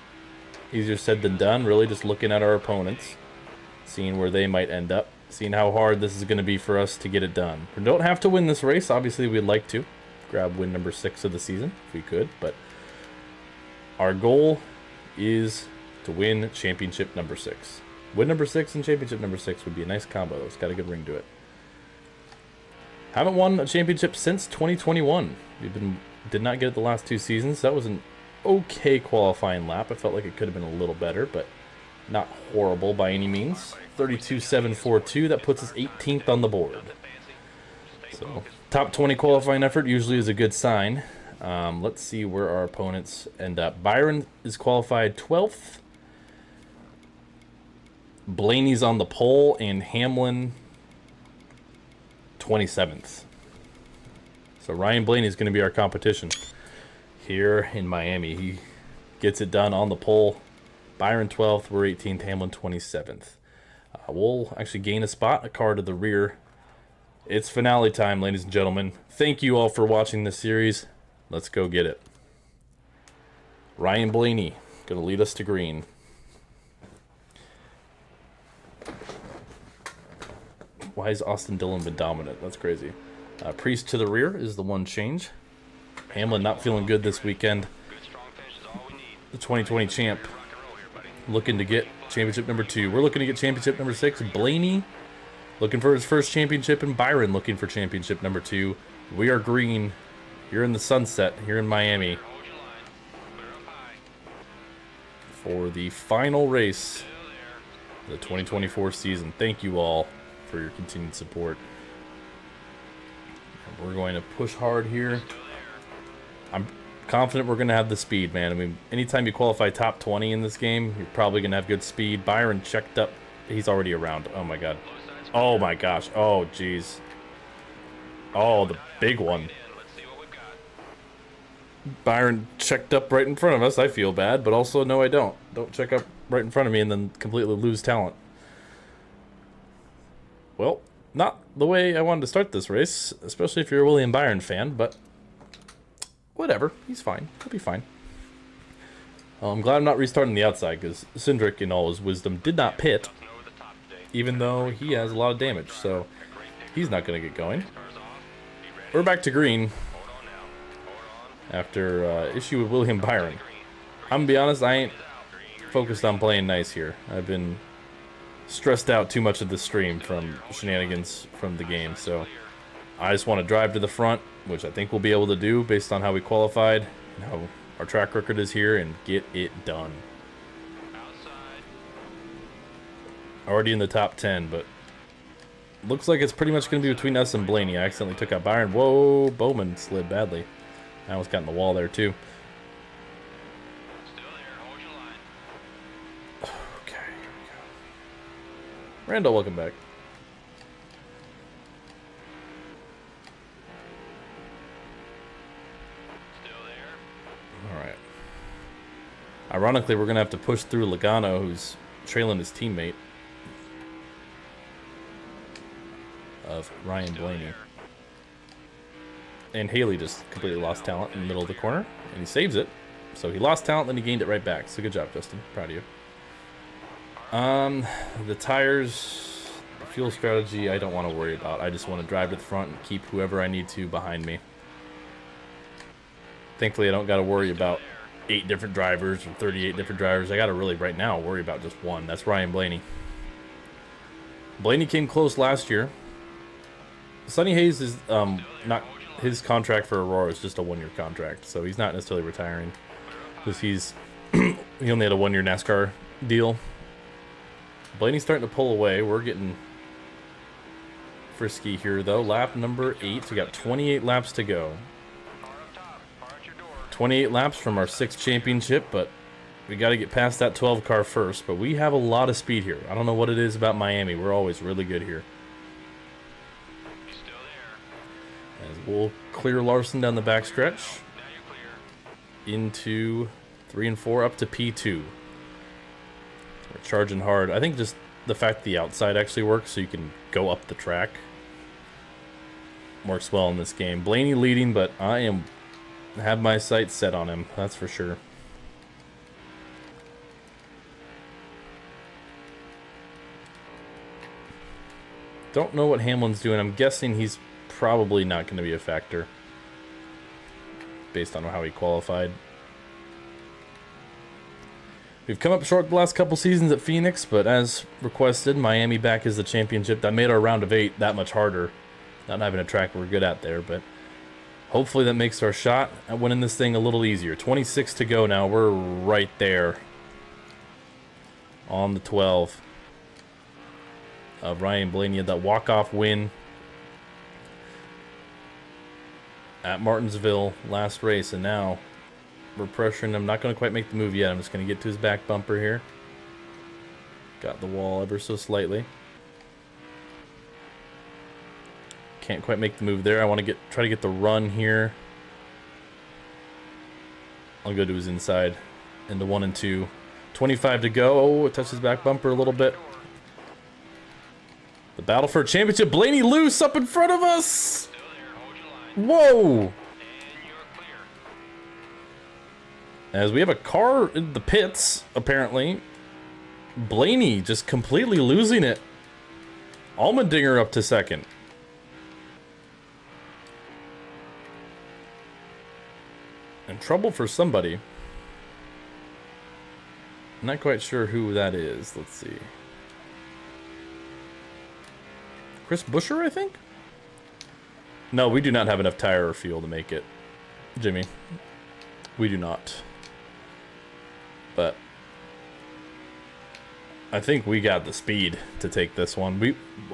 Easier said than done, really just looking at our opponents, seeing where they might end up, seeing how hard this is going to be for us to get it done. We don't have to win this race, obviously we'd like to. Grab win number 6 of the season, if we could, but our goal is to win championship number 6. Win number 6 and championship number 6 would be a nice combo, though. It's got a good ring to it. Haven't won a championship since 2021. Did not get it the last 2 seasons. That was an okay qualifying lap. I felt like it could have been a little better, but not horrible by any means. 32.742. That puts us 18th on the board. So top 20 qualifying effort usually is a good sign. Let's see where our opponents end up. Byron is qualified 12th. Blaney's on the pole, and Hamlin 27th. So Ryan Blaney is going to be our competition here in Miami. He gets it done on the pole. Byron 12th, we're 18th, Hamlin 27th. We'll actually gain a spot, a car to the rear. It's finale time, ladies and gentlemen. Thank you all for watching this series. Let's go get it. Ryan Blaney going to lead us to green. Why has Austin Dillon been dominant? That's crazy. Priest to the rear is the one change. Hamlin not feeling good this weekend. The 2020 champ looking to get championship number 2. We're looking to get championship number 6. Blaney looking for his first championship, and Byron looking for championship number 2. We are green here in the sunset here in Miami for the final race of the 2024 season. Thank you all for your continued support. And we're going to push hard here. I'm confident we're going to have the speed, man. I mean, anytime you qualify top 20 in this game, you're probably going to have good speed. Byron checked up. He's already around. Oh, my God. Oh, my gosh. Oh, jeez. Oh, the big one. Byron checked up right in front of us. I feel bad, but also, no, I don't. Don't check up right in front of me and then completely lose talent. Well, not the way I wanted to start this race, especially if you're a William Byron fan, but whatever. He's fine. He'll be fine. I'm glad I'm not restarting the outside, because Cindric, in all his wisdom, did not pit, even though he has a lot of damage, so he's not going to get going. We're back to green after issue with William Byron. I'm going to be honest, I ain't focused on playing nice here. I've been stressed out too much of the stream from shenanigans from the game, so I just want to drive to the front, which I think we'll be able to do based on how we qualified and how our track record is here, and get it done. Already in the top 10, but looks like it's pretty much going to be between us and Blaney. I accidentally took out Byron. Whoa, Bowman slid badly. I almost got in the wall there too. Okay, here we go. Randall, welcome back. Alright. Ironically, we're going to have to push through Logano, who's trailing his teammate of Ryan Blaney. And Haley just completely lost talent in the middle of the corner, and he saves it. So he lost talent, then he gained it right back. So good job, Justin. Proud of you. The tires, the fuel strategy, I don't want to worry about. I just want to drive to the front and keep whoever I need to behind me. Thankfully, I don't got to worry about 8 different drivers or 38 different drivers. I got to really, right now, worry about just one. That's Ryan Blaney. Blaney came close last year. Sonny Hayes is not... His contract for Aurora is just a 1-year contract, so he's not necessarily retiring. Because he's... he only had a 1-year NASCAR deal. Blaney's starting to pull away. We're getting frisky here, though. Lap number 8. We got 28 laps to go. 28 laps from our 6th championship, but we got to get past that 12 car first. But we have a lot of speed here. I don't know what it is about Miami. We're always really good here. As we'll clear Larson down the backstretch into 3 and 4 up to P2. We're charging hard. I think just the fact the outside actually works so you can go up the track works well in this game. Blaney leading, but I have my sights set on him, that's for sure. Don't know what Hamlin's doing. I'm guessing he's probably not going to be a factor based on how he qualified. We've come up short the last couple seasons at Phoenix, but as requested, Miami back is the championship. That made our round of 8 that much harder. Not having a track we're good at there, but hopefully that makes our shot at winning this thing a little easier. 26 to go now. We're right there on the 12 of Ryan Blaney. Had that walk-off win at Martinsville last race, and now we're pressuring him. Not going to quite make the move yet. I'm just going to get to his back bumper here. Got the wall ever so slightly. Can't quite make the move there. I want to try to get the run here. I'll go to his inside into 1 and 2. 25 to go. Oh, it touched his back bumper a little bit. The battle for a championship. Blaney loose up in front of us. Whoa! As we have a car in the pits, apparently. Blaney just completely losing it. Allmendinger up to second. In trouble for somebody. Not quite sure who that is. Let's see. Chris Buescher, I think? No, we do not have enough tire or fuel to make it, Jimmy. We do not. But I think we got the speed to take this one.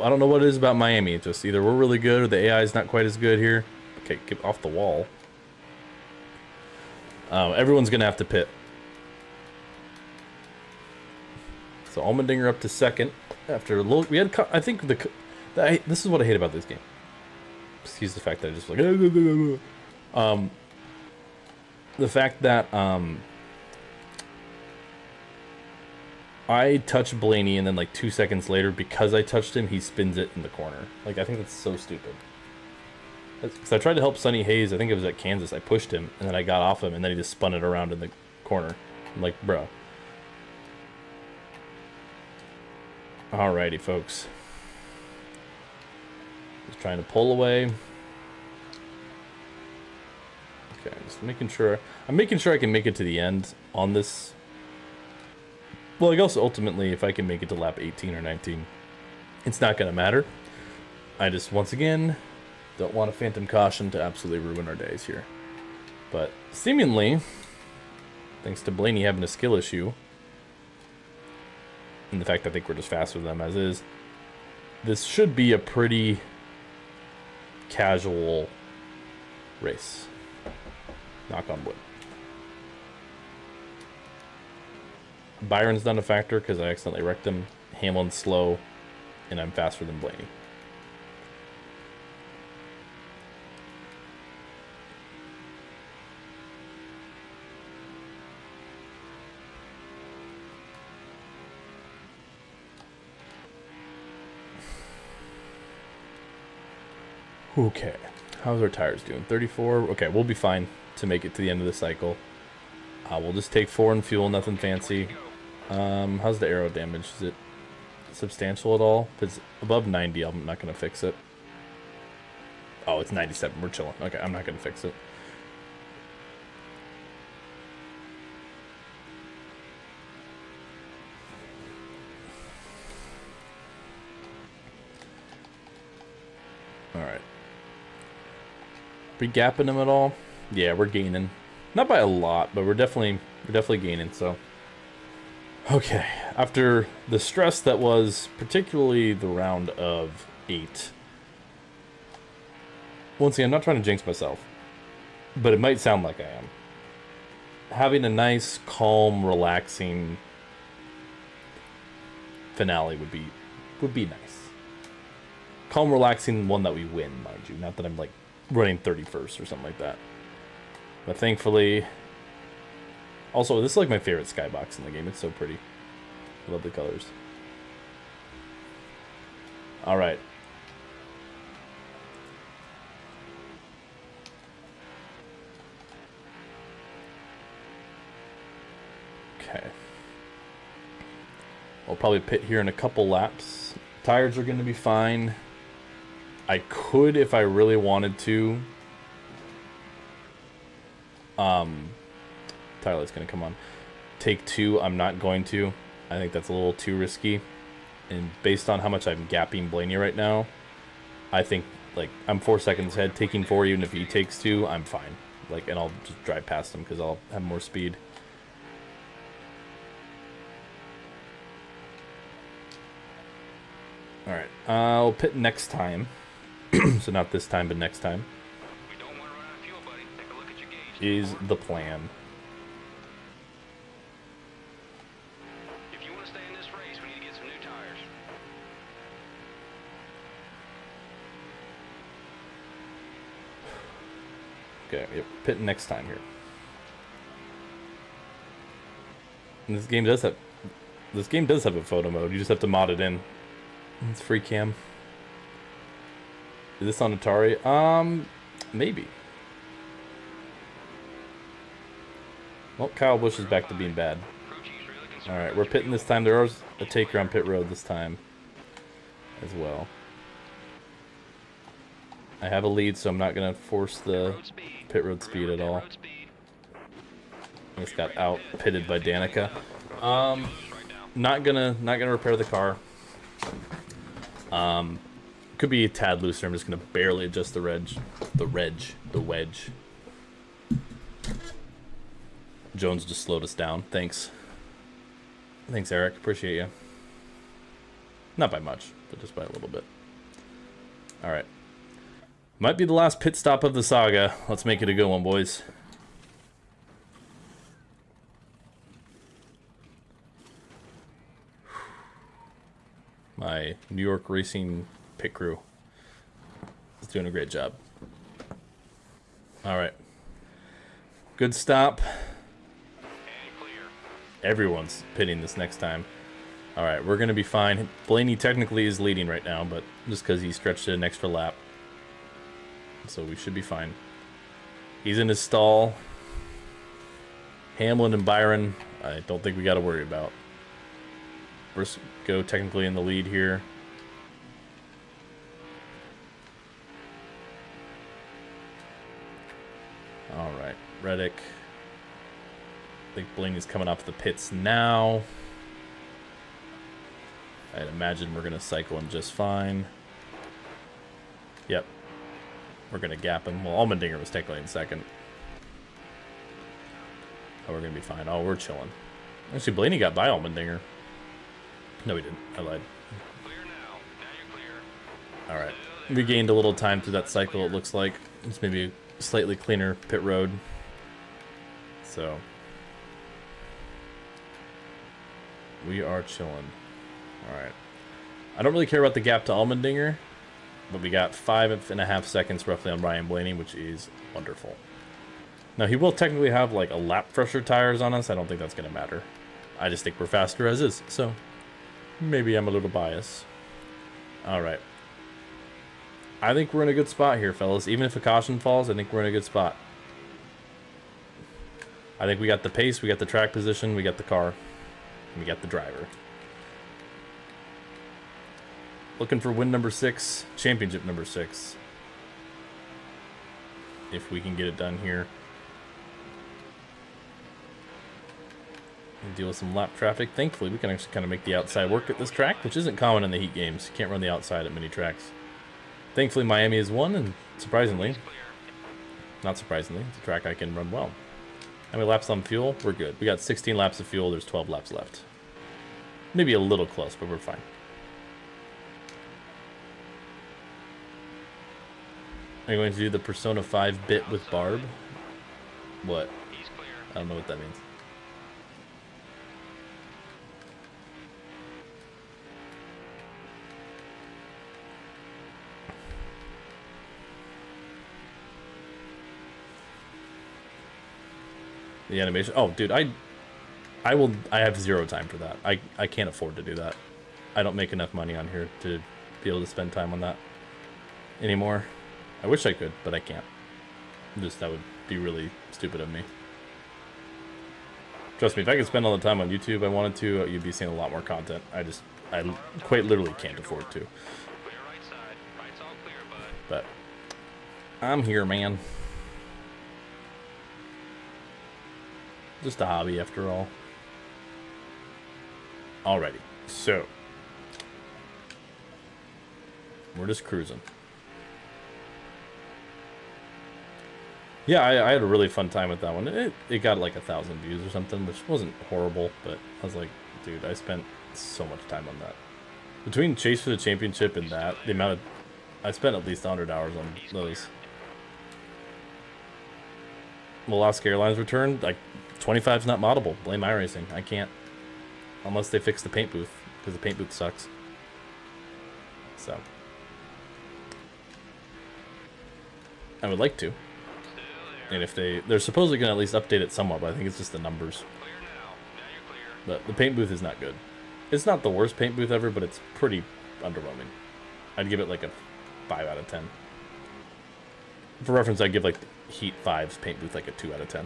I don't know what it is about Miami. It's just either we're really good or the AI is not quite as good here. Okay, get off the wall. Everyone's gonna have to pit. So Allmendinger up to second after a little. We had, I think this is what I hate about this game. Excuse the fact that I just like the fact that I touch Blaney and then like 2 seconds later, because I touched him, he spins it in the corner. Like, I think that's so stupid. Because I tried to help Sonny Hayes, I think it was at Kansas. I pushed him and then I got off him and then he just spun it around in the corner. I'm like, bro. Alrighty, folks. Just trying to pull away. Okay, just making sure. I'm making sure I can make it to the end on this. Well, I guess ultimately, if I can make it to lap 18 or 19, it's not going to matter. I just, once again, don't want a phantom caution to absolutely ruin our days here. But seemingly, thanks to Blaney having a skill issue, and the fact that I think we're just faster than them as is, this should be a pretty casual race. Knock on wood. Byron's not a factor because I accidentally wrecked him. Hamlin's slow, and I'm faster than Blaney. Okay, How's our tires doing? 34. Okay, we'll be fine to make it to the end of the cycle. We'll just take 4 in fuel, nothing fancy. How's the aero damage? Is it substantial at all? If it's above 90, I'm not going to fix it. Oh, it's 97. We're chilling. Okay, I'm not going to fix it. Alright. We gapping them at all? Yeah, we're gaining. Not by a lot, but we're definitely gaining, so. Okay, after the stress that was particularly the round of 8. Once again, I'm not trying to jinx myself, but it might sound like I am. Having a nice, calm, relaxing finale would be nice. Calm, relaxing, one that we win, mind you. Not that I'm like running 31st or something like that. But thankfully, also this is like my favorite skybox in the game. It's so pretty. I love the colors. All right. Okay. We'll probably pit here in a couple laps. Tires are going to be fine. I could, if I really wanted to. Tire light's going to come on. Take 2, I'm not going to. I think that's a little too risky. And based on how much I'm gapping Blaney right now, I think, like, I'm 4 seconds ahead. Taking 4, even if he takes 2, I'm fine. Like, and I'll just drive past him because I'll have more speed. Alright, I'll pit next time. So not this time, but next time.
We don't want to run out of fuel, buddy. Take a look at your gauge.
Is the plan.
If you want to stay in this race, we need to get some new tires.
Okay, yep, pitting next time here. And this game does have a photo mode. You just have to mod it in. It's free cam. Is this on Atari? Maybe. Well, Kyle Busch is back to being bad. Alright, we're pitting this time. There is a taker on pit road this time as well. I have a lead, so I'm not going to force the pit road speed at all. I just got out pitted by Danica. Not gonna repair the car. Could be a tad looser. I'm just gonna barely adjust the wedge. Jones just slowed us down. Thanks, Eric. Appreciate you. Not by much, but just by a little bit. All right. Might be the last pit stop of the saga. Let's make it a good one, boys. My New York racing pit crew is doing a great job. All right. Good stop. Everyone's pitting this next time. All right, we're going to be fine. Blaney technically is leading right now, but just because he stretched it an extra lap. So we should be fine. He's in his stall. Hamlin and Byron, I don't think we got to worry about. Briscoe technically in the lead here. All right, Reddick. I think Blaney's coming off the pits now. I'd imagine we're going to cycle him just fine. Yep. We're going to gap him. Well, Allmendinger was technically in second. Oh, we're going to be fine. Oh, we're chilling. Actually, Blaney got by Allmendinger. No, we didn't. I lied.
Clear now. Now you're clear.
All right. We gained a little time through that cycle, it looks like. It's maybe a slightly cleaner pit road. So we are chilling. All right. I don't really care about the gap to Allmendinger, but we got 5.5 seconds roughly on Ryan Blaney, which is wonderful. Now, he will technically have like a lap fresher tires on us. I don't think that's going to matter. I just think we're faster as is, so maybe I'm a little biased. All right. I think we're in a good spot here, fellas. Even if a caution falls, I think we're in a good spot. I think we got the pace, we got the track position, we got the car, and we got the driver. Looking for win number 6, championship number 6. If we can get it done here. And deal with some lap traffic. Thankfully, we can actually kind of make the outside work at this track, which isn't common in the Heat games. You can't run the outside at many tracks. Thankfully, Miami has won, and surprisingly, not surprisingly, it's a track I can run well. How many laps on fuel? We're good. We got 16 laps of fuel. There's 12 laps left. Maybe a little close, but we're fine. Are you going to do the Persona 5 bit with Barb? What? I don't know what that means. The animation. Oh, dude, I have zero time for that. I can't afford to do that. I don't make enough money on here to be able to spend time on that anymore. I wish I could, but I can't. That would be really stupid of me. Trust me, if I could spend all the time on YouTube I wanted to, you'd be seeing a lot more content. I quite literally can't afford to. But I'm here, man. Just a hobby, after all. Alrighty, so we're just cruising. Yeah, I had a really fun time with that one. It got like 1,000 views or something, which wasn't horrible, but I was like, dude, I spent so much time on that. Between Chase for the Championship and that, the amount of... I spent at least 100 hours on those. Alaska Airlines return, like, 25's not moddable. Blame iRacing. I can't. Unless they fix the paint booth, because the paint booth sucks. So. I would like to. And if they're supposedly going to at least update it somewhat, but I think it's just the numbers. But the paint booth is not good. It's not the worst paint booth ever, but it's pretty underwhelming. I'd give it like a 5 out of 10. For reference, I'd give like Heat 5's paint booth like a 2 out of 10.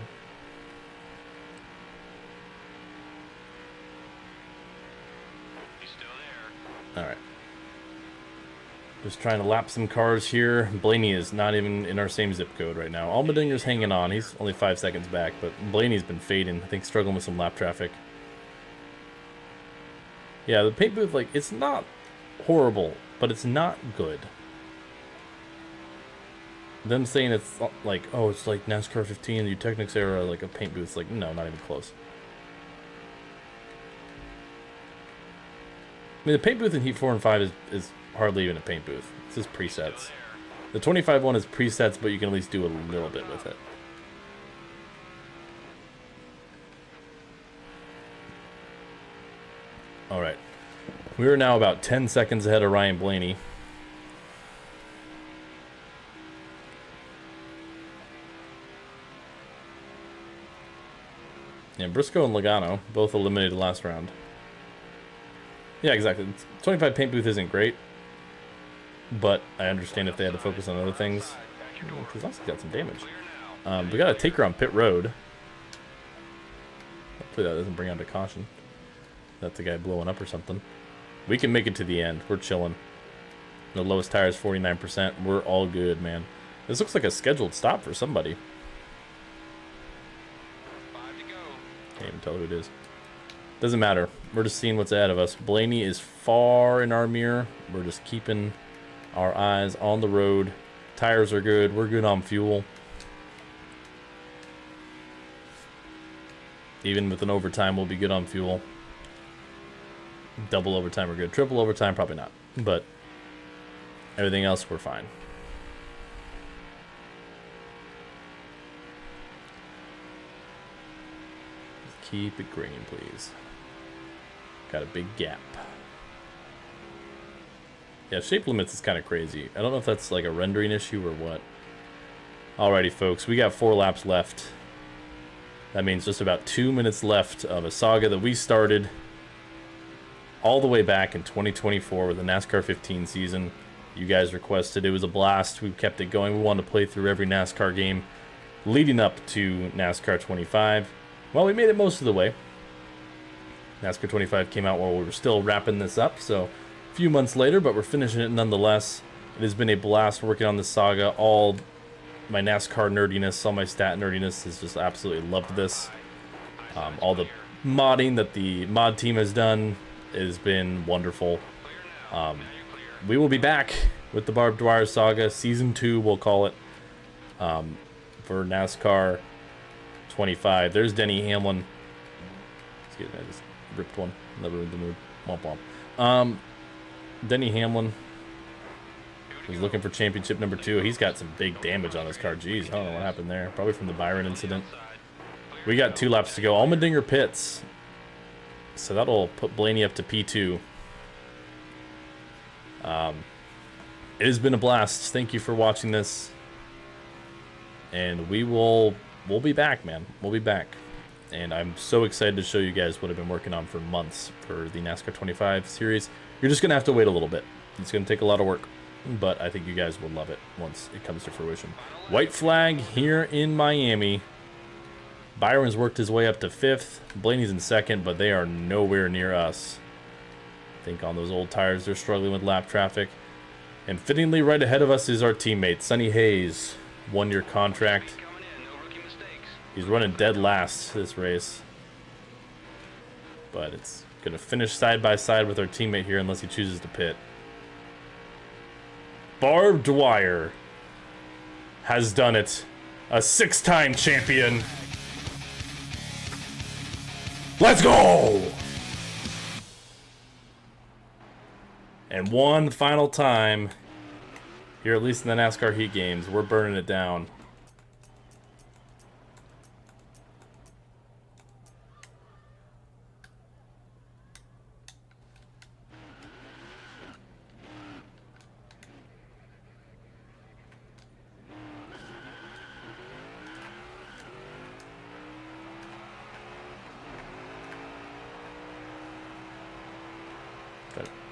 Alright. Just trying to lap some cars here. Blaney is not even in our same zip code right now. Almedinger's hanging on. He's only 5 seconds back, but Blaney's been fading. I think struggling with some lap traffic. Yeah, the paint booth, like, it's not horrible, but it's not good. Them saying it's like, oh, it's like NASCAR 15, the Technics era, like a paint booth. It's like, no, not even close. I mean, the paint booth in Heat 4 and 5 is hardly even a paint booth. It's just presets. The 25 one is presets, but you can at least do a little bit with it. Alright. We are now about 10 seconds ahead of Ryan Blaney. Yeah, Briscoe and Logano both eliminated last round. Yeah, exactly. 25 paint booth isn't great, but I understand if they had to focus on other things. He's also got some damage. We got a taker on pit road. Hopefully that doesn't bring out a caution. That's the guy blowing up or something. We can make it to the end. We're chilling. The lowest tire is 49%. We're all good, man. This looks like a scheduled stop for somebody. Can't even tell who it is. Doesn't matter. We're just seeing what's ahead of us. Blaney is far in our mirror. We're just keeping our eyes on the road. Tires are good. We're good on fuel. Even with an overtime, we'll be good on fuel. Double overtime, we're good. Triple overtime, probably not. But everything else, we're fine. Keep it green, please. Got a big gap. Yeah, shape limits is kind of crazy. I don't know if that's like a rendering issue or what. Alrighty, folks. We got 4 laps left. That means just about 2 minutes left of a saga that we started all the way back in 2024 with the NASCAR 15 season. You guys requested. It was a blast. We kept it going. We wanted to play through every NASCAR game leading up to NASCAR 25. Well, we made it most of the way. NASCAR 25 came out while we were still wrapping this up, so a few months later, but we're finishing it nonetheless. It has been a blast working on this saga. All my NASCAR nerdiness, all my stat nerdiness has just absolutely loved this. All the modding that the mod team has done has been wonderful. We will be back with the Barb Dwyer saga, Season 2, we'll call it, for NASCAR 25. There's Denny Hamlin. Excuse me, I just ripped one. Never in the mood. Womp womp. Denny Hamlin is looking for championship number 2. He's got some big damage on his car. Jeez, I don't know what happened there. Probably from the Byron incident. We got 2 laps to go. Allmendinger pits. So that'll put Blaney up to P2. It has been a blast. Thank you for watching this. And we'll be back, man. We'll be back. And I'm so excited to show you guys what I've been working on for months for the NASCAR 25 series. You're just going to have to wait a little bit. It's going to take a lot of work. But I think you guys will love it once it comes to fruition. White flag here in Miami. Byron's worked his way up to 5th. Blaney's in 2nd, but they are nowhere near us. I think on those old tires, they're struggling with lap traffic. And fittingly, right ahead of us is our teammate, Sonny Hayes. 1-year contract. He's running dead last this race. But it's going to finish side by side with our teammate here unless he chooses to pit. Barb Dwyer has done it. A 6-time champion. Let's go! And one final time, here at least in the NASCAR Heat games, we're burning it down.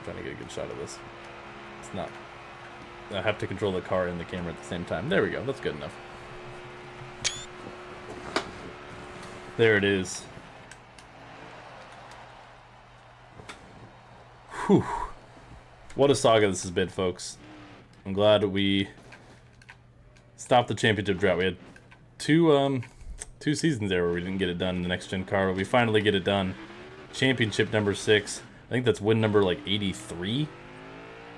Trying to get a good shot of this. It's not. I have to control the car and the camera at the same time. There we go. That's good enough. There it is. Whew. What a saga this has been, folks. I'm glad we stopped the championship drought. We had two seasons there where we didn't get it done in the next gen car, but we finally get it done. Championship number 6. I think that's win number like 83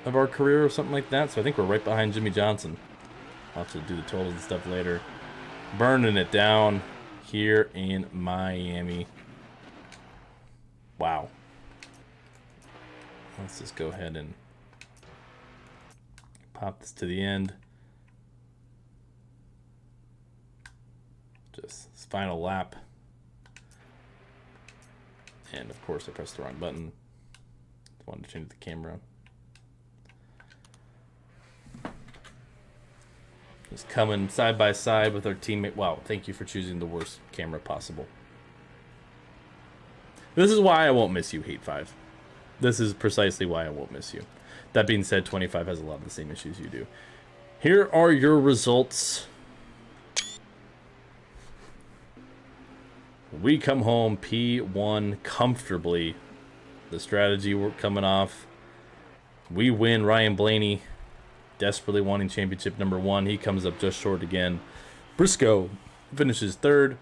of our career or something like that. So I think we're right behind Jimmy Johnson. I'll have to do the totals and stuff later. Burning it down here in Miami. Wow. Let's just go ahead and pop this to the end. Just this final lap. And of course I pressed the wrong button. Wanted to change the camera. Just coming side by side with our teammate. Wow, thank you for choosing the worst camera possible. This is why I won't miss you, Heat 5. This is precisely why I won't miss you. That being said, 25 has a lot of the same issues you do. Here are your results. We come home P1 comfortably. The strategy work coming off. We win. Ryan Blaney desperately wanting championship number 1. He comes up just short again. Briscoe finishes 3rd.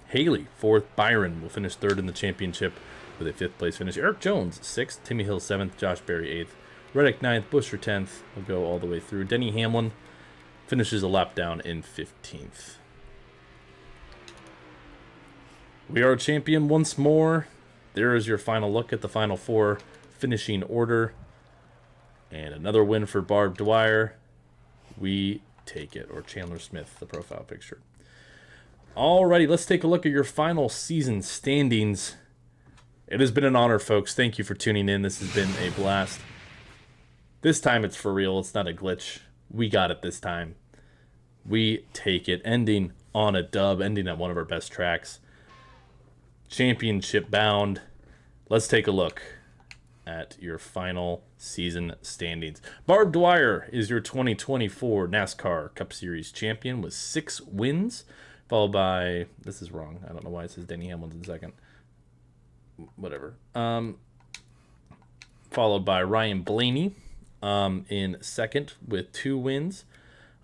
Haley 4th. Byron will finish 3rd in the championship with a 5th place finish. Eric Jones 6th. Timmy Hill 7th. Josh Berry 8th. Reddick 9th. Busher 10th. Will go all the way through. Denny Hamlin finishes a lap down in 15th. We are a champion once more. There is your final look at the final 4 finishing order. And another win for Barb Dwyer. We take it. Or Chandler Smith, the profile picture. Alrighty, let's take a look at your final season standings. It has been an honor, folks. Thank you for tuning in. This has been a blast. This time it's for real. It's not a glitch. We got it this time. We take it. Ending on a dub. Ending at one of our best tracks. Championship bound. Let's take a look at your final season standings. Barb Dwyer is your 2024 NASCAR Cup Series champion with 6 wins, followed by, this is wrong, I don't know why it says Denny Hamlin's in second. Whatever. Followed by Ryan Blaney in second with 2 wins.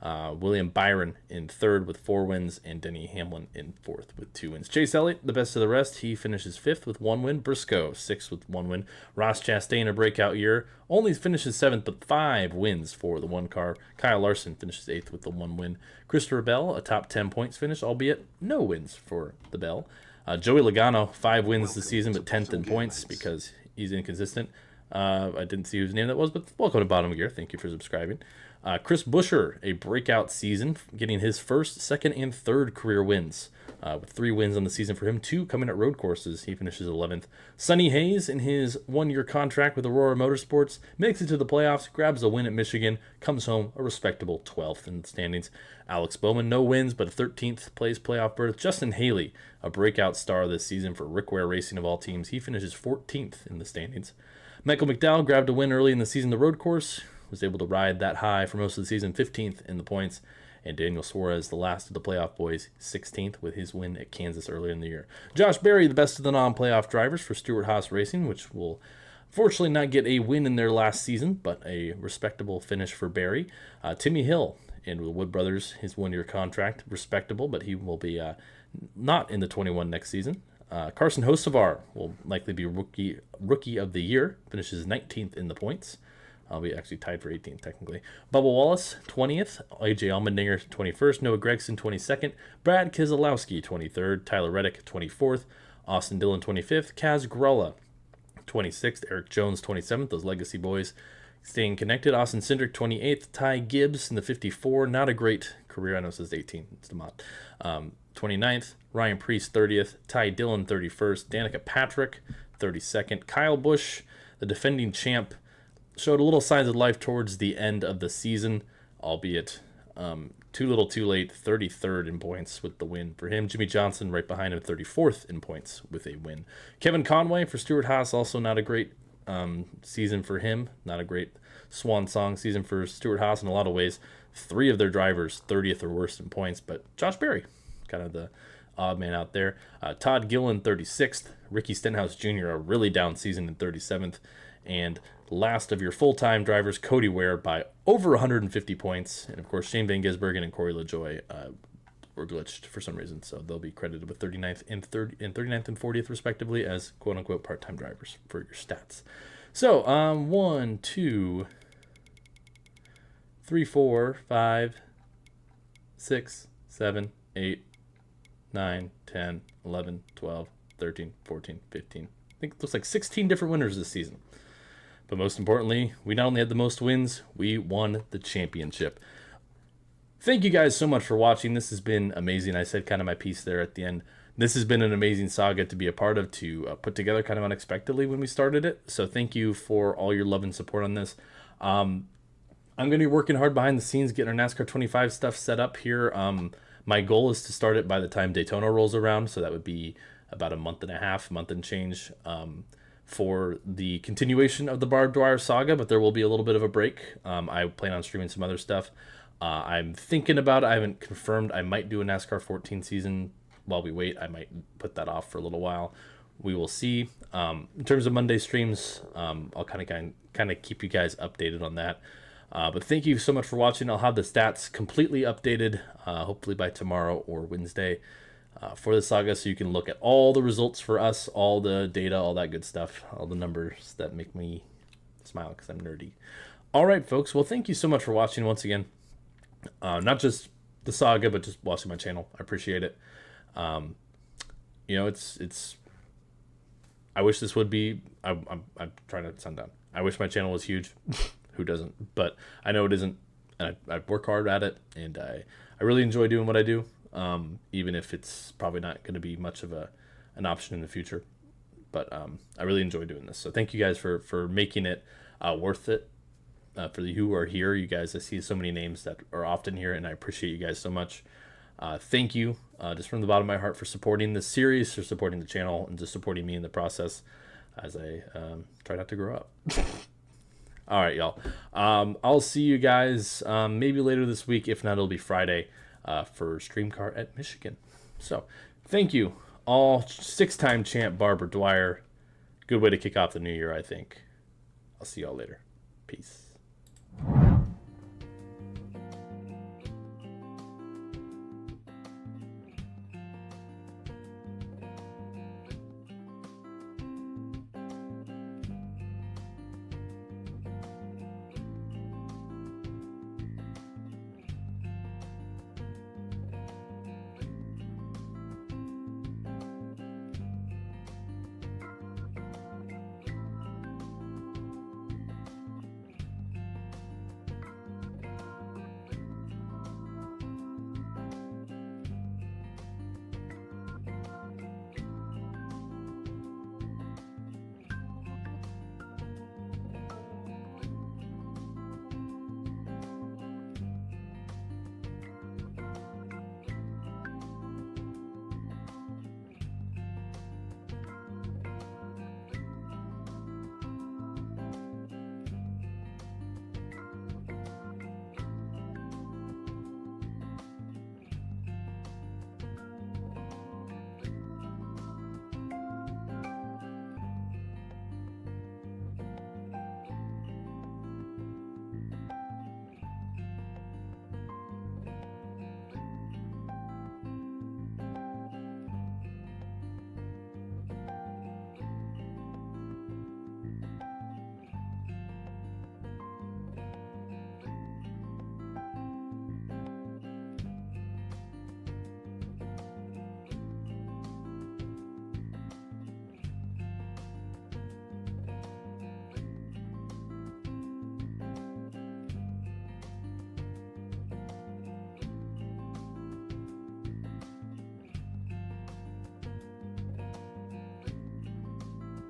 William Byron in third with 4 wins, and Denny Hamlin in fourth with 2 wins. Chase Elliott, the best of the rest, he finishes 5th with 1 win. Briscoe, 6th with 1 win. Ross Chastain, a breakout year, only finishes 7th, but 5 wins for the 1 car. Kyle Larson finishes 8th with the 1 win. Christopher Bell, a top 10 points finish, albeit no wins for the Bell. Joey Logano, 5 wins this season, but 10th in points because he's inconsistent. I didn't see whose name that was, but welcome to Bottom Gear. Thank you for subscribing. Chris Buescher, a breakout season, getting his first, second, and third career wins. With 3 wins on the season for him, 2 coming at road courses. He finishes 11th. Sonny Hayes, in his 1-year contract with Aurora Motorsports, makes it to the playoffs, grabs a win at Michigan, comes home a respectable 12th in the standings. Alex Bowman, no wins, but a 13th place playoff berth. Justin Haley, a breakout star this season for Rick Ware Racing of all teams. He finishes 14th in the standings. Michael McDowell grabbed a win early in the season, the road course, was able to ride that high for most of the season, 15th in the points. And Daniel Suarez, the last of the playoff boys, 16th with his win at Kansas earlier in the year. Josh Berry, the best of the non-playoff drivers for Stewart-Haas Racing, which will fortunately not get a win in their last season, but a respectable finish for Berry. Timmy Hill, and with the Wood Brothers, his 1-year contract, respectable, but he will be not in the 21 next season. Carson Hocevar will likely be rookie of the year, finishes 19th in the points. I'll be actually tied for 18th, technically. Bubba Wallace, 20th. AJ Allmendinger, 21st. Noah Gregson, 22nd. Brad Keselowski, 23rd. Tyler Reddick, 24th. Austin Dillon, 25th. Kaz Gralla, 26th. Eric Jones, 27th. Those legacy boys staying connected. Austin Cindric, 28th. Ty Gibbs in the 54. Not a great career. I know it says 18. It's the mod. 29th. Ryan Preece, 30th. Ty Dillon, 31st. Danica Patrick, 32nd. Kyle Busch, the defending champ, showed a little signs of life towards the end of the season, albeit too little too late, 33rd in points with the win for him. Jimmy Johnson right behind him, 34th in points with a win. Kevin Conway for Stewart-Haas, also not a great season for him, not a great swan song season for Stewart-Haas in a lot of ways. 3 of their drivers, 30th or worse in points, but Josh Berry, kind of the odd man out there. Todd Gillen, 36th. Ricky Stenhouse Jr., a really down season in 37th. And last of your full-time drivers, Cody Ware, by over 150 points. And, of course, Shane Van Gisbergen and Corey LaJoy were glitched for some reason. So they'll be credited with 39th and 40th, respectively, as quote-unquote part-time drivers for your stats. So, 1, 2, 3, 4, 5, 6, 7, 8, 9, 10, 11, 12, 13, 14, 15. I think it looks like 16 different winners this season. But most importantly, we not only had the most wins, we won the championship. Thank you guys so much for watching. This has been amazing. I said kind of my piece there at the end. This has been an amazing saga to be a part of, to put together kind of unexpectedly when we started it. So thank you for all your love and support on this. I'm going to be working hard behind the scenes, getting our NASCAR 25 stuff set up here. My goal is to start it by the time Daytona rolls around, so that would be about a month and a half, month and change, for the continuation of the Barb Dwyer saga, but there will be a little bit of a break. I plan on streaming some other stuff. I'm thinking about it. I haven't confirmed. I might do a NASCAR 14 season while we wait. I might put that off for a little while. We will see. In terms of Monday streams, I'll kind of keep you guys updated on that. But thank you so much for watching. I'll have the stats completely updated, hopefully by tomorrow or Wednesday, for the saga, so you can look at all the results for us, all the data, all that good stuff, all the numbers that make me smile because I'm nerdy. All right, folks. Well, thank you so much for watching once again. Not just the saga, but just watching my channel. I appreciate it. It's. I wish this would be. I'm trying to sound down. I wish my channel was huge. Who doesn't? But I know it isn't, and I work hard at it, and I really enjoy doing what I do, even if it's probably not going to be much of an option in the future. But I really enjoy doing this. So thank you guys for making it worth it. For you who are here, you guys, I see so many names that are often here, and I appreciate you guys so much. Thank you, just from the bottom of my heart, for supporting this series, for supporting the channel, and just supporting me in the process. as I try not to grow up. All right, y'all. I'll see you guys maybe later this week. If not, it'll be Friday for Stream Car at Michigan. So, thank you all. 6-time champ Barb Dwyer. Good way to kick off the new year, I think. I'll see y'all later. Peace.